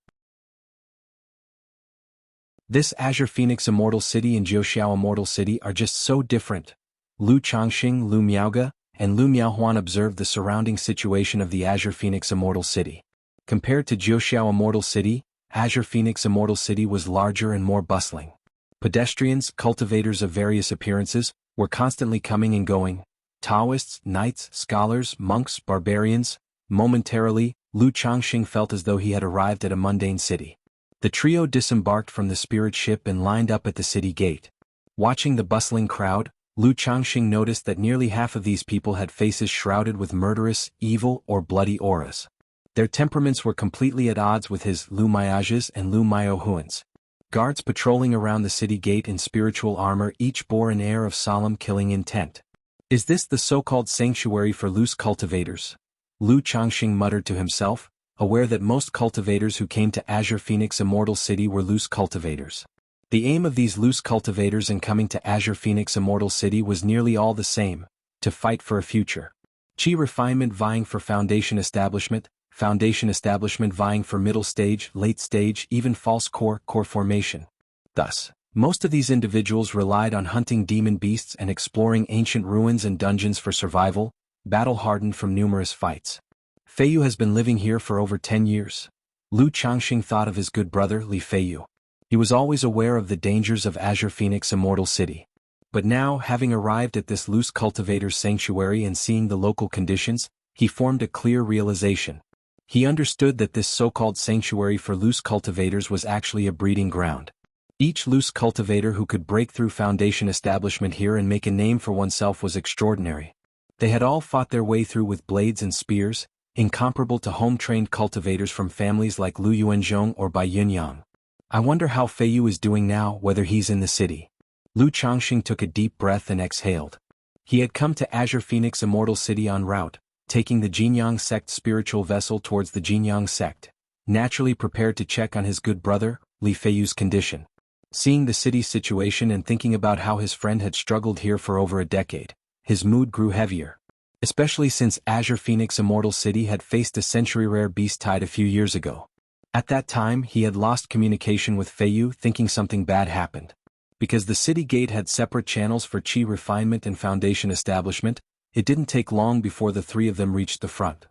This Azure Phoenix Immortal City and Jianghu Immortal City are just so different. Lu Changxing, Lu Miaoge, and Lu Miaohuan observed the surrounding situation of the Azure Phoenix Immortal City. Compared to Jianghu Immortal City, Azure Phoenix Immortal City was larger and more bustling. Pedestrians, cultivators of various appearances, were constantly coming and going. Taoists, knights, scholars, monks, barbarians. Momentarily, Lu Changxing felt as though he had arrived at a mundane city. The trio disembarked from the spirit ship and lined up at the city gate. Watching the bustling crowd, Lu Changxing noticed that nearly half of these people had faces shrouded with murderous, evil, or bloody auras. Their temperaments were completely at odds with his Lu Miaoge's and Lu Miaohuan's. Guards patrolling around the city gate in spiritual armor each bore an air of solemn killing intent. Is this the so-called sanctuary for loose cultivators? Lu Changxing muttered to himself, aware that most cultivators who came to Azure Phoenix Immortal City were loose cultivators. The aim of these loose cultivators in coming to Azure Phoenix Immortal City was nearly all the same: to fight for a future. Qi refinement vying for foundation establishment vying for middle stage, late stage, even false core formation. Thus, Most of these individuals relied on hunting demon beasts and exploring ancient ruins and dungeons for survival, battle-hardened from numerous fights. Feiyu has been living here for over 10 years. Lu Changxing thought of his good brother Li Feiyu. He was always aware of the dangers of Azure Phoenix Immortal City. But now, having arrived at this loose cultivator's sanctuary and seeing the local conditions, he formed a clear realization. He understood that this so-called sanctuary for loose cultivators was actually a breeding ground. Each loose cultivator who could break through Foundation establishment here and make a name for oneself was extraordinary. They had all fought their way through with blades and spears, incomparable to home-trained cultivators from families like Lu Yuanzhong or Bai Yunyang. I wonder how Feiyu is doing now, whether he's in the city. Lu Changxing took a deep breath and exhaled. He had come to Azure Phoenix Immortal City en route, taking the Jianghu sect spiritual vessel towards the Jianghu sect, naturally prepared to check on his good brother, Li Feiyu's condition. Seeing the city's situation and thinking about how his friend had struggled here for over a decade, his mood grew heavier. Especially since Azure Phoenix Immortal City had faced a century-rare beast tide a few years ago. At that time, he had lost communication with Feiyu, thinking something bad happened. Because the city gate had separate channels for Qi refinement and Foundation establishment, it didn't take long before the three of them reached the front.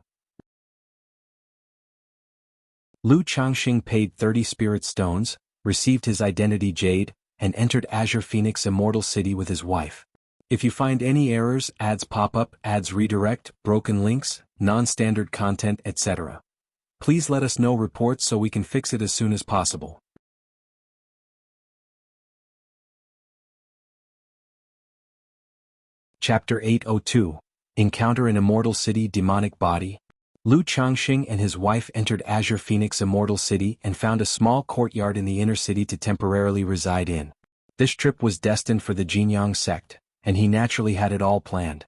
Lu Changxing paid 30 spirit stones, received his identity jade, and entered Azure Phoenix Immortal City with his wife. If you find any errors, ads pop up, ads redirect, broken links, non-standard content, etc., please let us know reports so we can fix it as soon as possible. Chapter 802 Encounter in Immortal City Demonic Body. Lu Changxing and his wife entered Azure Phoenix Immortal City and found a small courtyard in the inner city to temporarily reside in. This trip was destined for the Jianghu sect, and he naturally had it all planned.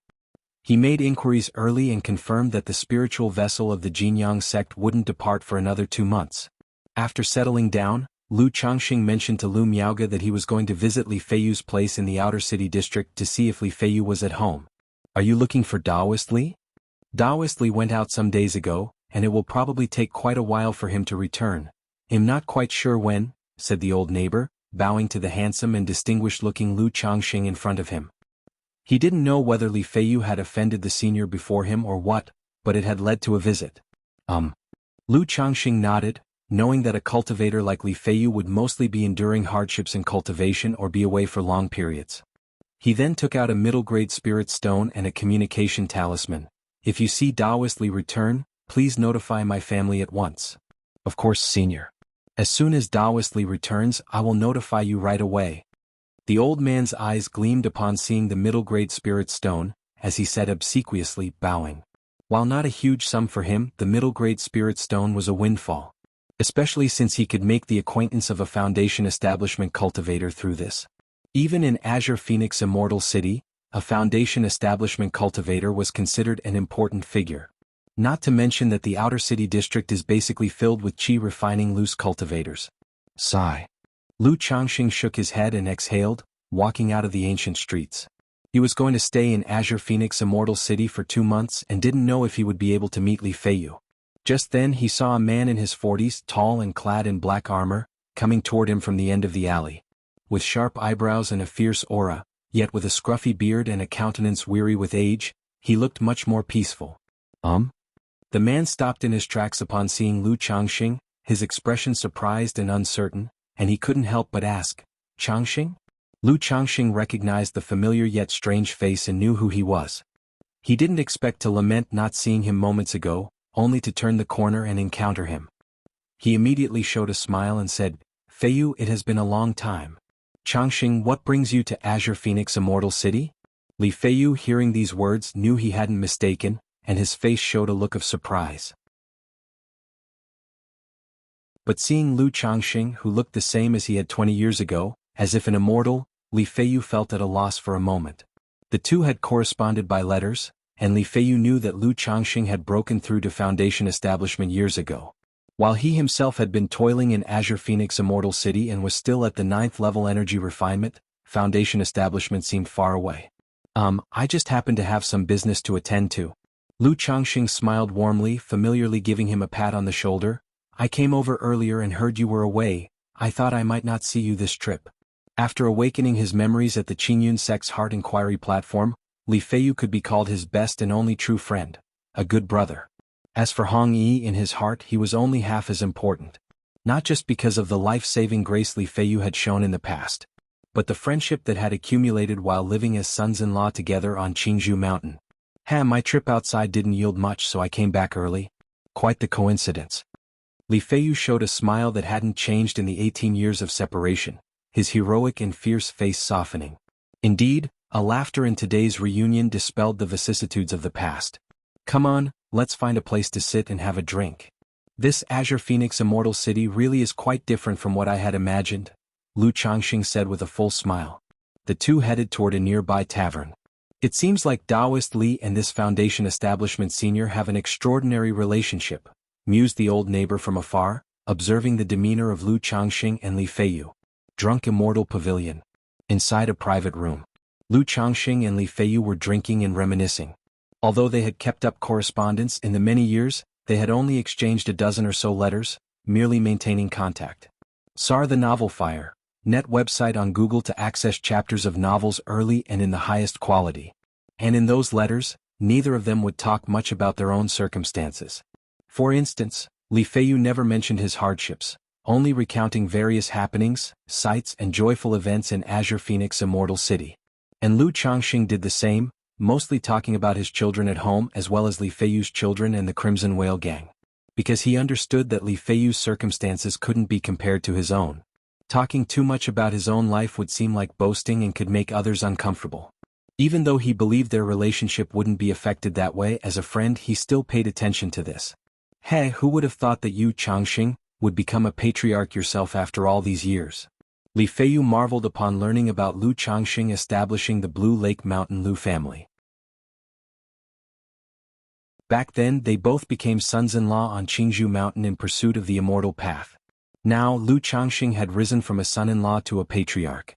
He made inquiries early and confirmed that the spiritual vessel of the Jianghu sect wouldn't depart for another 2 months. After settling down, Lu Changxing mentioned to Lu Miaoge that he was going to visit Li Feiyu's place in the outer city district to see if Li Feiyu was at home. Are you looking for Daoist Li? Daoist Li went out some days ago, and it will probably take quite a while for him to return. I'm not quite sure when, said the old neighbor, bowing to the handsome and distinguished-looking Lu Changxing in front of him. He didn't know whether Li Feiyu had offended the senior before him or what, but it had led to a visit. Lu Changxing nodded, knowing that a cultivator like Li Feiyu would mostly be enduring hardships in cultivation or be away for long periods. He then took out a middle-grade spirit stone and a communication talisman. If you see Daoist Li return, please notify my family at once. Of course, senior. As soon as Daoist Li returns, I will notify you right away. The old man's eyes gleamed upon seeing the middle-grade spirit stone, as he said obsequiously, bowing. While not a huge sum for him, the middle-grade spirit stone was a windfall. Especially since he could make the acquaintance of a Foundation establishment cultivator through this. Even in Azure Phoenix Immortal City, a Foundation establishment cultivator was considered an important figure. Not to mention that the outer city district is basically filled with Qi refining loose cultivators. Sigh. Lu Changxing shook his head and exhaled, walking out of the ancient streets. He was going to stay in Azure Phoenix Immortal City for 2 months and didn't know if he would be able to meet Li Feiyu. Just then he saw a man in his 40s, tall and clad in black armor, coming toward him from the end of the alley. With sharp eyebrows and a fierce aura, yet with a scruffy beard and a countenance weary with age, he looked much more peaceful. The man stopped in his tracks upon seeing Lu Changxing, his expression surprised and uncertain, and he couldn't help but ask, Changxing? Lu Changxing recognized the familiar yet strange face and knew who he was. He didn't expect to lament not seeing him moments ago, only to turn the corner and encounter him. He immediately showed a smile and said, Feiyu, it has been a long time. Changxing, what brings you to Azure Phoenix Immortal City? Li Feiyu, hearing these words, knew he hadn't mistaken, and his face showed a look of surprise. But seeing Lu Changxing, who looked the same as he had 20 years ago, as if an immortal, Li Feiyu felt at a loss for a moment. The two had corresponded by letters, and Li Feiyu knew that Lu Changxing had broken through to Foundation establishment years ago. While he himself had been toiling in Azure Phoenix Immortal City and was still at the 9th level energy refinement, Foundation establishment seemed far away. I just happened to have some business to attend to. Lu Changxing smiled warmly, familiarly giving him a pat on the shoulder. I came over earlier and heard you were away. I thought I might not see you this trip. After awakening his memories at the Qingyun sect's Heart Inquiry platform, Li Feiyu could be called his best and only true friend, a good brother. As for Hong Yi, in his heart he was only half as important. Not just because of the life-saving grace Li Feiyu had shown in the past, but the friendship that had accumulated while living as sons-in-law together on Qingzhou Mountain. My trip outside didn't yield much, so I came back early. Quite the coincidence. Li Feiyu showed a smile that hadn't changed in the 18 years of separation, his heroic and fierce face softening. Indeed, a laughter in today's reunion dispelled the vicissitudes of the past. Come on, let's find a place to sit and have a drink. This Azure Phoenix Immortal City really is quite different from what I had imagined, Lu Changxing said with a full smile. The two headed toward a nearby tavern. It seems like Taoist Li and this Foundation establishment senior have an extraordinary relationship, mused the old neighbor from afar, observing the demeanor of Lu Changxing and Li Feiyu. Drunk Immortal Pavilion. Inside a private room. Lu Changxing and Li Feiyu were drinking and reminiscing. Although they had kept up correspondence in the many years, they had only exchanged a dozen or so letters, merely maintaining contact. SAR the Novel Fire, net website on Google to access chapters of novels early and in the highest quality. And in those letters, neither of them would talk much about their own circumstances. For instance, Li Feiyu never mentioned his hardships, only recounting various happenings, sights and joyful events in Azure Phoenix Immortal City. And Lu Changxing did the same, mostly talking about his children at home as well as Li Feiyu's children and the Crimson Whale Gang. Because he understood that Li Feiyu's circumstances couldn't be compared to his own. Talking too much about his own life would seem like boasting and could make others uncomfortable. Even though he believed their relationship wouldn't be affected that way as a friend, he still paid attention to this. Hey, who would have thought that you, Changxing, would become a patriarch yourself after all these years? Li Feiyu marveled upon learning about Lu Changxing establishing the Blue Lake Mountain Lu family. Back then they both became sons-in-law on Qingzhou Mountain in pursuit of the immortal path. Now Lu Changxing had risen from a son-in-law to a patriarch.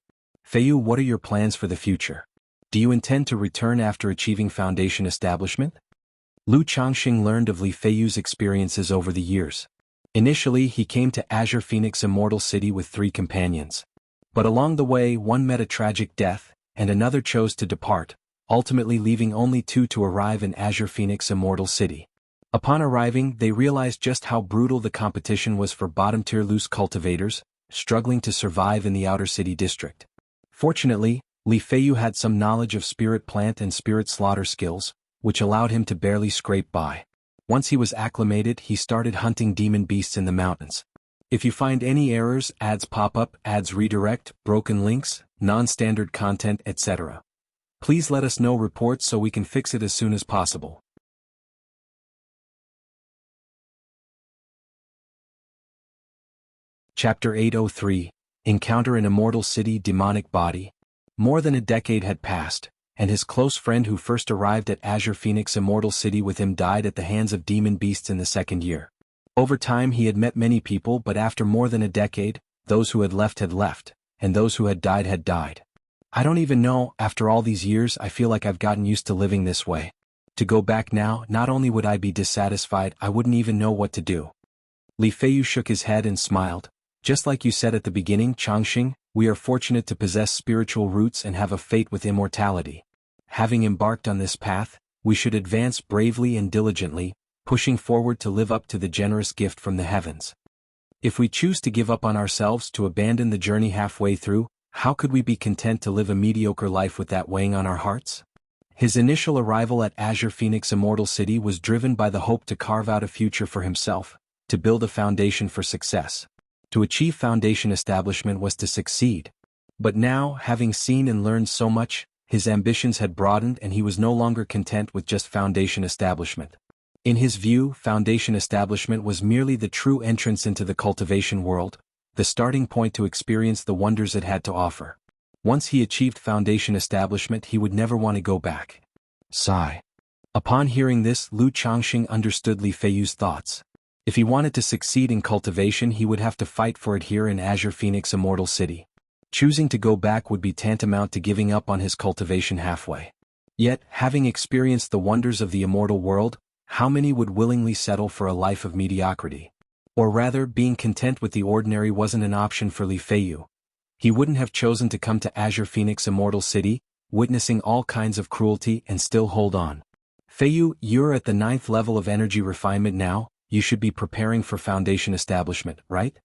Feiyu, what are your plans for the future? Do you intend to return after achieving Foundation establishment? Lu Changxing learned of Li Feiyu's experiences over the years. Initially he came to Azure Phoenix Immortal City with 3 companions. But along the way one met a tragic death, and another chose to depart, ultimately leaving only 2 to arrive in Azure Phoenix Immortal City. Upon arriving they realized just how brutal the competition was for bottom-tier loose cultivators, struggling to survive in the outer city district. Fortunately, Li Feiyu had some knowledge of spirit plant and spirit slaughter skills, which allowed him to barely scrape by. Once he was acclimated he started hunting demon beasts in the mountains. If you find any errors, ads pop up, ads redirect, broken links, non-standard content, etc. Please let us know reports so we can fix it as soon as possible. Chapter 803, Encounter in Immortal City Demonic Body. More than a decade had passed, and his close friend who first arrived at Azure Phoenix Immortal City with him died at the hands of demon beasts in the 2nd year. Over time he had met many people, but after more than a decade, those who had left, and those who had died. I don't even know, after all these years I feel like I've gotten used to living this way. To go back now, not only would I be dissatisfied, I wouldn't even know what to do. Li Feiyu shook his head and smiled. Just like you said at the beginning, Changxing, we are fortunate to possess spiritual roots and have a fate with immortality. Having embarked on this path, we should advance bravely and diligently, pushing forward to live up to the generous gift from the heavens. If we choose to give up on ourselves, to abandon the journey halfway through, how could we be content to live a mediocre life with that weighing on our hearts? His initial arrival at Azure Phoenix Immortal City was driven by the hope to carve out a future for himself, to build a foundation for success. To achieve Foundation establishment was to succeed. But now, having seen and learned so much, his ambitions had broadened and he was no longer content with just Foundation establishment. In his view, Foundation establishment was merely the true entrance into the cultivation world, the starting point to experience the wonders it had to offer. Once he achieved Foundation establishment he would never want to go back. Sigh. Upon hearing this, Lu Changxing understood Li Feiyu's thoughts. If he wanted to succeed in cultivation he would have to fight for it here in Azure Phoenix Immortal City. Choosing to go back would be tantamount to giving up on his cultivation halfway. Yet, having experienced the wonders of the immortal world, how many would willingly settle for a life of mediocrity? Or rather, being content with the ordinary wasn't an option for Li Feiyu. He wouldn't have chosen to come to Azure Phoenix Immortal City, witnessing all kinds of cruelty and still hold on. Feiyu, you're at the 9th level of energy refinement now, you should be preparing for foundation establishment, right?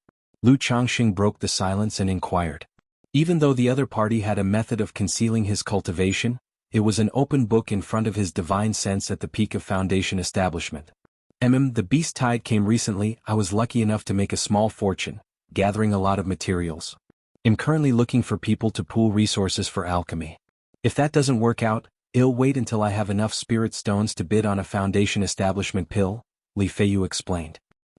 Lu Changxing broke the silence and inquired. Even though the other party had a method of concealing his cultivation, it was an open book in front of his divine sense at the peak of foundation establishment. The beast tide came recently. I was lucky enough to make a small fortune, gathering a lot of materials. I'm currently looking for people to pool resources for alchemy. If that doesn't work out, I'll wait until I have enough spirit stones to bid on a foundation establishment pill, Li Feiyu explained.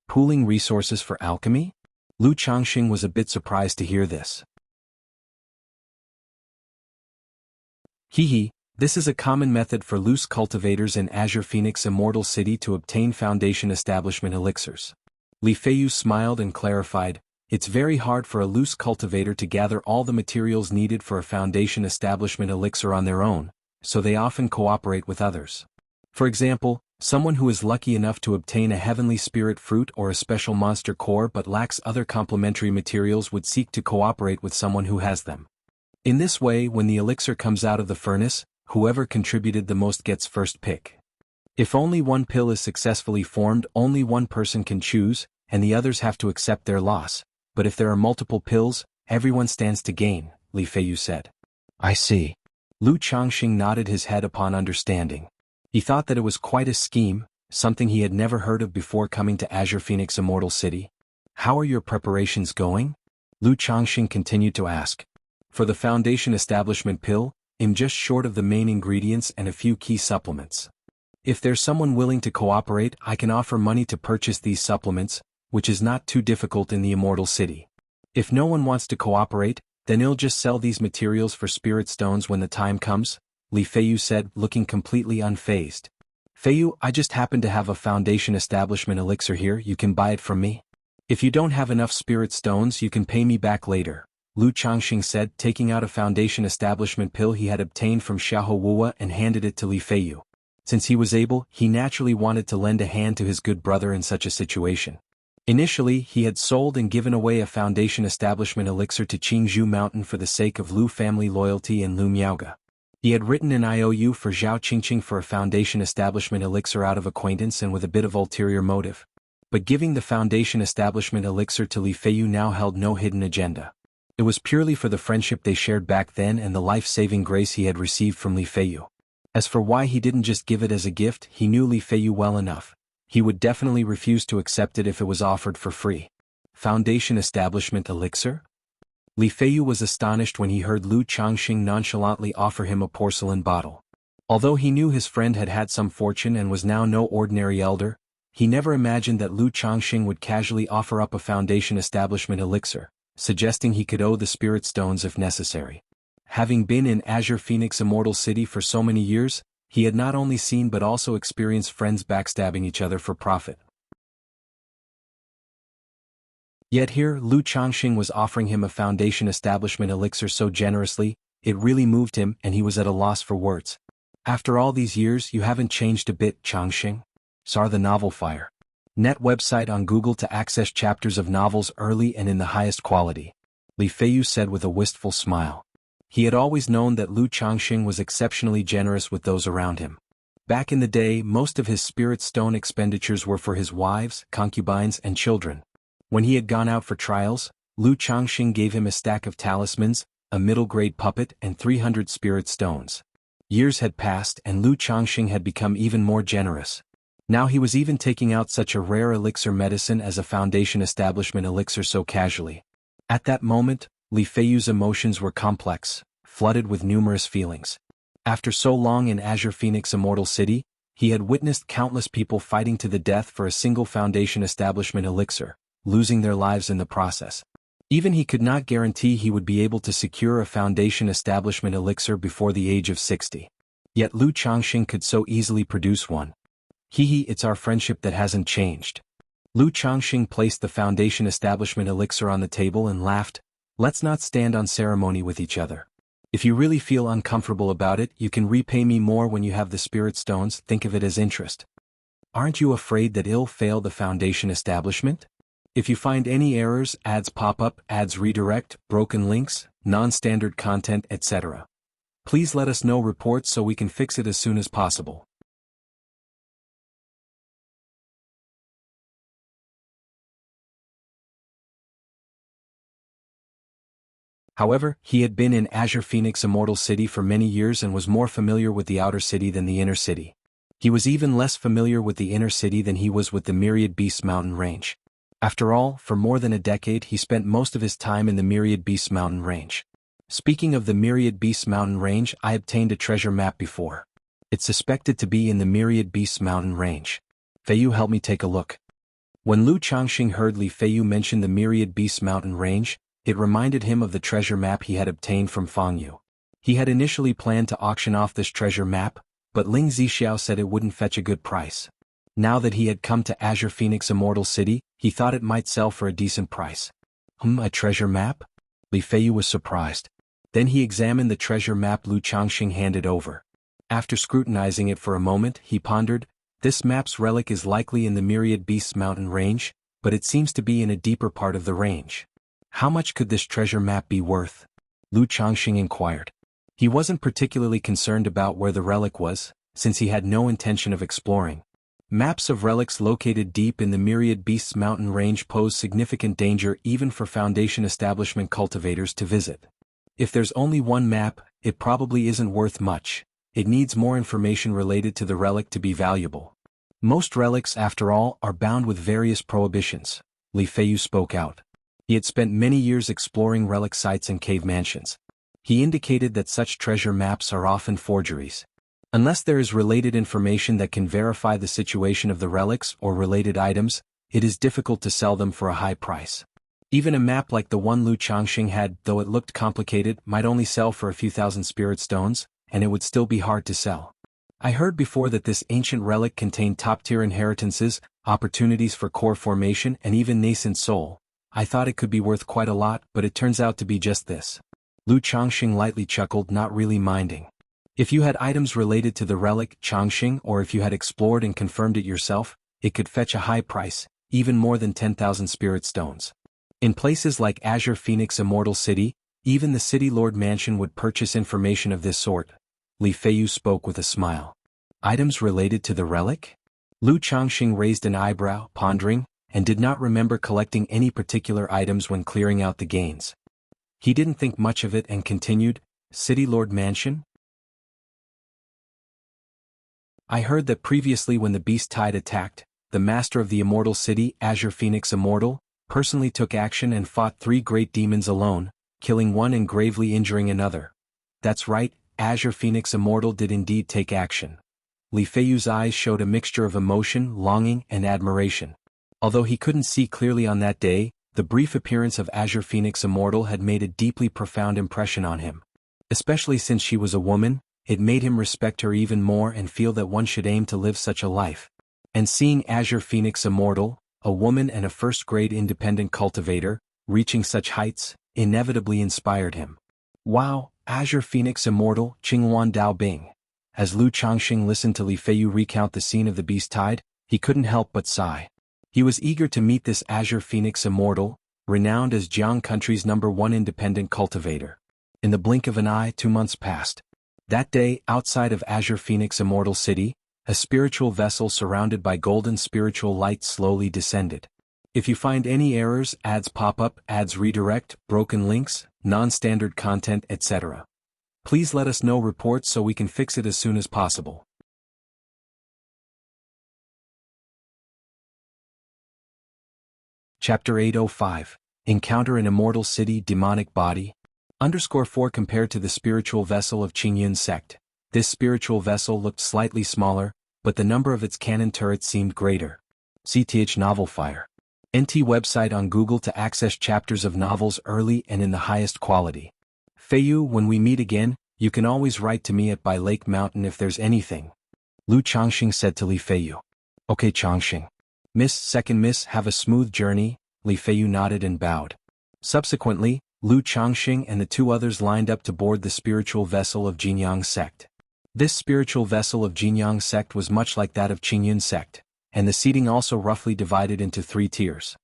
Pooling resources for alchemy? Lu Changxing was a bit surprised to hear this. This is a common method for loose cultivators in Azure Phoenix Immortal City to obtain foundation establishment elixirs. Li Feiyu smiled and clarified, it's very hard for a loose cultivator to gather all the materials needed for a foundation establishment elixir on their own, so they often cooperate with others. For example, someone who is lucky enough to obtain a heavenly spirit fruit or a special monster core but lacks other complementary materials would seek to cooperate with someone who has them. In this way, when the elixir comes out of the furnace, whoever contributed the most gets first pick. If only one pill is successfully formed, only one person can choose, and the others have to accept their loss. But if there are multiple pills, everyone stands to gain, Li Feiyu said. I see. Lu Changxing nodded his head upon understanding. He thought that it was quite a scheme, something he had never heard of before coming to Azure Phoenix Immortal City. How are your preparations going? Lu Changxing continued to ask. For the foundation establishment pill, I'm just short of the main ingredients and a few key supplements. If there's someone willing to cooperate, I can offer money to purchase these supplements, which is not too difficult in the Immortal City. If no one wants to cooperate, then I'll just sell these materials for spirit stones when the time comes, Li Feiyu said, looking completely unfazed. Feiyu, I just happen to have a foundation establishment elixir here, you can buy it from me. If you don't have enough spirit stones, you can pay me back later, Lu Changxing said, taking out a foundation establishment pill he had obtained from Xiahou and handed it to Li Feiyu. Since he was able, he naturally wanted to lend a hand to his good brother in such a situation. Initially, he had sold and given away a foundation establishment elixir to Jianghu Mountain for the sake of Lu family loyalty and Lu Miaoga. He had written an IOU for Zhao Qingqing for a foundation establishment elixir out of acquaintance and with a bit of ulterior motive. But giving the foundation establishment elixir to Li Feiyu now held no hidden agenda. It was purely for the friendship they shared back then and the life-saving grace he had received from Li Feiyu. As for why he didn't just give it as a gift, he knew Li Feiyu well enough. He would definitely refuse to accept it if it was offered for free. Foundation establishment elixir? Li Feiyu was astonished when he heard Lu Changxing nonchalantly offer him a porcelain bottle. Although he knew his friend had had some fortune and was now no ordinary elder, he never imagined that Lu Changxing would casually offer up a foundation establishment elixir, suggesting he could owe the spirit stones if necessary. Having been in Azure Phoenix Immortal City for so many years, he had not only seen but also experienced friends backstabbing each other for profit. Yet here, Lu Changxing was offering him a foundation establishment elixir so generously, it really moved him and he was at a loss for words. After all these years, you haven't changed a bit, Changxing. Sar the Novel Fire. Net website on Google to access chapters of novels early and in the highest quality. Li Feiyu said with a wistful smile. He had always known that Lu Changxing was exceptionally generous with those around him. Back in the day, most of his spirit stone expenditures were for his wives, concubines, and children. When he had gone out for trials, Lu Changxing gave him a stack of talismans, a middle-grade puppet, and 300 spirit stones. Years had passed and Lu Changxing had become even more generous. Now he was even taking out such a rare elixir medicine as a foundation establishment elixir so casually. At that moment, Li Feiyu's emotions were complex, flooded with numerous feelings. After so long in Azure Phoenix Immortal City, he had witnessed countless people fighting to the death for a single foundation establishment elixir, losing their lives in the process. Even he could not guarantee he would be able to secure a foundation establishment elixir before the age of 60. Yet Lu Changxing could so easily produce one. It's our friendship that hasn't changed. Lu Changxing placed the foundation establishment elixir on the table and laughed. Let's not stand on ceremony with each other. If you really feel uncomfortable about it, you can repay me more when you have the spirit stones, think of it as interest. Aren't you afraid that it'll fail the foundation establishment? If you find any errors, ads pop up, ads redirect, broken links, non-standard content, etc. Please let us know reports so we can fix it as soon as possible. However, he had been in Azure Phoenix Immortal City for many years and was more familiar with the outer city than the inner city. He was even less familiar with the inner city than he was with the Myriad Beasts mountain range. After all, for more than a decade he spent most of his time in the Myriad Beasts mountain range. Speaking of the Myriad Beasts mountain range, I obtained a treasure map before. It's suspected to be in the Myriad Beasts mountain range. Feiyu, help me take a look. When Lu Changxing heard Li Feiyu mention the Myriad Beasts mountain range, it reminded him of the treasure map he had obtained from Fangyu. He had initially planned to auction off this treasure map, but Ling Zixiao said it wouldn't fetch a good price. Now that he had come to Azure Phoenix Immortal City, he thought it might sell for a decent price. A treasure map? Li Feiyu was surprised. Then he examined the treasure map Lu Changxing handed over. After scrutinizing it for a moment, he pondered, this map's relic is likely in the Myriad Beasts mountain range, but it seems to be in a deeper part of the range. How much could this treasure map be worth? Lu Changxing inquired. He wasn't particularly concerned about where the relic was, since he had no intention of exploring. Maps of relics located deep in the Myriad Beasts mountain range pose significant danger even for Foundation establishment cultivators to visit. If there's only one map, it probably isn't worth much. It needs more information related to the relic to be valuable. Most relics, after all, are bound with various prohibitions. Li Feiyu spoke out. He had spent many years exploring relic sites and cave mansions. He indicated that such treasure maps are often forgeries. Unless there is related information that can verify the situation of the relics or related items, it is difficult to sell them for a high price. Even a map like the one Lu Changxing had, though it looked complicated, might only sell for a few thousand spirit stones, and it would still be hard to sell. I heard before that this ancient relic contained top-tier inheritances, opportunities for core formation, and even nascent soul. I thought it could be worth quite a lot, but it turns out to be just this. Lu Changxing lightly chuckled, not really minding. If you had items related to the relic, Changxing, or if you had explored and confirmed it yourself, it could fetch a high price, even more than 10,000 spirit stones. In places like Azure Phoenix Immortal City, even the City Lord Mansion would purchase information of this sort. Li Feiyu spoke with a smile. Items related to the relic? Lu Changxing raised an eyebrow, pondering, and did not remember collecting any particular items when clearing out the gains. He didn't think much of it and continued, City Lord Mansion? I heard that previously when the Beast Tide attacked, the master of the Immortal City, Azure Phoenix Immortal, personally took action and fought 3 great demons alone, killing one and gravely injuring another. That's right, Azure Phoenix Immortal did indeed take action. Li Feiyu's eyes showed a mixture of emotion, longing, and admiration. Although he couldn't see clearly on that day, the brief appearance of Azure Phoenix Immortal had made a deeply profound impression on him. Especially since she was a woman, it made him respect her even more and feel that one should aim to live such a life. And seeing Azure Phoenix Immortal, a woman and a first-grade independent cultivator, reaching such heights, inevitably inspired him. Wow, Azure Phoenix Immortal, Qinghuan Dao Bing. As Lu Changxing listened to Li Feiyu recount the scene of the Beast Tide, he couldn't help but sigh. He was eager to meet this Azure Phoenix Immortal, renowned as Jianghu country's #1 independent cultivator. In the blink of an eye, 2 months passed. That day, outside of Azure Phoenix Immortal City, a spiritual vessel surrounded by golden spiritual light slowly descended. If you find any errors, ads pop up, ads redirect, broken links, non-standard content, etc. Please let us know reports so we can fix it as soon as possible. Chapter 805. Encounter an Immortal City Demonic Body. _4 Compared to the spiritual vessel of Qingyun sect, this spiritual vessel looked slightly smaller, but the number of its cannon turrets seemed greater. CTH Novel Fire. NT website on Google to access chapters of novels early and in the highest quality. Feiyu, when we meet again, you can always write to me at by Lake Mountain if there's anything. Lu Changxing said to Li Feiyu. Okay Changxing. Second miss, have a smooth journey. Li Feiyu nodded and bowed. Subsequently, Lu Changxing and the 2 others lined up to board the spiritual vessel of Jinyang sect. This spiritual vessel of Jinyang sect was much like that of Qingyun sect, and the seating also roughly divided into 3 tiers.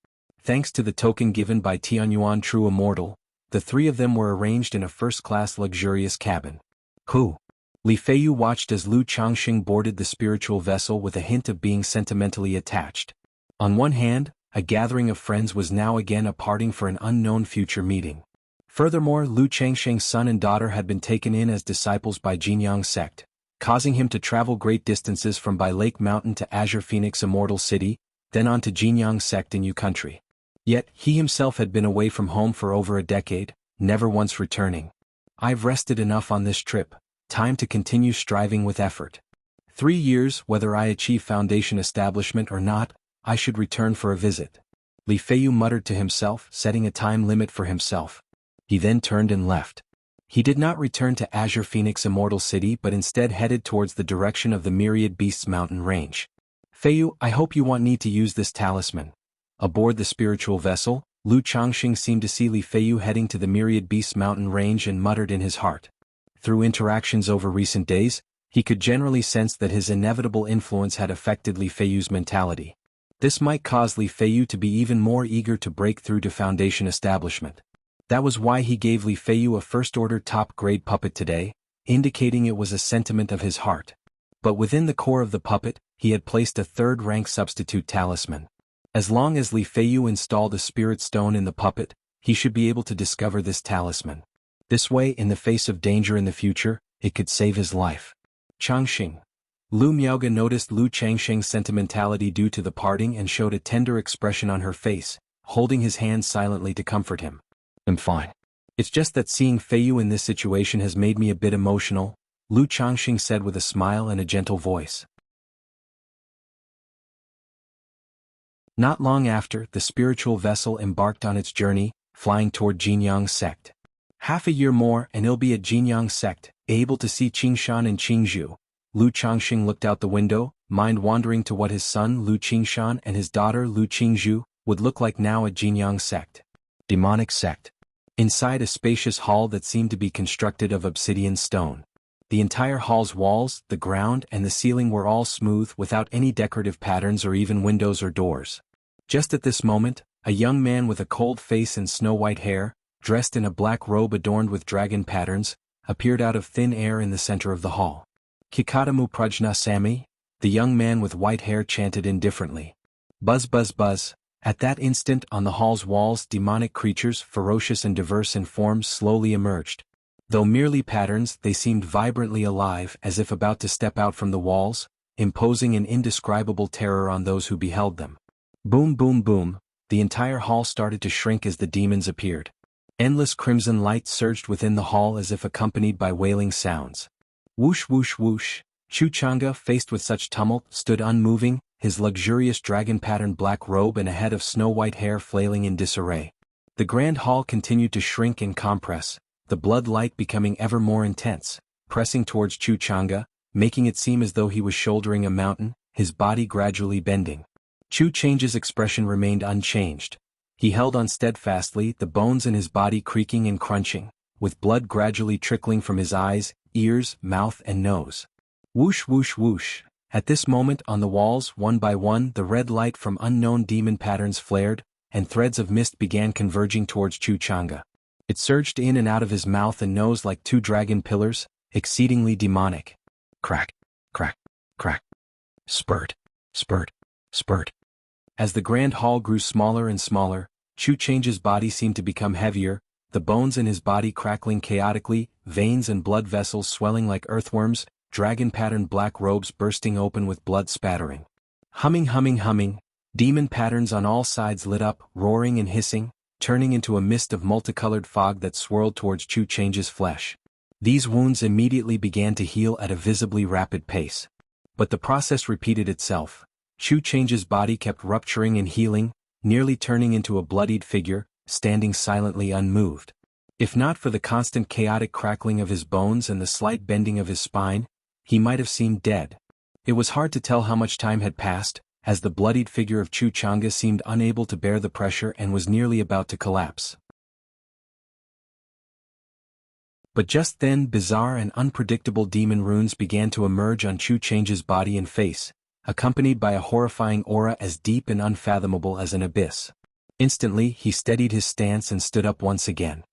Thanks to the token given by Tianyuan True Immortal, The three of them were arranged in a first-class luxurious cabin. Who? Li Feiyu watched as Lu Changxing boarded the spiritual vessel with a hint of being sentimentally attached. On one hand, a gathering of friends was now again a parting for an unknown future meeting. Furthermore, Lu Changxing's son and daughter had been taken in as disciples by Jianghu sect, causing him to travel great distances from by Lake Mountain to Azure Phoenix Immortal City, then on to Jianghu sect in Yu country. Yet, he himself had been away from home for over a decade, never once returning. I've rested enough on this trip, time to continue striving with effort. 3 years, whether I achieve foundation establishment or not, I should return for a visit. Li Feiyu muttered to himself, setting a time limit for himself. He then turned and left. He did not return to Azure Phoenix Immortal City but instead headed towards the direction of the Myriad Beasts mountain range. Feiyu, I hope you want me to use this talisman. Aboard the spiritual vessel, Lu Changxing seemed to see Li Feiyu heading to the Myriad Beasts mountain range and muttered in his heart. Through interactions over recent days, he could generally sense that his inevitable influence had affected Li Feiyu's mentality. This might cause Li Feiyu to be even more eager to break through to foundation establishment. That was why he gave Li Feiyu a first-order top-grade puppet today, indicating it was a sentiment of his heart. But within the core of the puppet, he had placed a third-rank substitute talisman. As long as Li Feiyu installed a spirit stone in the puppet, he should be able to discover this talisman. This way, in the face of danger in the future, it could save his life. Changxing. Lu Miaoge noticed Lu Changxing's sentimentality due to the parting and showed a tender expression on her face, holding his hand silently to comfort him. I'm fine. It's just that seeing Feiyu in this situation has made me a bit emotional, Lu Changxing said with a smile and a gentle voice. Not long after, the spiritual vessel embarked on its journey, flying toward Jianghu sect. Half a year more and it'll be at Jianghu sect, able to see Qingshan and Jianghu. Lu Changxing looked out the window, mind wandering to what his son Lu Qingshan and his daughter Lu Jianghu would look like now at Jianghu sect. Demonic sect. Inside a spacious hall that seemed to be constructed of obsidian stone. The entire hall's walls, the ground and the ceiling were all smooth without any decorative patterns or even windows or doors. Just at this moment, a young man with a cold face and snow-white hair, dressed in a black robe adorned with dragon patterns, appeared out of thin air in the center of the hall. Kikatamu Prajna Sami, the young man with white hair chanted indifferently. Buzz buzz buzz. At that instant on the hall's walls demonic creatures, ferocious and diverse in forms, slowly emerged. Though merely patterns, they seemed vibrantly alive as if about to step out from the walls, imposing an indescribable terror on those who beheld them. Boom boom boom, the entire hall started to shrink as the demons appeared. Endless crimson light surged within the hall as if accompanied by wailing sounds. Whoosh whoosh whoosh, Xianxia, faced with such tumult, stood unmoving, his luxurious dragon-patterned black robe and a head of snow-white hair flailing in disarray. The grand hall continued to shrink and compress, the blood light becoming ever more intense, pressing towards Xianxia, making it seem as though he was shouldering a mountain, his body gradually bending. Xianxia's expression remained unchanged. He held on steadfastly, the bones in his body creaking and crunching, with blood gradually trickling from his eyes, ears, mouth and nose. Whoosh whoosh whoosh. At this moment on the walls, one by one, the red light from unknown demon patterns flared, and threads of mist began converging towards Xianxia. It surged in and out of his mouth and nose like two dragon pillars, exceedingly demonic. Crack, crack, crack. Spurt, spurt, spurt. As the grand hall grew smaller and smaller, Xianxia's body seemed to become heavier, the bones in his body crackling chaotically, veins and blood vessels swelling like earthworms, dragon-patterned black robes bursting open with blood spattering. Humming humming humming, demon patterns on all sides lit up, roaring and hissing, turning into a mist of multicolored fog that swirled towards Xianxia's flesh. These wounds immediately began to heal at a visibly rapid pace. But the process repeated itself. Xianxia's body kept rupturing and healing, nearly turning into a bloodied figure, standing silently unmoved. If not for the constant chaotic crackling of his bones and the slight bending of his spine, he might have seemed dead. It was hard to tell how much time had passed, as the bloodied figure of Xianxia seemed unable to bear the pressure and was nearly about to collapse. But just then bizarre and unpredictable demon runes began to emerge on Xianxia's body and face, accompanied by a horrifying aura as deep and unfathomable as an abyss. Instantly he steadied his stance and stood up once again.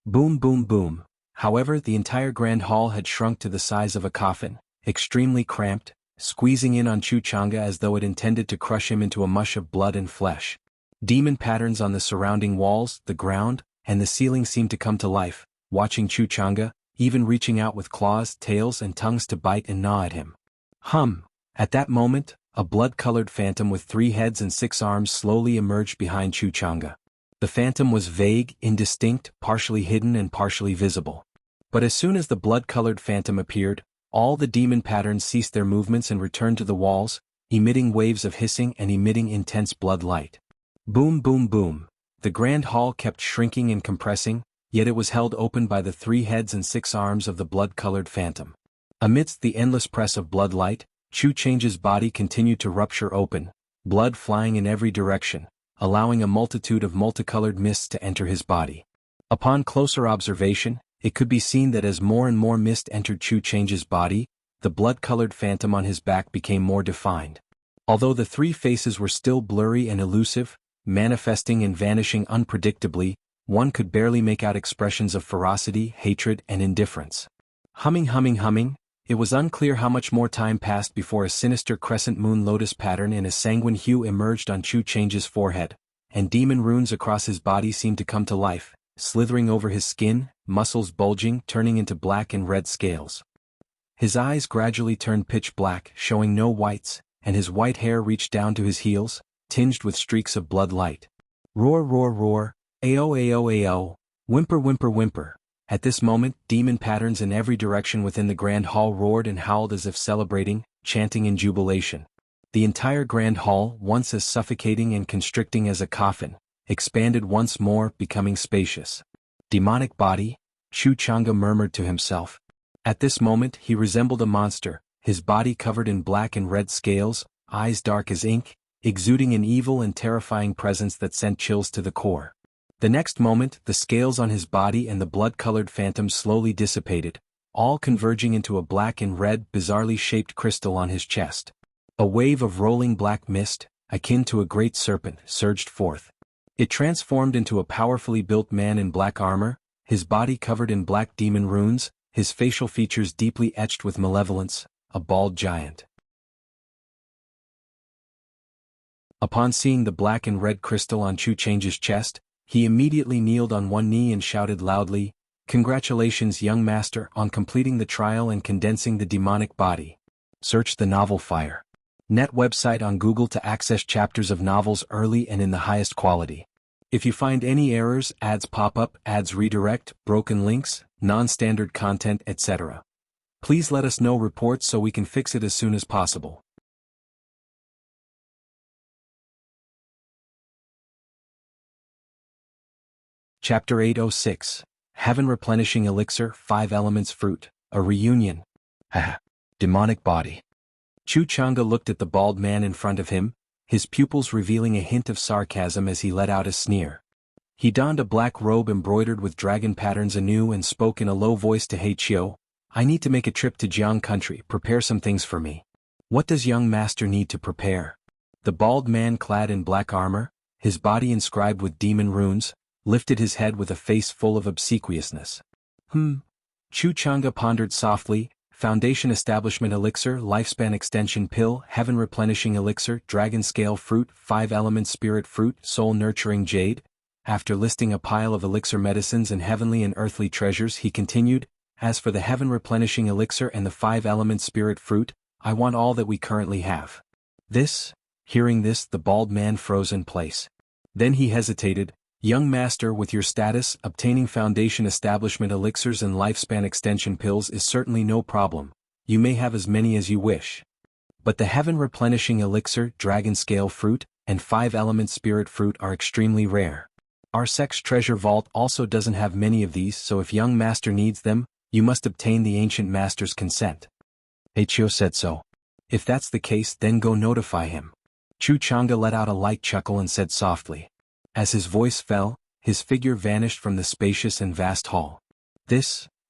Boom boom boom. However, the entire grand hall had shrunk to the size of a coffin, extremely cramped, squeezing in on Xianxia as though it intended to crush him into a mush of blood and flesh. Demon patterns on the surrounding walls, the ground, and the ceiling seemed to come to life, watching Xianxia, even reaching out with claws, tails and tongues to bite and gnaw at him. At that moment, a blood-colored phantom with 3 heads and 6 arms slowly emerged behind Xianxia. The phantom was vague, indistinct, partially hidden and partially visible. But as soon as the blood-colored phantom appeared, all the demon patterns ceased their movements and returned to the walls, emitting waves of hissing and emitting intense blood light. Boom boom boom. The grand hall kept shrinking and compressing, yet it was held open by the 3 heads and 6 arms of the blood-colored phantom. Amidst the endless press of blood light, Xianxia's body continued to rupture open, blood flying in every direction, allowing a multitude of multicolored mists to enter his body. Upon closer observation, it could be seen that as more and more mist entered Xianxia's body, the blood-colored phantom on his back became more defined. Although the 3 faces were still blurry and elusive, manifesting and vanishing unpredictably, one could barely make out expressions of ferocity, hatred, and indifference. Humming. It was unclear how much more time passed before a sinister crescent moon lotus pattern in a sanguine hue emerged on Xianxia's forehead, and demon runes across his body seemed to come to life, slithering over his skin, muscles bulging, turning into black and red scales. His eyes gradually turned pitch black, showing no whites, and his white hair reached down to his heels, tinged with streaks of blood light. Roar roar roar, ao ao ao, whimper whimper whimper. At this moment, demon patterns in every direction within the grand hall roared and howled as if celebrating, chanting in jubilation. The entire grand hall, once as suffocating and constricting as a coffin, expanded once more, becoming spacious. Demonic body, Xianxia murmured to himself. At this moment he resembled a monster, his body covered in black and red scales, eyes dark as ink, exuding an evil and terrifying presence that sent chills to the core. The next moment, the scales on his body and the blood-colored phantom slowly dissipated, all converging into a black and red, bizarrely shaped crystal on his chest. A wave of rolling black mist, akin to a great serpent, surged forth. It transformed into a powerfully built man in black armor, his body covered in black demon runes, his facial features deeply etched with malevolence, a bald giant. Upon seeing the black and red crystal on Xianxia's chest, he immediately kneeled on one knee and shouted loudly, "Congratulations, young master, on completing the trial and condensing the demonic body." Search the novel Fire. Net website on Google to access chapters of novels early and in the highest quality. If you find any errors, ads pop up, ads redirect, broken links, non-standard content, etc., please let us know reports so we can fix it as soon as possible. Chapter 806. Heaven Replenishing Elixir, 5 Elements Fruit, a Reunion. Demonic Body. Xianxia looked at the bald man in front of him, his pupils revealing a hint of sarcasm as he let out a sneer. He donned a black robe embroidered with dragon patterns anew and spoke in a low voice to Xianxia, "I need to make a trip to Jianghu country, prepare some things for me." "What does young master need to prepare?" The bald man clad in black armor, his body inscribed with demon runes, lifted his head with a face full of obsequiousness. Xianxia pondered softly. Foundation Establishment Elixir, Lifespan Extension Pill, Heaven Replenishing Elixir, Dragon Scale Fruit, 5 Elements Spirit Fruit, Soul Nurturing Jade. After listing a pile of elixir medicines and heavenly and earthly treasures, he continued, "As for the Heaven Replenishing Elixir and the 5 Elements Spirit Fruit, I want all that we currently have." Hearing this, the bald man froze in place. Then he hesitated. "Young master, with your status, obtaining Foundation Establishment Elixirs and Lifespan Extension Pills is certainly no problem. You may have as many as you wish. But the Heaven Replenishing Elixir, Dragon Scale Fruit, and 5 Element Spirit Fruit are extremely rare. Our Sex Treasure Vault also doesn't have many of these, so if young master needs them, you must obtain the ancient master's consent." Xianxia said so. "If that's the case, then go notify him." Xianxia let out a light chuckle and said softly. As his voice fell, his figure vanished from the spacious and vast hall.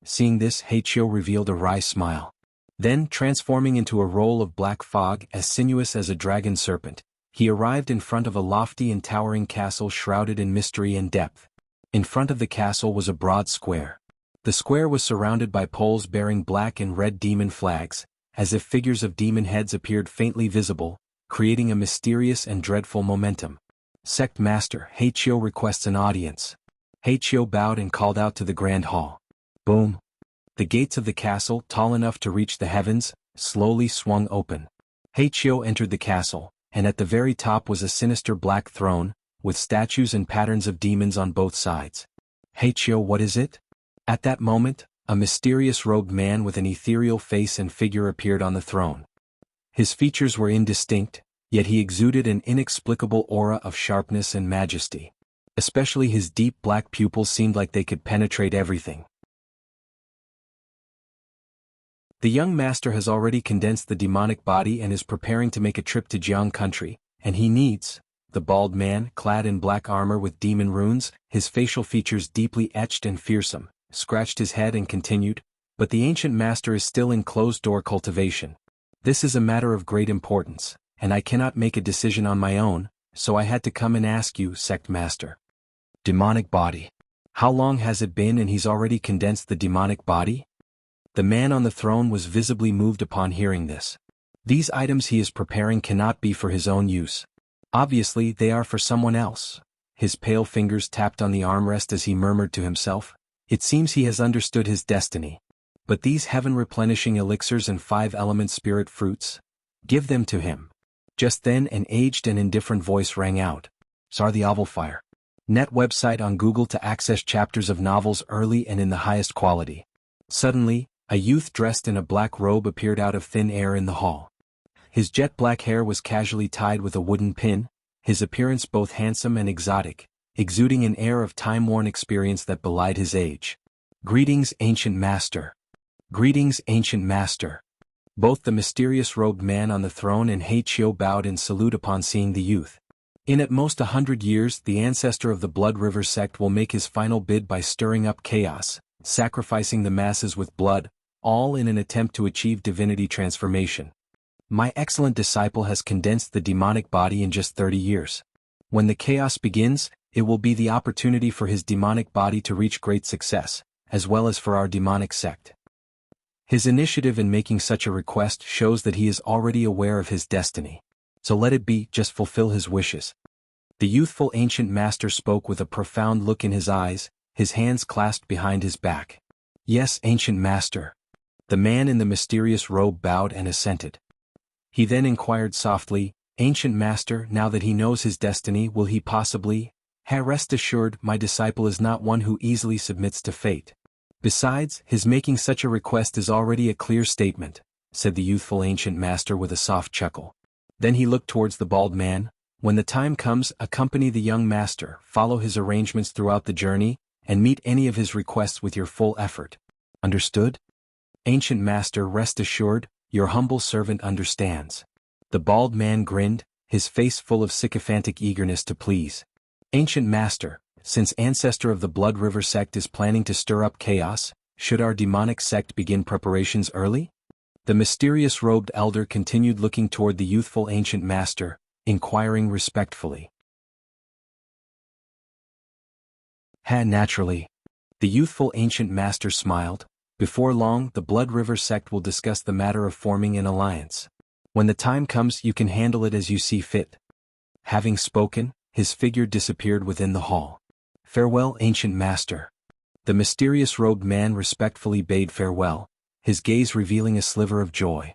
Seeing this, Xianxia revealed a wry smile. Then, transforming into a roll of black fog as sinuous as a dragon serpent, he arrived in front of a lofty and towering castle shrouded in mystery and depth. In front of the castle was a broad square. The square was surrounded by poles bearing black and red demon flags, as if figures of demon heads appeared faintly visible, creating a mysterious and dreadful momentum. Sect Master Heichio requests an audience. Heichio bowed and called out to the grand hall. Boom! The gates of the castle, tall enough to reach the heavens, slowly swung open. Heichio entered the castle, and at the very top was a sinister black throne, with statues and patterns of demons on both sides. Heichio, what is it? At that moment, a mysterious robed man with an ethereal face and figure appeared on the throne. His features were indistinct, yet he exuded an inexplicable aura of sharpness and majesty. Especially his deep black pupils seemed like they could penetrate everything. The young master has already condensed the demonic body and is preparing to make a trip to Jianghu country, and he needs... The bald man, clad in black armor with demon runes, his facial features deeply etched and fearsome, scratched his head and continued, but the ancient master is still in closed-door cultivation. This is a matter of great importance, and I cannot make a decision on my own, so I had to come and ask you, Sect Master. Demonic body. How long has it been and he's already condensed the demonic body? The man on the throne was visibly moved upon hearing this. These items he is preparing cannot be for his own use. Obviously they are for someone else. His pale fingers tapped on the armrest as he murmured to himself, it seems he has understood his destiny. But these heaven-replenishing elixirs and 5-element spirit fruits? Give them to him. Just then an aged and indifferent voice rang out. Sar the Ovalfire. Net website on Google to access chapters of novels early and in the highest quality. Suddenly, a youth dressed in a black robe appeared out of thin air in the hall. His jet-black hair was casually tied with a wooden pin, his appearance both handsome and exotic, exuding an air of time-worn experience that belied his age. Greetings, ancient master. Greetings, ancient master. Both the mysterious robed man on the throne and Heichio bowed in salute upon seeing the youth. In at most 100 years, the ancestor of the Blood River sect will make his final bid by stirring up chaos, sacrificing the masses with blood, all in an attempt to achieve divinity transformation. My excellent disciple has condensed the demonic body in just 30 years. When the chaos begins, it will be the opportunity for his demonic body to reach great success, as well as for our demonic sect. His initiative in making such a request shows that he is already aware of his destiny. So let it be, just fulfill his wishes. The youthful ancient master spoke with a profound look in his eyes, his hands clasped behind his back. Yes, ancient master. The man in the mysterious robe bowed and assented. He then inquired softly, Ancient Master, now that he knows his destiny, will he possibly? Rest assured, my disciple is not one who easily submits to fate. Besides, his making such a request is already a clear statement, said the youthful ancient master with a soft chuckle. Then he looked towards the bald man. When the time comes, accompany the young master, follow his arrangements throughout the journey, and meet any of his requests with your full effort. Understood? Ancient Master, rest assured, your humble servant understands. The bald man grinned, his face full of sycophantic eagerness to please. Ancient Master, since ancestor of the Blood River sect is planning to stir up chaos, should our demonic sect begin preparations early? The mysterious robed elder continued looking toward the youthful ancient master, inquiring respectfully. Naturally. The youthful ancient master smiled. Before long, the Blood River sect will discuss the matter of forming an alliance. When the time comes, you can handle it as you see fit. Having spoken, his figure disappeared within the hall. Farewell, ancient master. The mysterious robed man respectfully bade farewell, his gaze revealing a sliver of joy.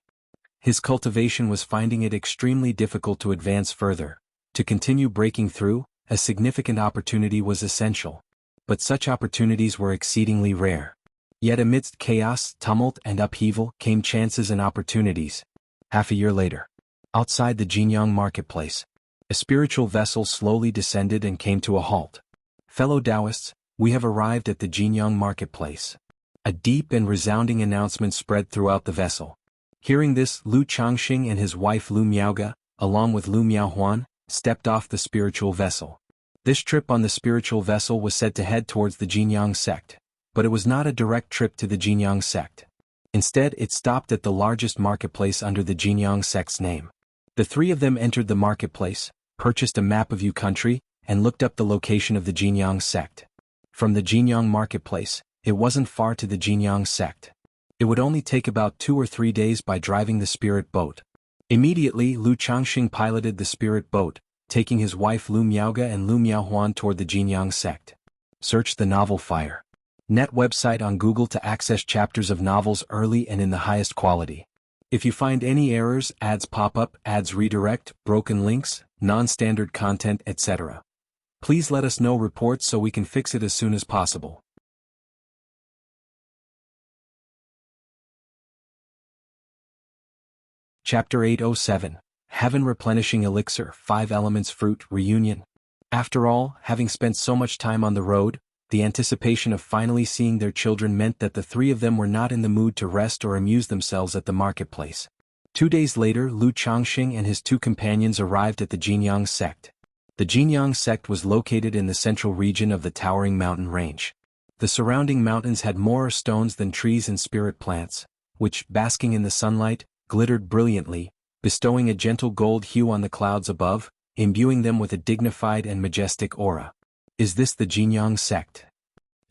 His cultivation was finding it extremely difficult to advance further. To continue breaking through, a significant opportunity was essential. But such opportunities were exceedingly rare. Yet amidst chaos, tumult, and upheaval came chances and opportunities. Half a year later, outside the Jianghu marketplace, a spiritual vessel slowly descended and came to a halt. Fellow Taoists, we have arrived at the Jianghu marketplace. A deep and resounding announcement spread throughout the vessel. Hearing this, Lu Changxing and his wife Lu Miaoga, along with Lu Miaohuan, stepped off the spiritual vessel. This trip on the spiritual vessel was said to head towards the Jianghu sect. But it was not a direct trip to the Jianghu sect. Instead, it stopped at the largest marketplace under the Jianghu sect's name. The three of them entered the marketplace, purchased a map of Yu country, and looked up the location of the Jianghu sect. From the Jinyang marketplace, it wasn't far to the Jinyang sect. It would only take about 2 or 3 days by driving the spirit boat. Immediately, Lu Changxing piloted the spirit boat, taking his wife Lu Miaoga and Lu Miaohuan toward the Jinyang sect. Search the novel Fire. Net website on Google to access chapters of novels early and in the highest quality. If you find any errors, ads pop up, ads redirect, broken links, non-standard content, etc., please let us know reports so we can fix it as soon as possible. Chapter 807, Heaven Replenishing Elixir, 5 Elements Fruit, Reunion. After all, having spent so much time on the road, the anticipation of finally seeing their children meant that the 3 of them were not in the mood to rest or amuse themselves at the marketplace. 2 days later, Lu Changxing and his 2 companions arrived at the Jinyang sect. The Jinyang sect was located in the central region of the towering mountain range. The surrounding mountains had more stones than trees and spirit plants, which, basking in the sunlight, glittered brilliantly, bestowing a gentle gold hue on the clouds above, imbuing them with a dignified and majestic aura. Is this the Jinyang sect?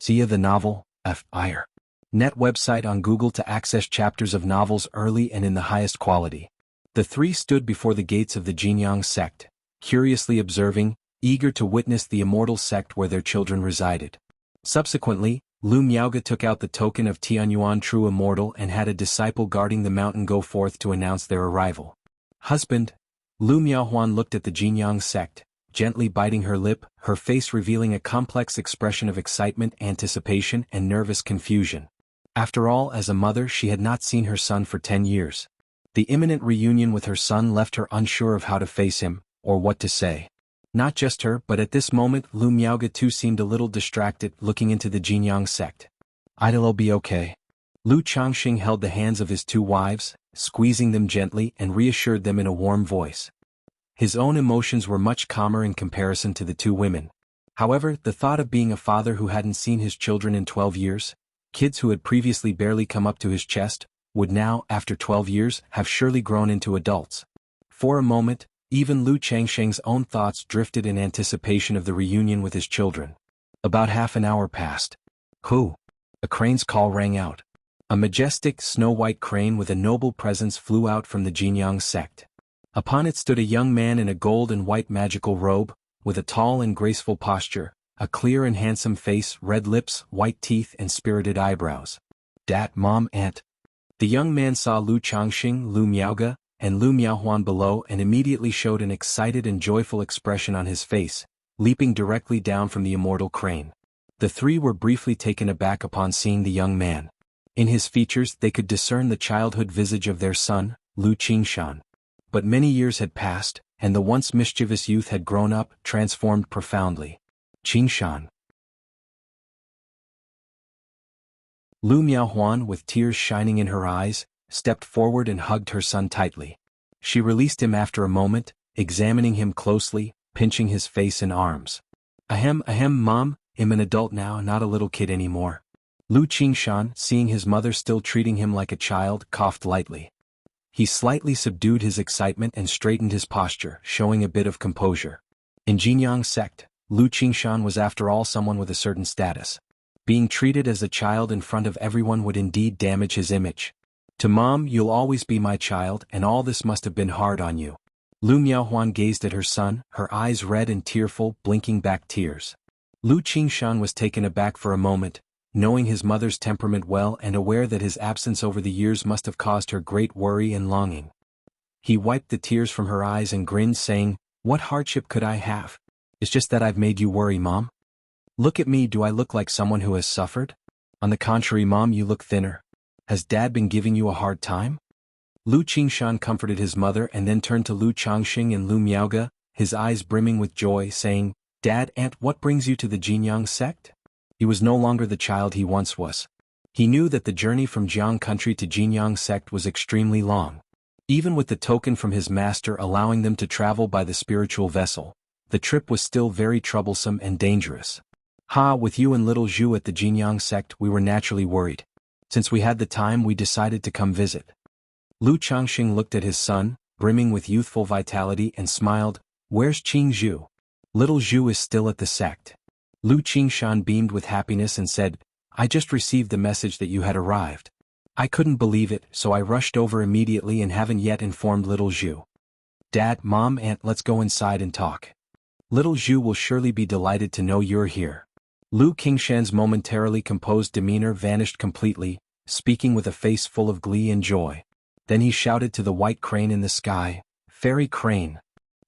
See the novel, Fire. Net website on Google to access chapters of novels early and in the highest quality. The 3 stood before the gates of the Jinyang sect, curiously observing, eager to witness the Immortal sect where their children resided. Subsequently, Lu Miaoga took out the token of Tianyuan True Immortal and had a disciple guarding the mountain go forth to announce their arrival. Husband, Lu Miaohuan looked at the Jinyang sect, gently biting her lip, her face revealing a complex expression of excitement, anticipation, and nervous confusion. After all, as a mother, she had not seen her son for 10 years. The imminent reunion with her son left her unsure of how to face him, or what to say. Not just her, but at this moment, Lu Miaoga too seemed a little distracted, looking into the Jinyang sect. It'll be okay. Lu Changxing held the hands of his 2 wives, squeezing them gently, and reassured them in a warm voice. His own emotions were much calmer in comparison to the 2 women. However, the thought of being a father who hadn't seen his children in 12 years, kids who had previously barely come up to his chest, would now, after 12 years, have surely grown into adults. For a moment, even Lu Changxing's own thoughts drifted in anticipation of the reunion with his children. About half an hour passed. Who? A crane's call rang out. A majestic, snow-white crane with a noble presence flew out from the Jinyang sect. Upon it stood a young man in a gold and white magical robe, with a tall and graceful posture, a clear and handsome face, red lips, white teeth, and spirited eyebrows. Dat, Mom, Aunt. The young man saw Lu Changxing, Lu Miaoga, and Lu Miaohuan below and immediately showed an excited and joyful expression on his face, leaping directly down from the immortal crane. The 3 were briefly taken aback upon seeing the young man. In his features they could discern the childhood visage of their son, Lu Qingshan. But many years had passed, and the once mischievous youth had grown up, transformed profoundly. Qingshan. Lu Miaohuan, with tears shining in her eyes, stepped forward and hugged her son tightly. She released him after a moment, examining him closely, pinching his face and arms. Ahem, Mom, I'm an adult now, not a little kid anymore. Lu Qingshan, seeing his mother still treating him like a child, coughed lightly. He slightly subdued his excitement and straightened his posture, showing a bit of composure. In Jinyang sect, Lu Qingshan was after all someone with a certain status. Being treated as a child in front of everyone would indeed damage his image. To Mom, you'll always be my child, and all this must have been hard on you. Lu Miaohuan gazed at her son, her eyes red and tearful, blinking back tears. Lu Qingshan was taken aback for a moment, knowing his mother's temperament well and aware that his absence over the years must have caused her great worry and longing. He wiped the tears from her eyes and grinned, saying, "What hardship could I have? It's just that I've made you worry, Mom. Look at me, do I look like someone who has suffered? On the contrary, Mom, you look thinner. Has Dad been giving you a hard time?" Lu Qingshan comforted his mother and then turned to Lu Changxing and Lu Miaoga, his eyes brimming with joy, saying, "Dad, Aunt, what brings you to the Jinyang sect?" He was no longer the child he once was. He knew that the journey from Jiang country to Jinyang sect was extremely long. Even with the token from his master allowing them to travel by the spiritual vessel, the trip was still very troublesome and dangerous. With you and little Zhu at the Jinyang sect, we were naturally worried. Since we had the time, we decided to come visit. Lu Changxing looked at his son, brimming with youthful vitality, and smiled. "Where's Qing Zhu?" "Little Zhu is still at the sect." Lu Qingshan beamed with happiness and said, I just received the message that you had arrived. I couldn't believe it, so I rushed over immediately and haven't yet informed little Zhu. Dad, Mom, Aunt, let's go inside and talk. Little Zhu will surely be delighted to know you're here. Lu Qingshan's momentarily composed demeanor vanished completely, speaking with a face full of glee and joy. Then he shouted to the white crane in the sky, Fairy Crane.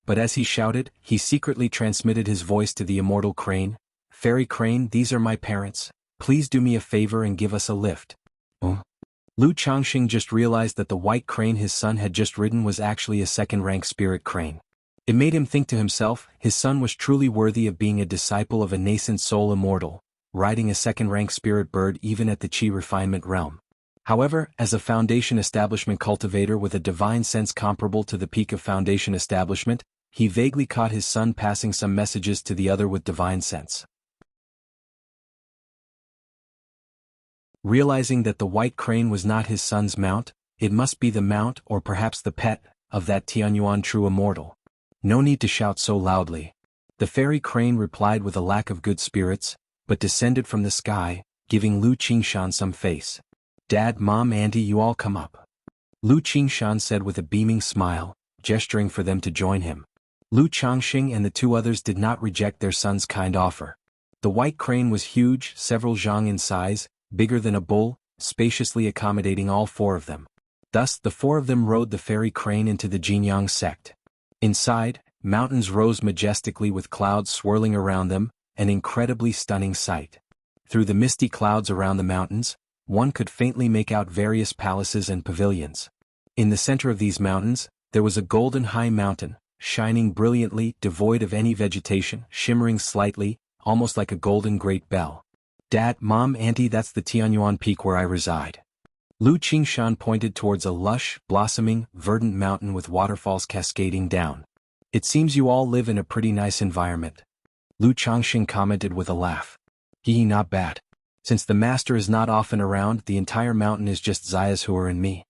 But as he shouted, he secretly transmitted his voice to the immortal crane. Fairy Crane, these are my parents. Please do me a favor and give us a lift. Lu Changxing just realized that the white crane his son had just ridden was actually a second-rank spirit crane. It made him think to himself, his son was truly worthy of being a disciple of a nascent soul immortal, riding a second-rank spirit bird even at the Qi refinement realm. However, as a Foundation Establishment cultivator with a divine sense comparable to the peak of Foundation Establishment, he vaguely caught his son passing some messages to the other with divine sense. Realizing that the white crane was not his son's mount, it must be the mount or perhaps the pet of that Tianyuan true immortal. No need to shout so loudly. The fairy crane replied with a lack of good spirits, but descended from the sky, giving Lu Qingshan some face. Dad, Mom, Auntie, you all come up. Lu Qingshan said with a beaming smile, gesturing for them to join him. Lu Changxing and the two others did not reject their son's kind offer. The white crane was huge, several zhang in size, bigger than a bull, spaciously accommodating all four of them. Thus the four of them rode the fairy crane into the Jianghu sect. Inside, mountains rose majestically with clouds swirling around them, an incredibly stunning sight. Through the misty clouds around the mountains, one could faintly make out various palaces and pavilions. In the center of these mountains, there was a golden high mountain, shining brilliantly, devoid of any vegetation, shimmering slightly, almost like a golden great bell. Dad, Mom, Auntie, that's the Tianyuan peak where I reside. Lu Qingshan pointed towards a lush, blossoming, verdant mountain with waterfalls cascading down. It seems you all live in a pretty nice environment. Lu Changxing commented with a laugh. Not bad. Since the master is not often around, the entire mountain is just Xianxia and me.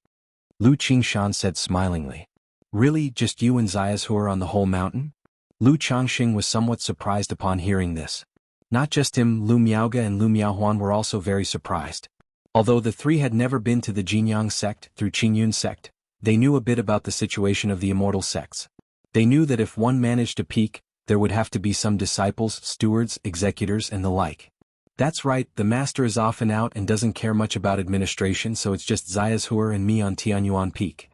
Lu Qingshan said smilingly. Really, just you and Xianxia on the whole mountain? Lu Changxing was somewhat surprised upon hearing this. Not just him, Lu Miaoge and Lu Miaohuan were also very surprised. Although the three had never been to the Jinyang sect through Qingyun sect, they knew a bit about the situation of the immortal sects. They knew that if one managed to peak, there would have to be some disciples, stewards, executors and the like. That's right, the master is often out and doesn't care much about administration, so it's just Xianxia and me on Tianyuan peak.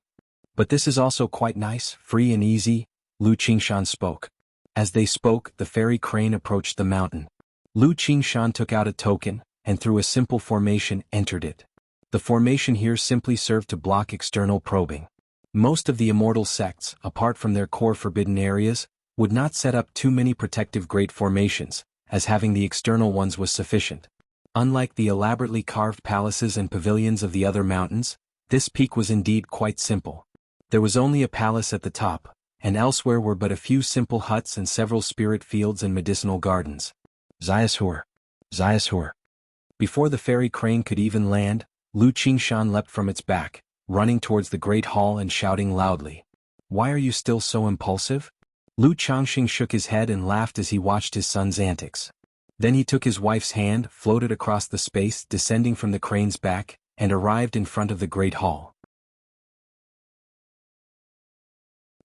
But this is also quite nice, free and easy, Lu Qingshan spoke. As they spoke, the fairy crane approached the mountain. Lu Qingshan took out a token, and through a simple formation entered it. The formation here simply served to block external probing. Most of the immortal sects, apart from their core forbidden areas, would not set up too many protective great formations, as having the external ones was sufficient. Unlike the elaborately carved palaces and pavilions of the other mountains, this peak was indeed quite simple. There was only a palace at the top, and elsewhere were but a few simple huts and several spirit fields and medicinal gardens. Xianxia. Before the fairy crane could even land, Lu Qingshan leapt from its back, running towards the great hall and shouting loudly. Why are you still so impulsive? Lu Changxing shook his head and laughed as he watched his son's antics. Then he took his wife's hand, floated across the space, descending from the crane's back, and arrived in front of the great hall.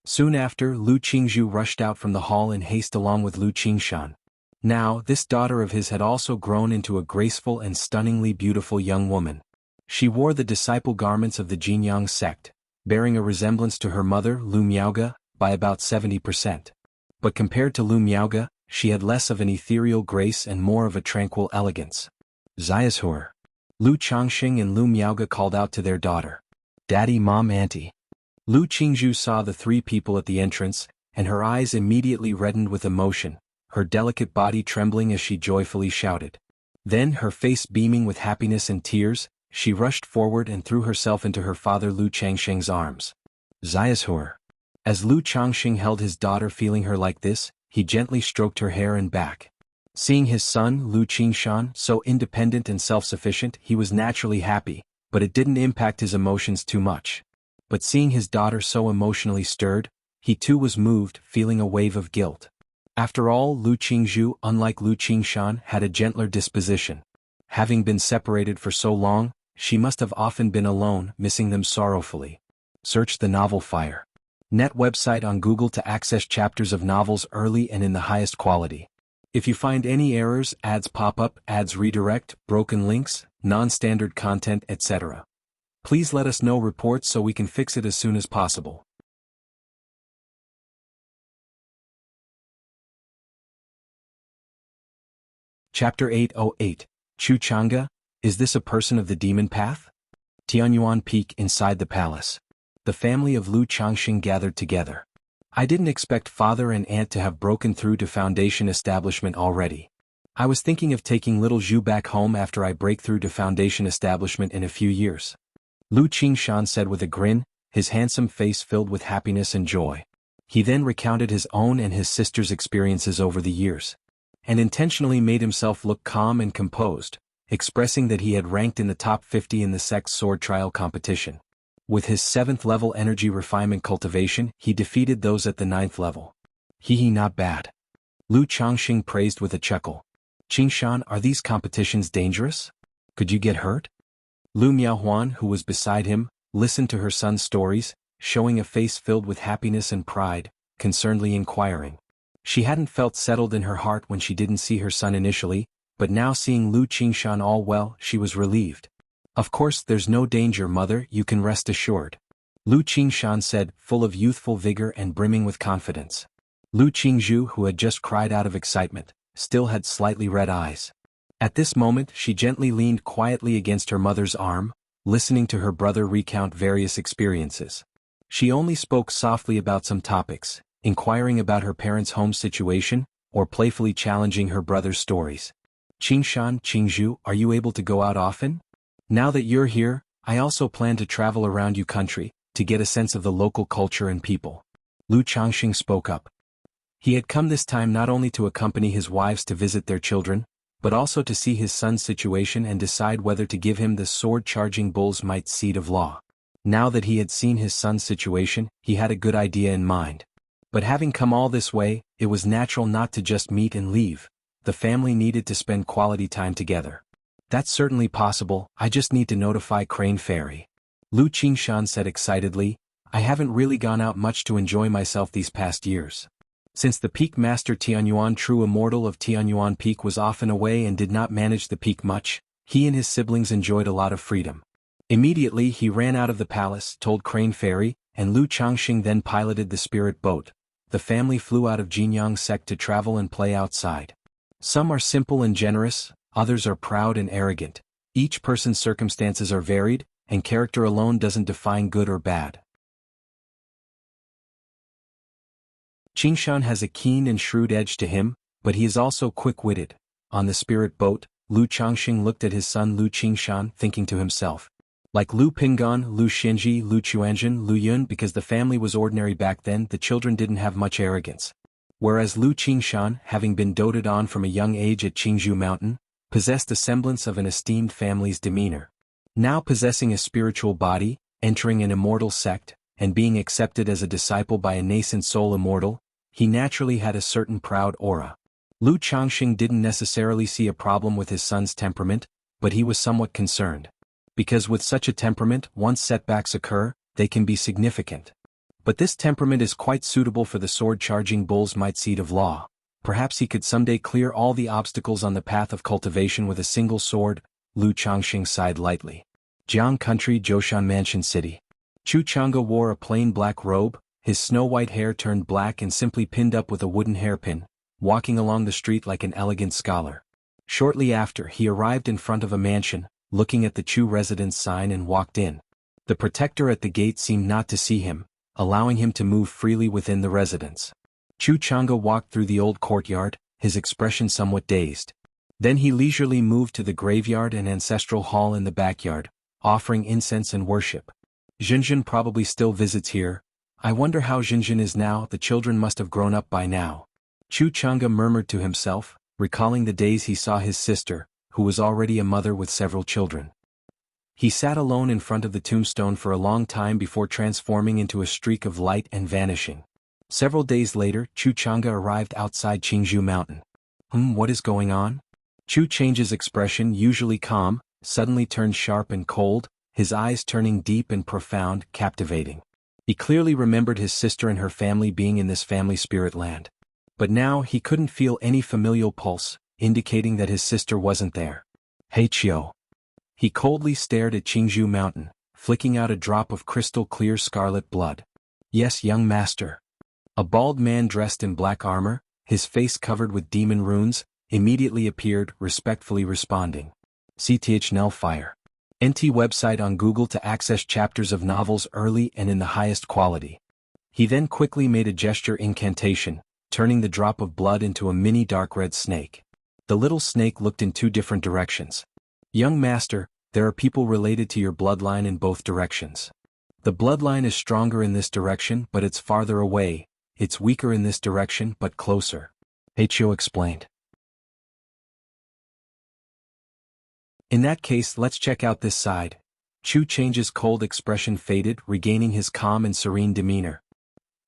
Soon after, Lu Qingzhu rushed out from the hall in haste along with Lu Qingshan. Now, this daughter of his had also grown into a graceful and stunningly beautiful young woman. She wore the disciple garments of the Jinyang sect, bearing a resemblance to her mother, Lu Miaoge, by about 70%. But compared to Lu Miaoge, she had less of an ethereal grace and more of a tranquil elegance. Xianxia. Lu Changxing and Lu Miaoge called out to their daughter. Daddy, Mom, Auntie. Lu Qingzhu saw the three people at the entrance, and her eyes immediately reddened with emotion, her delicate body trembling as she joyfully shouted. Then, her face beaming with happiness and tears, she rushed forward and threw herself into her father Lu Changxing's arms. Xianxia. As Lu Changxing held his daughter feeling her like this, he gently stroked her hair and back. Seeing his son, Lu Qingshan, so independent and self-sufficient, he was naturally happy, but it didn't impact his emotions too much. But seeing his daughter so emotionally stirred, he too was moved, feeling a wave of guilt. After all, Lu Qingzhu, unlike Lu Qingshan, had a gentler disposition. Having been separated for so long, she must have often been alone, missing them sorrowfully. Search the novel Fire. Net website on Google to access chapters of novels early and in the highest quality. If you find any errors, ads pop up, ads redirect, broken links, non-standard content, etc., please let us know reports so we can fix it as soon as possible. Chapter 808, Chu Chang'e, is this a person of the demon path? Tianyuan Peak inside the palace. The family of Lu Changxing gathered together. I didn't expect father and aunt to have broken through to Foundation establishment already. I was thinking of taking little Zhu back home after I break through to Foundation establishment in a few years. Lu Qingshan said with a grin, his handsome face filled with happiness and joy. He then recounted his own and his sister's experiences over the years, and intentionally made himself look calm and composed, expressing that he had ranked in the top 50 in the sect's sword trial competition. With his 7th level energy refinement cultivation, he defeated those at the 9th level. Hee, not bad. Lu Changxing praised with a chuckle. Qingshan, are these competitions dangerous? Could you get hurt? Lu Miaohuan, who was beside him, listened to her son's stories, showing a face filled with happiness and pride, concernedly inquiring. She hadn't felt settled in her heart when she didn't see her son initially, but now seeing Lu Qingshan all well, she was relieved. Of course, there's no danger, mother, you can rest assured. Lu Qingshan said, full of youthful vigor and brimming with confidence. Lu Qingzhu, who had just cried out of excitement, still had slightly red eyes. At this moment, she gently leaned quietly against her mother's arm, listening to her brother recount various experiences. She only spoke softly about some topics, inquiring about her parents' home situation, or playfully challenging her brother's stories. Qingshan, Qingzhu, are you able to go out often? Now that you're here, I also plan to travel around your country, to get a sense of the local culture and people. Lu Changxing spoke up. He had come this time not only to accompany his wives to visit their children, but also to see his son's situation and decide whether to give him the sword-charging bull's might seed of law. Now that he had seen his son's situation, he had a good idea in mind. But having come all this way, it was natural not to just meet and leave. The family needed to spend quality time together. That's certainly possible, I just need to notify Crane Fairy. Lu Qingshan said excitedly, I haven't really gone out much to enjoy myself these past years. Since the Peak Master Tianyuan, true Immortal of Tianyuan Peak, was often away and did not manage the peak much, he and his siblings enjoyed a lot of freedom. Immediately he ran out of the palace, told Crane Fairy, and Lu Changxing then piloted the spirit boat. The family flew out of Jianghu sect to travel and play outside. Some are simple and generous, others are proud and arrogant. Each person's circumstances are varied, and character alone doesn't define good or bad. Qingshan has a keen and shrewd edge to him, but he is also quick-witted. On the spirit boat, Lu Changxing looked at his son Lu Qingshan, thinking to himself. Like Lu Pinggan, Lu Xinji, Lu Chuanzhen, Lu Yun, because the family was ordinary back then, the children didn't have much arrogance. Whereas Lu Qingshan, having been doted on from a young age at Qingzhou Mountain, possessed a semblance of an esteemed family's demeanor. Now possessing a spiritual body, entering an immortal sect, and being accepted as a disciple by a nascent soul immortal, he naturally had a certain proud aura. Lu Changxing didn't necessarily see a problem with his son's temperament, but he was somewhat concerned. Because with such a temperament, once setbacks occur, they can be significant. But this temperament is quite suitable for the sword-charging bull's might seed of law. Perhaps he could someday clear all the obstacles on the path of cultivation with a single sword. Lu Changxing sighed lightly. Jiang Country, Zhoushan Mansion City. Chu Chang'e wore a plain black robe, his snow-white hair turned black and simply pinned up with a wooden hairpin, walking along the street like an elegant scholar. Shortly after, he arrived in front of a mansion, looking at the Chu residence sign, and walked in. The protector at the gate seemed not to see him, allowing him to move freely within the residence. Chu Chang'e walked through the old courtyard, his expression somewhat dazed. Then he leisurely moved to the graveyard and ancestral hall in the backyard, offering incense and worship. Xinjin probably still visits here. I wonder how Xinjin is now. The children must have grown up by now. Chu Chang'e murmured to himself, recalling the days he saw his sister, who was already a mother with several children. He sat alone in front of the tombstone for a long time before transforming into a streak of light and vanishing. Several days later, Chang'e arrived outside Jianghu mountain. What is going on? Chu Chang's expression, usually calm, suddenly turned sharp and cold, his eyes turning deep and profound, captivating. He clearly remembered his sister and her family being in this family spirit land. But now he couldn't feel any familial pulse, indicating that his sister wasn't there. Hey Chio. He coldly stared at Jianghu mountain, flicking out a drop of crystal-clear scarlet blood. Yes, young master. A bald man dressed in black armor, his face covered with demon runes, immediately appeared, respectfully responding. CTH Nell Fire. NT website on Google to access chapters of novels early and in the highest quality. He then quickly made a gesture incantation, turning the drop of blood into a mini dark red snake. The little snake looked in two different directions. Young master, there are people related to your bloodline in both directions. The bloodline is stronger in this direction but it's farther away, it's weaker in this direction but closer. Heichio explained. In that case, let's check out this side. Chu Chang's cold expression faded, regaining his calm and serene demeanor.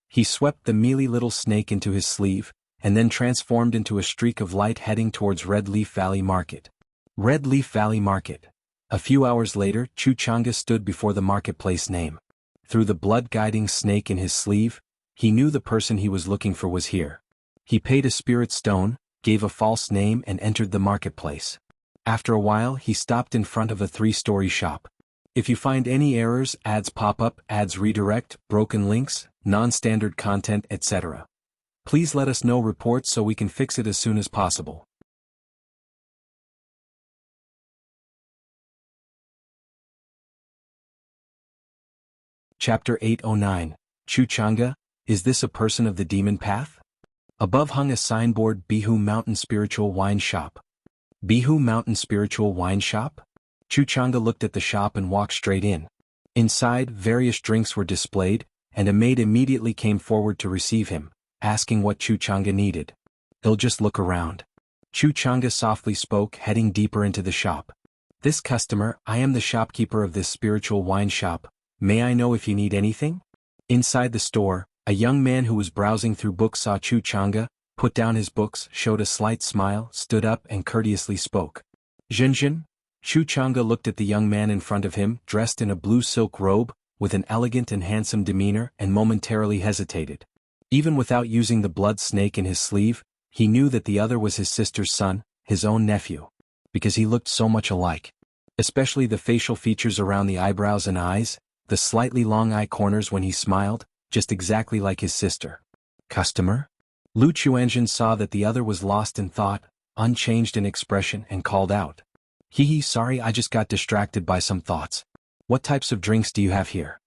He swept the mealy little snake into his sleeve, and then transformed into a streak of light heading towards Red Leaf Valley Market. Red Leaf Valley Market. A few hours later, Chu Chang'e stood before the marketplace name. Through the blood-guiding snake in his sleeve, he knew the person he was looking for was here. He paid a spirit stone, gave a false name and entered the marketplace. After a while he stopped in front of a 3-story shop. If you find any errors, ads pop up, ads redirect, broken links, non-standard content, etc. Please let us know reports so we can fix it as soon as possible. Chapter 809, Chu Chang'e, is this a person of the demon path? Above hung a signboard, Bihu Mountain Spiritual Wine Shop. Bihu Mountain Spiritual Wine Shop? Chu Chang'e looked at the shop and walked straight in. Inside, various drinks were displayed, and a maid immediately came forward to receive him, asking what Chu Chang'e needed. He'll just look around. Chu Chang'e softly spoke, heading deeper into the shop. This customer, I am the shopkeeper of this spiritual wine shop. May I know if you need anything? Inside the store, a young man who was browsing through books saw Chu Chang'e, put down his books, showed a slight smile, stood up and courteously spoke. Zhenjin? Chu Chang'e looked at the young man in front of him, dressed in a blue silk robe, with an elegant and handsome demeanor, and momentarily hesitated. Even without using the blood snake in his sleeve, he knew that the other was his sister's son, his own nephew. Because he looked so much alike. Especially the facial features around the eyebrows and eyes, the slightly long eye corners when he smiled, just exactly like his sister. Customer? Lu Chuanzhen saw that the other was lost in thought, unchanged in expression, and called out. Sorry, I just got distracted by some thoughts. What types of drinks do you have here?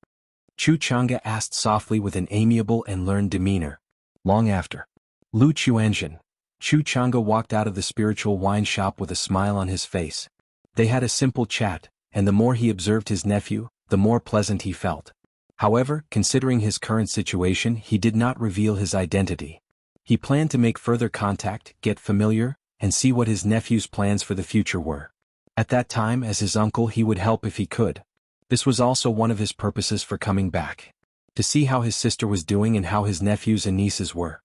Chu Chang'e asked softly with an amiable and learned demeanor. Long after Lu Chuanzhen, Chu Chang'e walked out of the spiritual wine shop with a smile on his face. They had a simple chat, and the more he observed his nephew, the more pleasant he felt. However, considering his current situation, he did not reveal his identity. He planned to make further contact, get familiar, and see what his nephew's plans for the future were. At that time, as his uncle, he would help if he could. This was also one of his purposes for coming back. To see how his sister was doing and how his nephews and nieces were.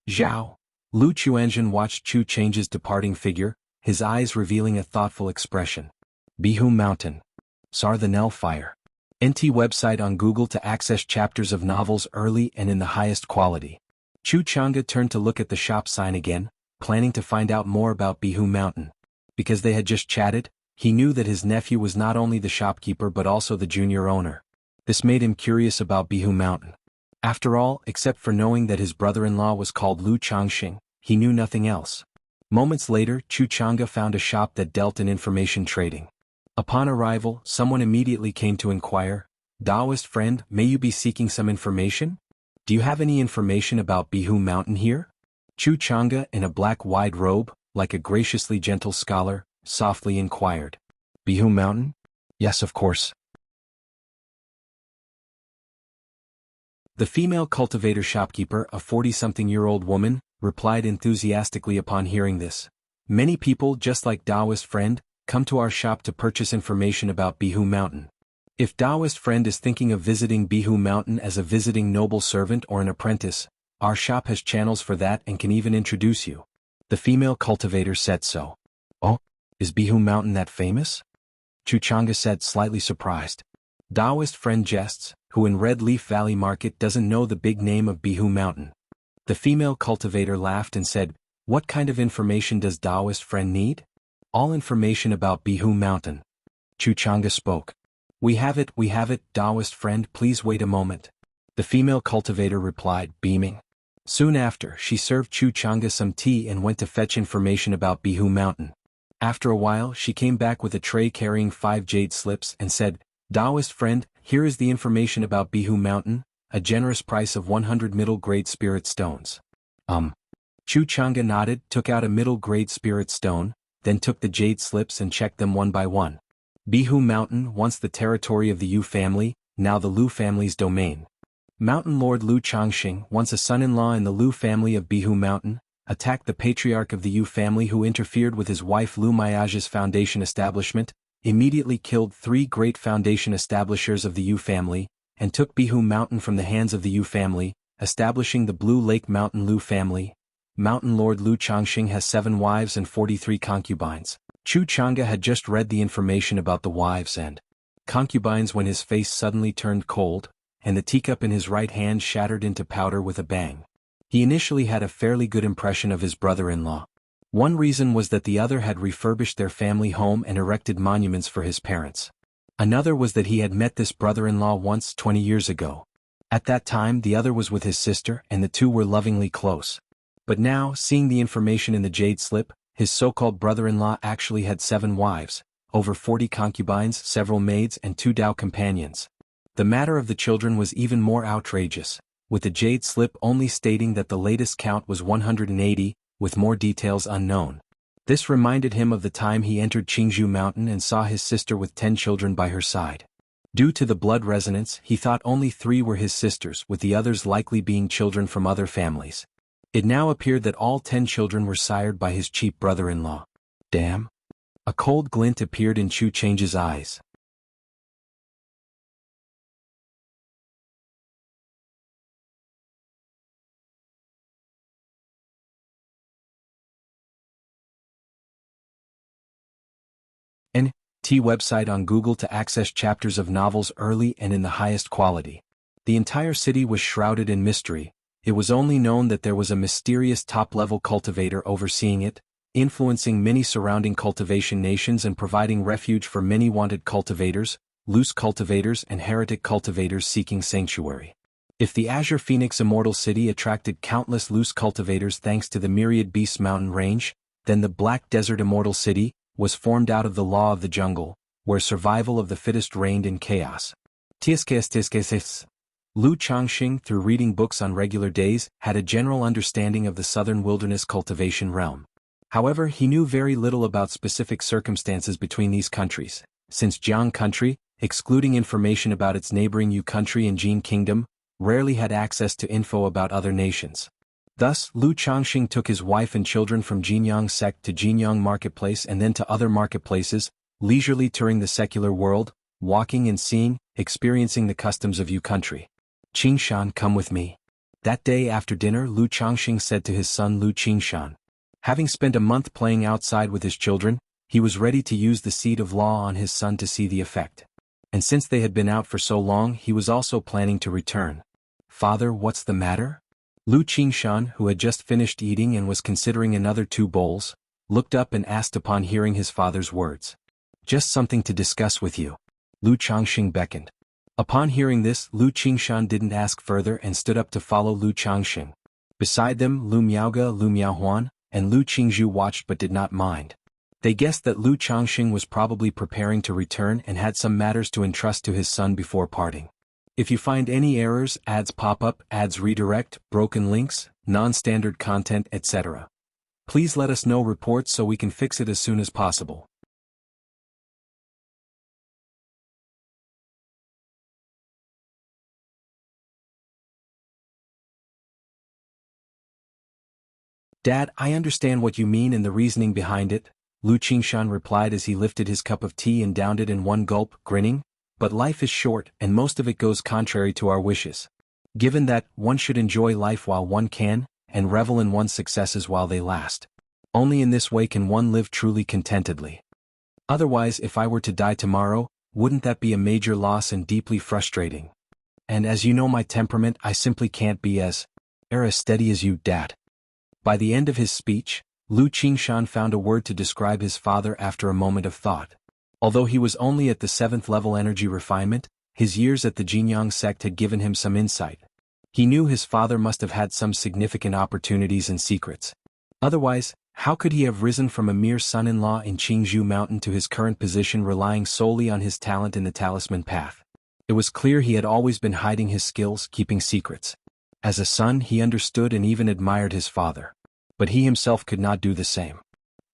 Zhao. Lu Chuanzhen watched Chu Chang's departing figure, his eyes revealing a thoughtful expression. Bihu Mountain. Sar the Nell Fire. NT website on Google to access chapters of novels early and in the highest quality. Chu Chang'e turned to look at the shop sign again, planning to find out more about Bihu Mountain. Because they had just chatted, he knew that his nephew was not only the shopkeeper but also the junior owner. This made him curious about Bihu Mountain. After all, except for knowing that his brother-in-law was called Lu Changxing, he knew nothing else. Moments later, Chu Chang'e found a shop that dealt in information trading. Upon arrival, someone immediately came to inquire, Taoist friend, may you be seeking some information? Do you have any information about Bihu Mountain here? Chu Chang'e, in a black wide robe, like a graciously gentle scholar, softly inquired. Bihu Mountain? Yes, of course. The female cultivator shopkeeper, a 40-something-year-old woman, replied enthusiastically upon hearing this. Many people, just like Taoist friend, come to our shop to purchase information about Bihu Mountain. If Taoist friend is thinking of visiting Bihu Mountain as a visiting noble servant or an apprentice, Our shop has channels for that and can even introduce you. The female cultivator said so. Oh, is Bihu Mountain that famous? Xianxia said, slightly surprised. Taoist friend jests, who in Red Leaf Valley Market doesn't know the big name of Bihu Mountain. The female cultivator laughed and said, what kind of information does Taoist friend need? All information about Bihu Mountain. Xianxia spoke. We have it, Taoist friend, please wait a moment. The female cultivator replied, beaming. Soon after, she served Xianxia some tea and went to fetch information about Bihu Mountain. After a while, she came back with a tray carrying 5 jade slips and said, Taoist friend, here is the information about Bihu Mountain, a generous price of 100 middle-grade spirit stones. Xianxia nodded, took out a middle-grade spirit stone, then took the jade slips and checked them one by one. Bihu Mountain, once the territory of the Yu family, now the Lu family's domain. Mountain Lord Lu Changxing, once a son-in-law in the Lu family of Bihu Mountain, attacked the patriarch of the Yu family who interfered with his wife Lu Miaja's foundation establishment, immediately killed 3 great foundation establishers of the Yu family, and took Bihu Mountain from the hands of the Yu family, establishing the Blue Lake Mountain Lu family. Mountain Lord Lu Changxing has 7 wives and 43 concubines. Xianxia had just read the information about the wives and concubines when his face suddenly turned cold, and the teacup in his right hand shattered into powder with a bang. He initially had a fairly good impression of his brother-in-law. One reason was that the other had refurbished their family home and erected monuments for his parents. Another was that he had met this brother-in-law once 20 years ago. At that time the other was with his sister and the two were lovingly close. But now, seeing the information in the jade slip, his so-called brother-in-law actually had 7 wives, over 40 concubines, several maids and 2 dao companions. The matter of the children was even more outrageous, with the jade slip only stating that the latest count was 180, with more details unknown. This reminded him of the time he entered Qingzhou Mountain and saw his sister with 10 children by her side. Due to the blood resonance, he thought only 3 were his sisters, with the others likely being children from other families. It now appeared that all 10 children were sired by his cheap brother-in-law. Damn. A cold glint appeared in Xianxia's eyes. T website on Google to access chapters of novels early and in the highest quality. The entire city was shrouded in mystery. It was only known that there was a mysterious top-level cultivator overseeing it, influencing many surrounding cultivation nations and providing refuge for many wanted cultivators, loose cultivators and heretic cultivators seeking sanctuary. If the Azure Phoenix Immortal City attracted countless loose cultivators thanks to the Myriad Beasts mountain range, then the Black Desert Immortal City was formed out of the law of the jungle, where survival of the fittest reigned in chaos. Lu Changxing, through reading books on regular days, had a general understanding of the southern wilderness cultivation realm. However, he knew very little about specific circumstances between these countries, since Jianghu country, excluding information about its neighboring Yu country and Jin kingdom, rarely had access to info about other nations. Thus, Lu Changxing took his wife and children from Jinyang sect to Jinyang marketplace and then to other marketplaces, leisurely touring the secular world, walking and seeing, experiencing the customs of Yu country. Qingshan, come with me. That day after dinner, Lu Changxing said to his son Lu Qingshan. Having spent a month playing outside with his children, he was ready to use the seed of law on his son to see the effect. And since they had been out for so long, he was also planning to return. Father, what's the matter? Lu Qingshan, who had just finished eating and was considering another 2 bowls, looked up and asked upon hearing his father's words. Just something to discuss with you. Lu Changxing beckoned. Upon hearing this, Lu Qingshan didn't ask further and stood up to follow Lu Changxing. Beside them, Lu Miaoge, Lu Miaohuan, and Lu Qingzhu watched but did not mind. They guessed that Lu Changxing was probably preparing to return and had some matters to entrust to his son before parting. If you find any errors, ads pop up, ads redirect, broken links, non-standard content, etc., please let us know reports so we can fix it as soon as possible. Dad, I understand what you mean and the reasoning behind it, Lu Qingshan replied as he lifted his cup of tea and downed it in one gulp, grinning. But life is short and most of it goes contrary to our wishes. Given that, one should enjoy life while one can, and revel in one's successes while they last. Only in this way can one live truly contentedly. Otherwise, if I were to die tomorrow, wouldn't that be a major loss and deeply frustrating? And as you know my temperament, I simply can't be as steady as you, Dad. By the end of his speech, Lu Qingshan found a word to describe his father after a moment of thought. Although he was only at the 7th level energy refinement, his years at the Jianghu sect had given him some insight. He knew his father must have had some significant opportunities and secrets. Otherwise, how could he have risen from a mere son-in-law in Qingzhou Mountain to his current position relying solely on his talent in the talisman path? It was clear he had always been hiding his skills, keeping secrets. As a son, he understood and even admired his father. But he himself could not do the same.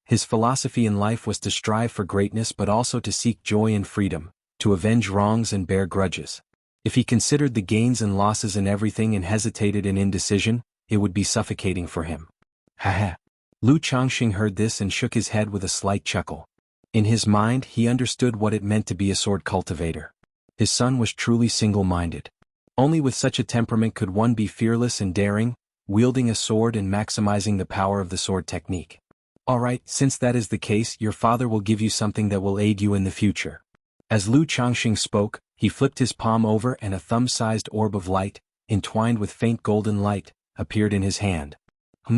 His philosophy in life was to strive for greatness but also to seek joy and freedom, to avenge wrongs and bear grudges. If he considered the gains and losses in everything and hesitated in indecision, it would be suffocating for him. Ha. Lu Changxing heard this and shook his head with a slight chuckle. In his mind, he understood what it meant to be a sword cultivator. His son was truly single-minded. Only with such a temperament could one be fearless and daring, wielding a sword and maximizing the power of the sword technique. Alright, since that is the case, your father will give you something that will aid you in the future. As Lu Changxing spoke, he flipped his palm over and a thumb-sized orb of light, entwined with faint golden light, appeared in his hand.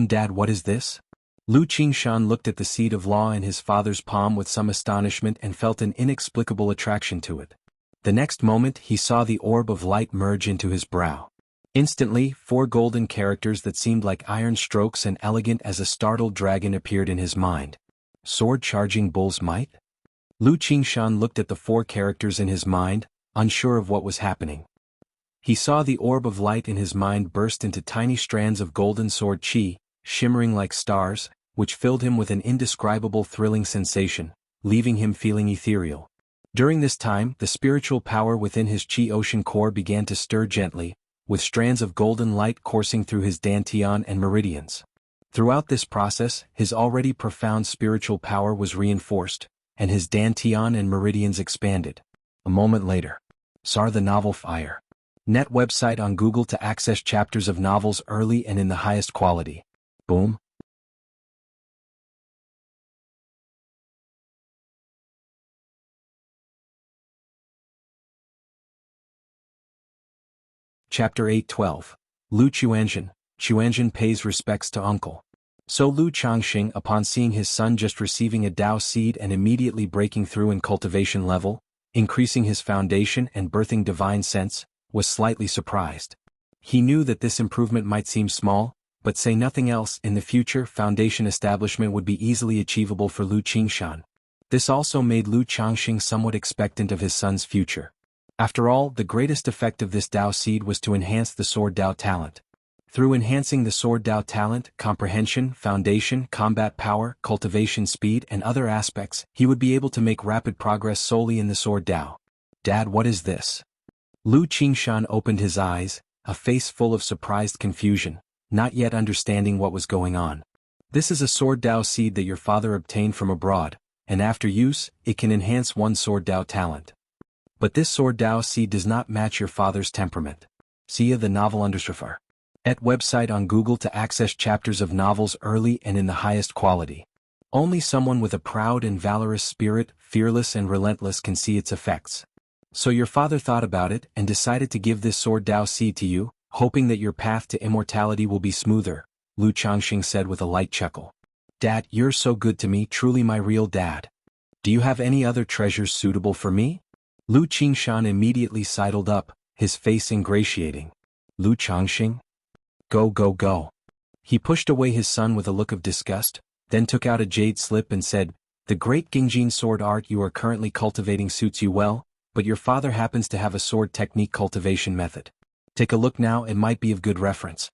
Dad, what is this? Lu Qingshan looked at the seed of law in his father's palm with some astonishment and felt an inexplicable attraction to it. The next moment he saw the orb of light merge into his brow. Instantly, 4 golden characters that seemed like iron strokes and elegant as a startled dragon appeared in his mind. Sword charging bull's might? Lu Qingshan looked at the 4 characters in his mind, unsure of what was happening. He saw the orb of light in his mind burst into tiny strands of golden sword qi, shimmering like stars, which filled him with an indescribable thrilling sensation, leaving him feeling ethereal. During this time, the spiritual power within his qi ocean core began to stir gently, with strands of golden light coursing through his dantian and meridians. Throughout this process, his already profound spiritual power was reinforced, and his dantian and meridians expanded. A moment later. Sar the novel Fire. Net website on Google to access chapters of novels early and in the highest quality. Boom. Chapter 8:12. Lu Chuanzhen pays respects to uncle. So Lu Changxing, upon seeing his son just receiving a Dao seed and immediately breaking through in cultivation level, increasing his foundation and birthing divine sense, was slightly surprised. He knew that this improvement might seem small, but say nothing else, in the future foundation establishment would be easily achievable for Lu Qingshan. This also made Lu Changxing somewhat expectant of his son's future. After all, the greatest effect of this Dao seed was to enhance the sword Dao talent. Through enhancing the sword Dao talent, comprehension, foundation, combat power, cultivation speed and other aspects, he would be able to make rapid progress solely in the sword Dao. Dad, what is this? Lu Qingshan opened his eyes, a face full of surprised confusion, not yet understanding what was going on. This is a sword Dao seed that your father obtained from abroad, and after use, it can enhance one's sword Dao talent. But this sword Dao seed does not match your father's temperament. See the novel _. At website on Google to access chapters of novels early and in the highest quality. Only someone with a proud and valorous spirit, fearless and relentless, can see its effects. So your father thought about it and decided to give this sword Dao seed to you, hoping that your path to immortality will be smoother, Lu Changxing said with a light chuckle. Dad, you're so good to me, truly my real dad. Do you have any other treasures suitable for me? Lu Qingshan immediately sidled up, his face ingratiating. Lu Changxing? Go go go. He pushed away his son with a look of disgust, then took out a jade slip and said, the great Gingjin sword art you are currently cultivating suits you well, but your father happens to have a sword technique cultivation method. Take a look now, it might be of good reference.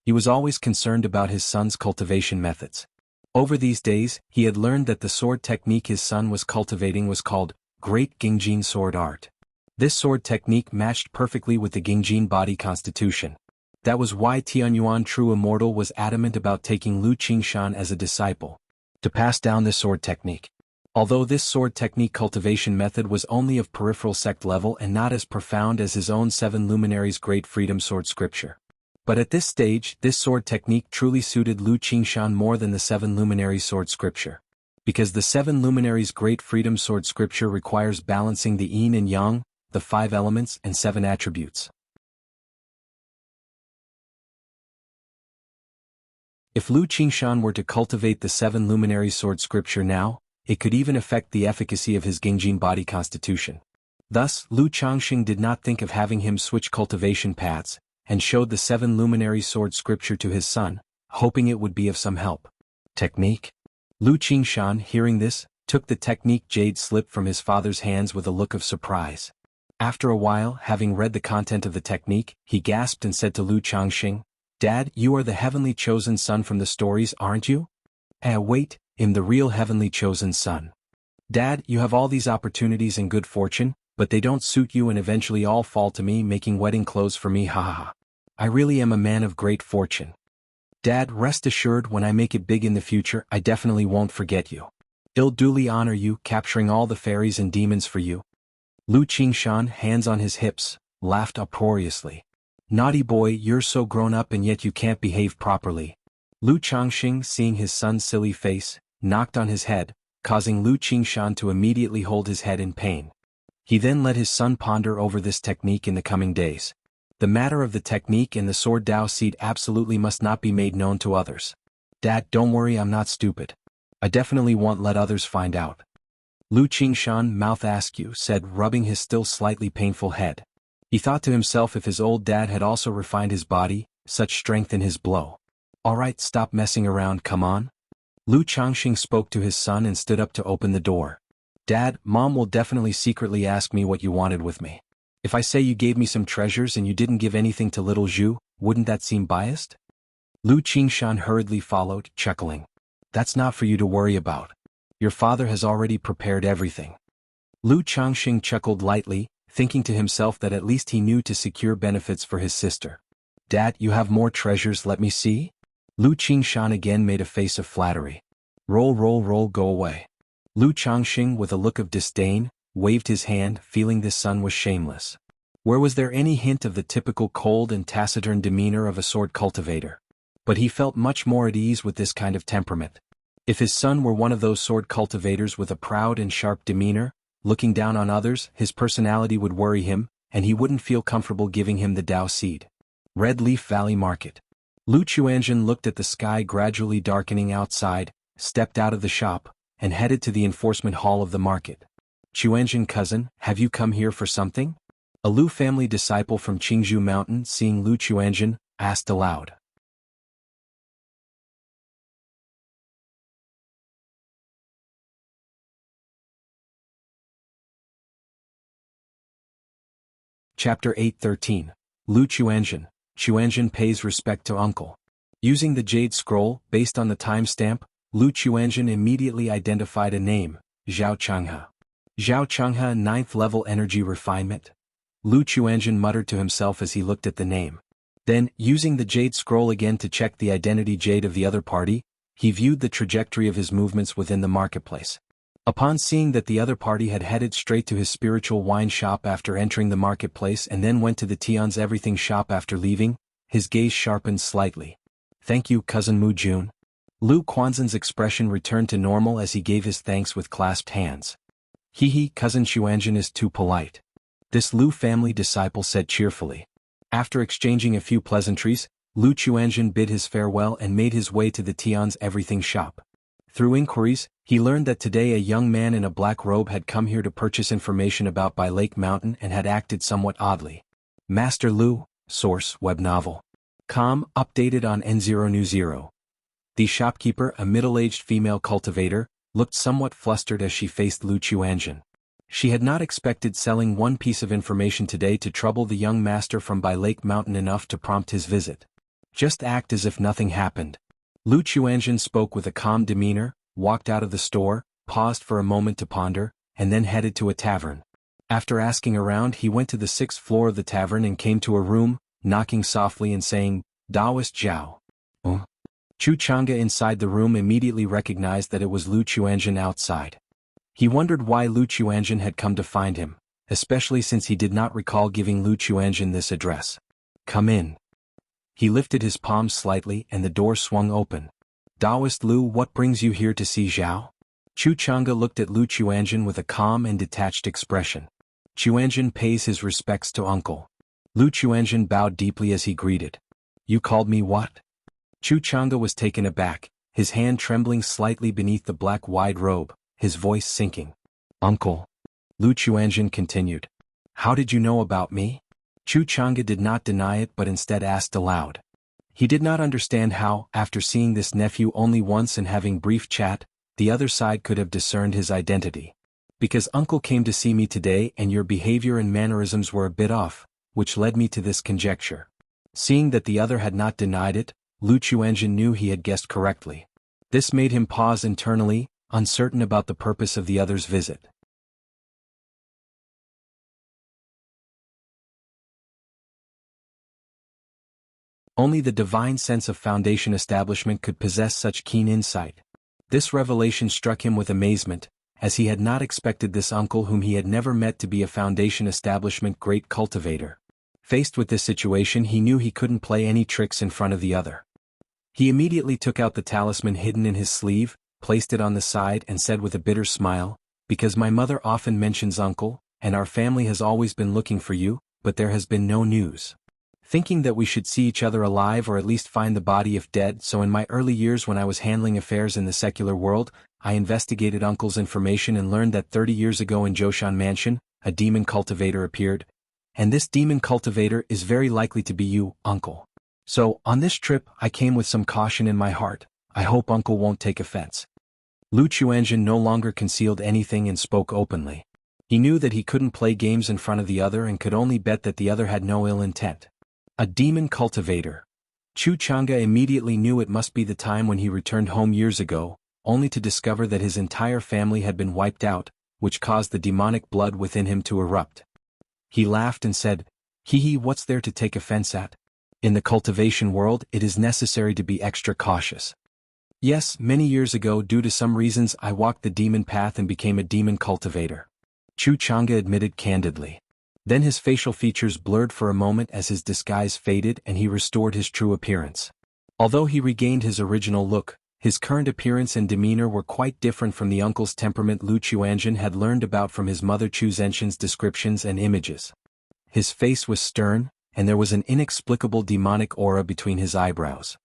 He was always concerned about his son's cultivation methods. Over these days, he had learned that the sword technique his son was cultivating was called Great Gingjin Sword Art. This sword technique matched perfectly with the Gingjin body constitution. That was why Tianyuan True Immortal was adamant about taking Lu Qingshan as a disciple, to pass down this sword technique. Although this sword technique cultivation method was only of peripheral sect level and not as profound as his own 7 luminaries' great freedom sword scripture. But at this stage, this sword technique truly suited Lu Qingshan more than the 7 luminaries' sword scripture. Because the 7 luminaries' great freedom sword scripture requires balancing the yin and yang, the 5 elements and 7 attributes. If Lu Qingshan were to cultivate the 7 luminaries' sword scripture now, it could even affect the efficacy of his Gengjin body constitution. Thus, Lu Changxing did not think of having him switch cultivation paths, and showed the 7 luminary sword scripture to his son, hoping it would be of some help. Technique? Lu Qingshan, hearing this, took the technique jade slip from his father's hands with a look of surprise. After a while, having read the content of the technique, he gasped and said to Lu Changxing, "Dad, you are the heavenly chosen son from the stories, aren't you?" Wait, I'm the real heavenly chosen son. Dad, you have all these opportunities and good fortune, but they don't suit you and eventually all fall to me making wedding clothes for me, ha ha ha. I really am a man of great fortune. Dad, rest assured when I make it big in the future I definitely won't forget you. I'll duly honor you, capturing all the fairies and demons for you. Lu Qingshan, hands on his hips, laughed uproariously. Naughty boy, you're so grown up and yet you can't behave properly. Lu Changxing, seeing his son's silly face, knocked on his head, causing Lu Qingshan to immediately hold his head in pain. He then let his son ponder over this technique in the coming days. The matter of the technique and the sword Dao seed absolutely must not be made known to others. Dad, don't worry, I'm not stupid. I definitely won't let others find out. Lu Qingshan, mouth askew, said, rubbing his still slightly painful head. He thought to himself if his old dad had also refined his body, such strength in his blow. Alright, stop messing around, come on. Lu Changxing spoke to his son and stood up to open the door. Dad, Mom will definitely secretly ask me what you wanted with me. If I say you gave me some treasures and you didn't give anything to little Zhu, wouldn't that seem biased? Lu Qingshan hurriedly followed, chuckling. That's not for you to worry about. Your father has already prepared everything. Lu Changxing chuckled lightly, thinking to himself that at least he knew to secure benefits for his sister. Dad, you have more treasures, let me see? Lu Qingshan again made a face of flattery. Roll, roll, roll, go away. Lu Changxing, with a look of disdain, waved his hand, feeling this son was shameless. Where was there any hint of the typical cold and taciturn demeanor of a sword cultivator? But he felt much more at ease with this kind of temperament. If his son were one of those sword cultivators with a proud and sharp demeanor, looking down on others, his personality would worry him, and he wouldn't feel comfortable giving him the Dao seed. Red Leaf Valley Market. Lu Chuanzhen looked at the sky gradually darkening outside, stepped out of the shop, and headed to the enforcement hall of the market. Chuanzhen cousin, have you come here for something? A Lu family disciple from Qingzhou Mountain, seeing Lu Chuanzhen, asked aloud. Chapter 8:13. Lu Chuanzhen. Chuanzhen pays respect to uncle. Using the jade scroll, based on the timestamp, Lu Chuanzhen immediately identified a name, Zhao Changhe. Zhao Changhe, 9th level energy refinement. Lu Chuanzhen muttered to himself as he looked at the name. Then, using the jade scroll again to check the identity jade of the other party, he viewed the trajectory of his movements within the marketplace. Upon seeing that the other party had headed straight to his spiritual wine shop after entering the marketplace and then went to the Tian's everything shop after leaving, his gaze sharpened slightly. Thank you, cousin Mu Jun. Lu Quanzhen's expression returned to normal as he gave his thanks with clasped hands. Hee, cousin Chuanzhen is too polite. This Lu family disciple said cheerfully. After exchanging a few pleasantries, Lu Chuanzhen bid his farewell and made his way to the Tian's everything shop. Through inquiries, he learned that today a young man in a black robe had come here to purchase information about By Lake Mountain and had acted somewhat oddly. Master Lu, source, web novel. Updated on N0 New 0. The shopkeeper, a middle-aged female cultivator, looked somewhat flustered as she faced Lu Chuanzhen. She had not expected selling one piece of information today to trouble the young master from By Lake Mountain enough to prompt his visit. Just act as if nothing happened. Lu Chuanzhen spoke with a calm demeanor, walked out of the store, paused for a moment to ponder, and then headed to a tavern. After asking around, he went to the 6th floor of the tavern and came to a room, knocking softly and saying, Daoist Zhao. Chu Chang'e inside the room immediately recognized that it was Lu Chuanzhen outside. He wondered why Lu Chuanjin had come to find him, especially since he did not recall giving Lu Chuanjin this address. "Come in." He lifted his palms slightly and the door swung open. "Taoist Lu, what brings you here to see Zhao?" Chu Chang'e looked at Lu Chuanjin with a calm and detached expression. "Chuanjin pays his respects to uncle." Lu Chuanjin bowed deeply as he greeted. "You called me what?" Chu Chang'e was taken aback, his hand trembling slightly beneath the black wide robe, his voice sinking. "Uncle." Lu Chuanjin continued. "How did you know about me?" Chu Chang'e did not deny it but instead asked aloud. He did not understand how, after seeing this nephew only once and having brief chat, the other side could have discerned his identity. "Because uncle came to see me today and your behavior and mannerisms were a bit off, which led me to this conjecture." Seeing that the other had not denied it, Lu Chuanjin knew he had guessed correctly. This made him pause internally, uncertain about the purpose of the other's visit. Only the divine sense of Foundation establishment could possess such keen insight. This revelation struck him with amazement, as he had not expected this uncle whom he had never met to be a Foundation establishment great cultivator. Faced with this situation, he knew he couldn't play any tricks in front of the other. He immediately took out the talisman hidden in his sleeve, placed it on the side and said with a bitter smile, "Because my mother often mentions uncle, and our family has always been looking for you, but there has been no news. Thinking that we should see each other alive or at least find the body if dead, so in my early years when I was handling affairs in the secular world, I investigated uncle's information and learned that 30 years ago in Zhoushan Mansion, a demon cultivator appeared. And this demon cultivator is very likely to be you, uncle. So, on this trip, I came with some caution in my heart. I hope uncle won't take offense." Lu Chuanjin no longer concealed anything and spoke openly. He knew that he couldn't play games in front of the other and could only bet that the other had no ill intent. A demon cultivator. Chu Chang'e immediately knew it must be the time when he returned home years ago, only to discover that his entire family had been wiped out, which caused the demonic blood within him to erupt. He laughed and said, "Hee, what's there to take offense at? In the cultivation world, it is necessary to be extra cautious. Yes, many years ago due to some reasons I walked the demon path and became a demon cultivator." Chu Chang'e admitted candidly. Then his facial features blurred for a moment as his disguise faded and he restored his true appearance. Although he regained his original look, his current appearance and demeanor were quite different from the uncle's temperament Lu Chuanjin had learned about from his mother Chu Zhenshin's descriptions and images. His face was stern, and there was an inexplicable demonic aura between his eyebrows.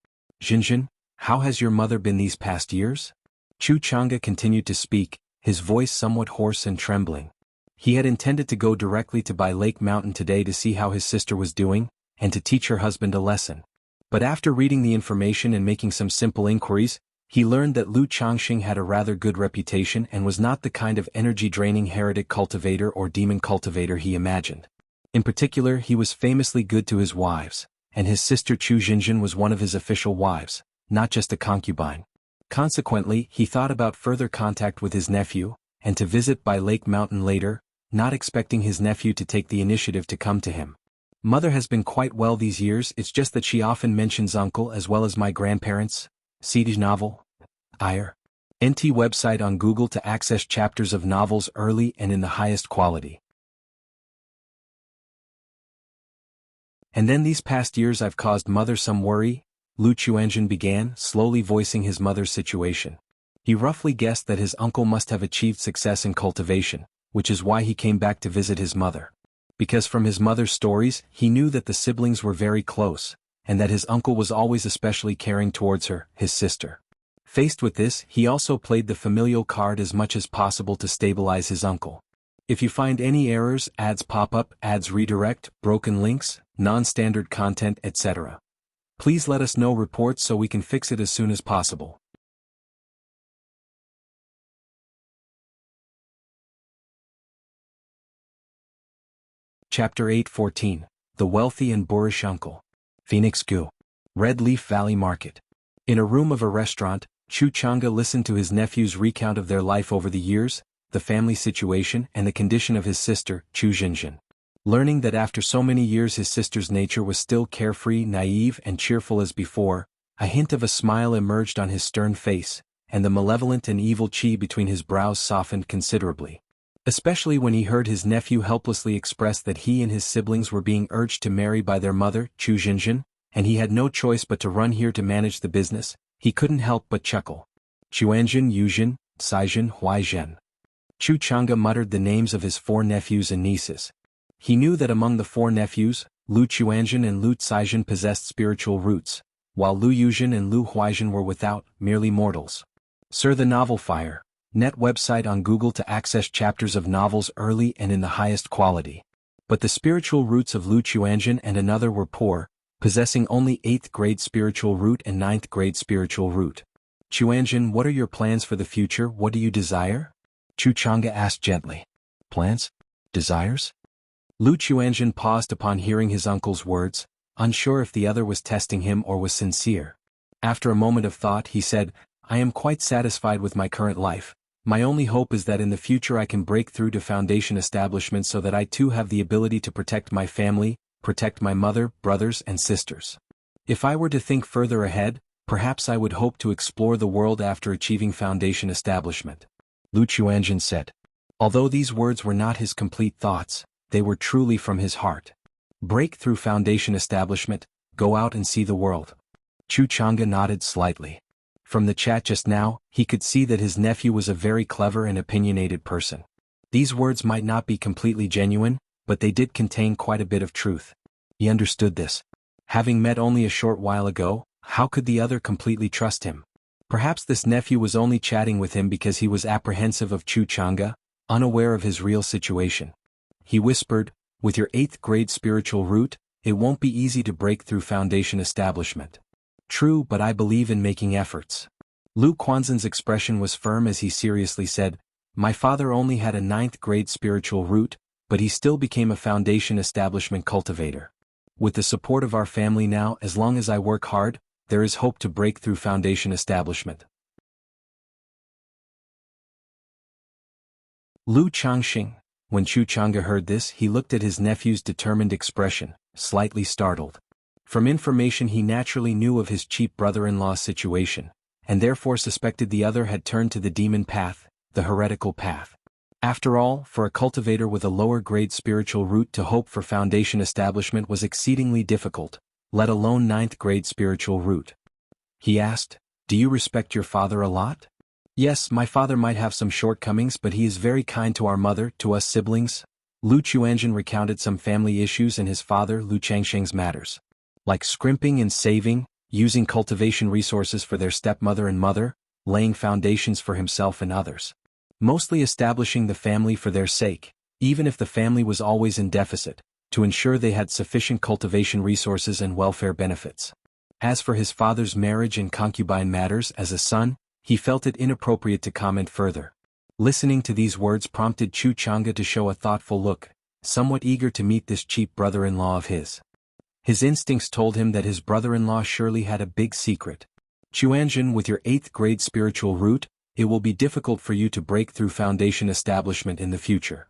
"Zhenshin, how has your mother been these past years?" Chu Chang'e continued to speak, his voice somewhat hoarse and trembling. He had intended to go directly to Bai Lake Mountain today to see how his sister was doing, and to teach her husband a lesson. But after reading the information and making some simple inquiries, he learned that Lu Changxing had a rather good reputation and was not the kind of energy-draining heretic cultivator or demon cultivator he imagined. In particular, he was famously good to his wives, and his sister Chu Zhenshin was one of his official wives, not just a concubine. Consequently, he thought about further contact with his nephew, and to visit Bai Lake Mountain later, not expecting his nephew to take the initiative to come to him. "Mother has been quite well these years, it's just that she often mentions uncle as well as my grandparents." CD novel. IR. NT website on Google to access chapters of novels early and in the highest quality. "And then these past years I've caused mother some worry," Lu Chuanjin began, slowly voicing his mother's situation. He roughly guessed that his uncle must have achieved success in cultivation, which is why he came back to visit his mother. Because from his mother's stories, he knew that the siblings were very close, and that his uncle was always especially caring towards her, his sister. Faced with this, he also played the familial card as much as possible to stabilize his uncle. "If you find any errors, ads pop up, ads redirect, broken links, non-standard content, etc. Please let us know reports so we can fix it as soon as possible." Chapter 8:14, The Wealthy and Boorish Uncle. Phoenix Gu. Red Leaf Valley Market. In a room of a restaurant, Chu Chang'e listened to his nephew's recount of their life over the years, the family situation and the condition of his sister, Chu Zhenshin. Learning that after so many years his sister's nature was still carefree, naive and cheerful as before, a hint of a smile emerged on his stern face, and the malevolent and evil qi between his brows softened considerably. Especially when he heard his nephew helplessly express that he and his siblings were being urged to marry by their mother, Chu Jinjin, and he had no choice but to run here to manage the business, he couldn't help but chuckle. Chuanjin Yuzhin, Caizhen Huaizhen. Chu Chang'e muttered the names of his 4 nephews and nieces. He knew that among the 4 nephews, Lu Chuanjin and Lu Caizhen possessed spiritual roots, while Lu Yuzhin and Lu Huaizhen were without, merely mortals. Sir the Novel Fire. Net website on Google to access chapters of novels early and in the highest quality. But the spiritual roots of Lu Chuanjin and another were poor, possessing only 8th grade spiritual root and 9th grade spiritual root. Chuanjin, what are your plans for the future? What do you desire? Chu Chang'e asked gently. Plans? Desires? Lu Chuanjin paused upon hearing his uncle's words, unsure if the other was testing him or was sincere. After a moment of thought he said, I am quite satisfied with my current life. My only hope is that in the future I can break through to Foundation establishment so that I too have the ability to protect my family, protect my mother, brothers and sisters. If I were to think further ahead, perhaps I would hope to explore the world after achieving Foundation establishment. Lu Chuanjin said. Although these words were not his complete thoughts, they were truly from his heart. Break through Foundation establishment, go out and see the world. Chu Chang'e nodded slightly. From the chat just now, he could see that his nephew was a very clever and opinionated person. These words might not be completely genuine, but they did contain quite a bit of truth. He understood this. Having met only a short while ago, how could the other completely trust him? Perhaps this nephew was only chatting with him because he was apprehensive of Chu Chang'e, unaware of his real situation. He whispered, with your 8th grade spiritual root, it won't be easy to break through Foundation establishment. True, but I believe in making efforts. Lu Quanzhen's expression was firm as he seriously said, my father only had a 9th grade spiritual root, but he still became a Foundation establishment cultivator. With the support of our family now, as long as I work hard, there is hope to break through Foundation establishment. Lu Changxing. When Chu Chang'e heard this, he looked at his nephew's determined expression, slightly startled. From information he naturally knew of his cheap brother-in-law's situation, and therefore suspected the other had turned to the demon path, the heretical path. After all, for a cultivator with a lower-grade spiritual root to hope for Foundation establishment was exceedingly difficult, let alone 9th-grade spiritual root. He asked, do you respect your father a lot? Yes, my father might have some shortcomings but he is very kind to our mother, to us siblings. Lu Chuanjin recounted some family issues and his father Lu Changxing's matters. Like scrimping and saving, using cultivation resources for their stepmother and mother, laying foundations for himself and others. Mostly establishing the family for their sake, even if the family was always in deficit, to ensure they had sufficient cultivation resources and welfare benefits. As for his father's marriage and concubine matters as a son, he felt it inappropriate to comment further. Listening to these words prompted Chu Chang'e to show a thoughtful look, somewhat eager to meet this cheap brother-in-law of his. His instincts told him that his brother-in-law surely had a big secret. Chuanjin, with your 8th grade spiritual root, it will be difficult for you to break through Foundation establishment in the future.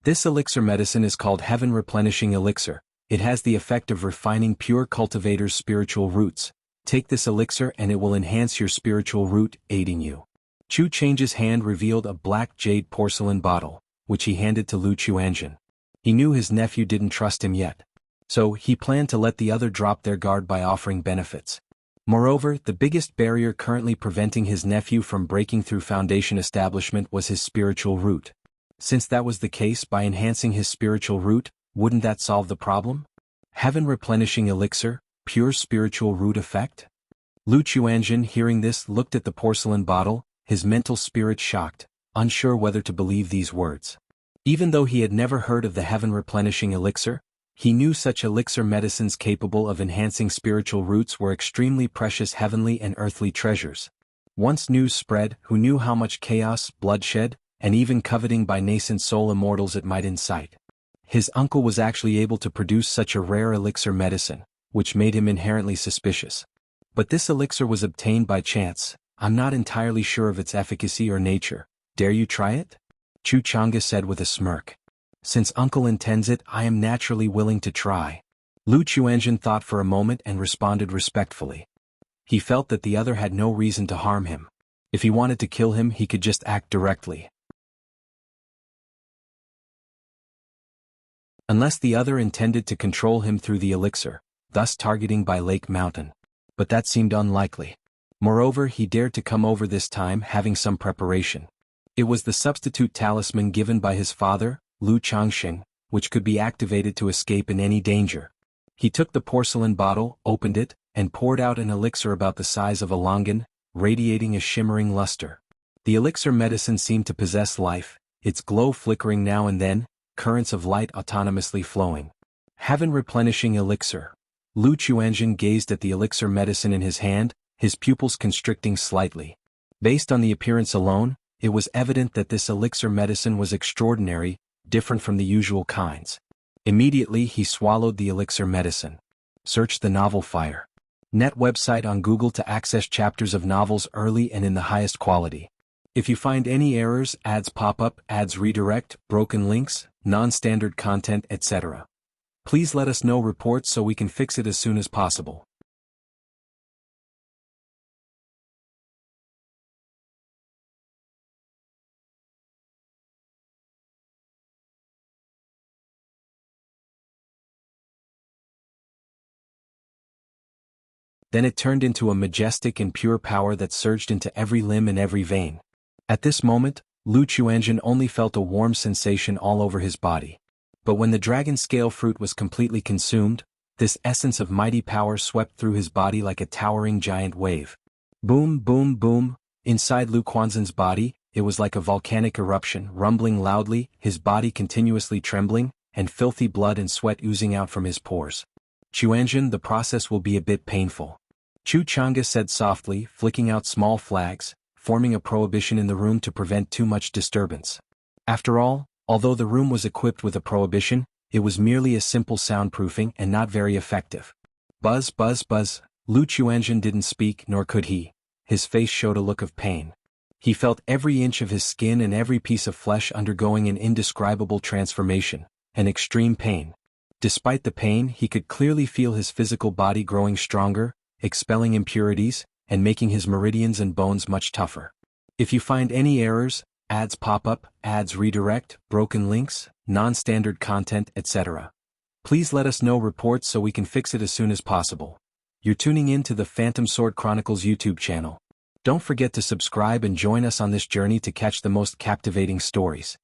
This elixir medicine is called Heaven Replenishing Elixir. It has the effect of refining pure cultivators' spiritual roots. Take this elixir and it will enhance your spiritual root, aiding you. Chu Chang's hand revealed a black jade porcelain bottle, which he handed to Lu Chuanjin. He knew his nephew didn't trust him yet. So, he planned to let the other drop their guard by offering benefits. Moreover, the biggest barrier currently preventing his nephew from breaking through Foundation establishment was his spiritual root. Since that was the case, by enhancing his spiritual root, wouldn't that solve the problem? Heaven Replenishing Elixir, pure spiritual root effect? Lu Chuanjin, hearing this, looked at the porcelain bottle, his mental spirit shocked, unsure whether to believe these words. Even though he had never heard of the Heaven Replenishing Elixir, he knew such elixir medicines capable of enhancing spiritual roots were extremely precious heavenly and earthly treasures. Once news spread, who knew how much chaos, bloodshed, and even coveting by nascent soul immortals it might incite. His uncle was actually able to produce such a rare elixir medicine, which made him inherently suspicious. But this elixir was obtained by chance. I'm not entirely sure of its efficacy or nature. Dare you try it? Chu Chang'e said with a smirk. Since uncle intends it, I am naturally willing to try. Lu Chuanjin thought for a moment and responded respectfully. He felt that the other had no reason to harm him. If he wanted to kill him, he could just act directly. Unless the other intended to control him through the elixir, thus targeting by Lake Mountain. But that seemed unlikely. Moreover, he dared to come over this time having some preparation. It was the substitute talisman given by his father, Lu Changxing, which could be activated to escape in any danger. He took the porcelain bottle, opened it, and poured out an elixir about the size of a longan, radiating a shimmering luster. The elixir medicine seemed to possess life, its glow flickering now and then, currents of light autonomously flowing. Heaven replenishing elixir. Lu Chuanzhen gazed at the elixir medicine in his hand, his pupils constricting slightly. Based on the appearance alone, it was evident that this elixir medicine was extraordinary, different from the usual kinds. Immediately he swallowed the elixir medicine. Search the novel Fire. Net website on Google to access chapters of novels early and in the highest quality. If you find any errors, ads pop up, ads redirect, broken links, non-standard content, etc., please let us know reports so we can fix it as soon as possible. Then it turned into a majestic and pure power that surged into every limb and every vein. At this moment, Lu Chuanzhen only felt a warm sensation all over his body. But when the dragon scale fruit was completely consumed, this essence of mighty power swept through his body like a towering giant wave. Boom, boom, boom. Inside Lu Quanzhen's body, it was like a volcanic eruption, rumbling loudly, his body continuously trembling, and filthy blood and sweat oozing out from his pores. Chuanzhen, the process will be a bit painful. Chu Chang'e said softly, flicking out small flags, forming a prohibition in the room to prevent too much disturbance. After all, although the room was equipped with a prohibition, it was merely a simple soundproofing and not very effective. Buzz, buzz, buzz. Lu Chuanzhen didn't speak, nor could he. His face showed a look of pain. He felt every inch of his skin and every piece of flesh undergoing an indescribable transformation, an extreme pain. Despite the pain, he could clearly feel his physical body growing stronger, expelling impurities, and making his meridians and bones much tougher. If you find any errors, ads pop up, ads redirect, broken links, non-standard content, etc., please let us know reports so we can fix it as soon as possible. You're tuning in to the Phantom Sword Chronicles YouTube channel. Don't forget to subscribe and join us on this journey to catch the most captivating stories.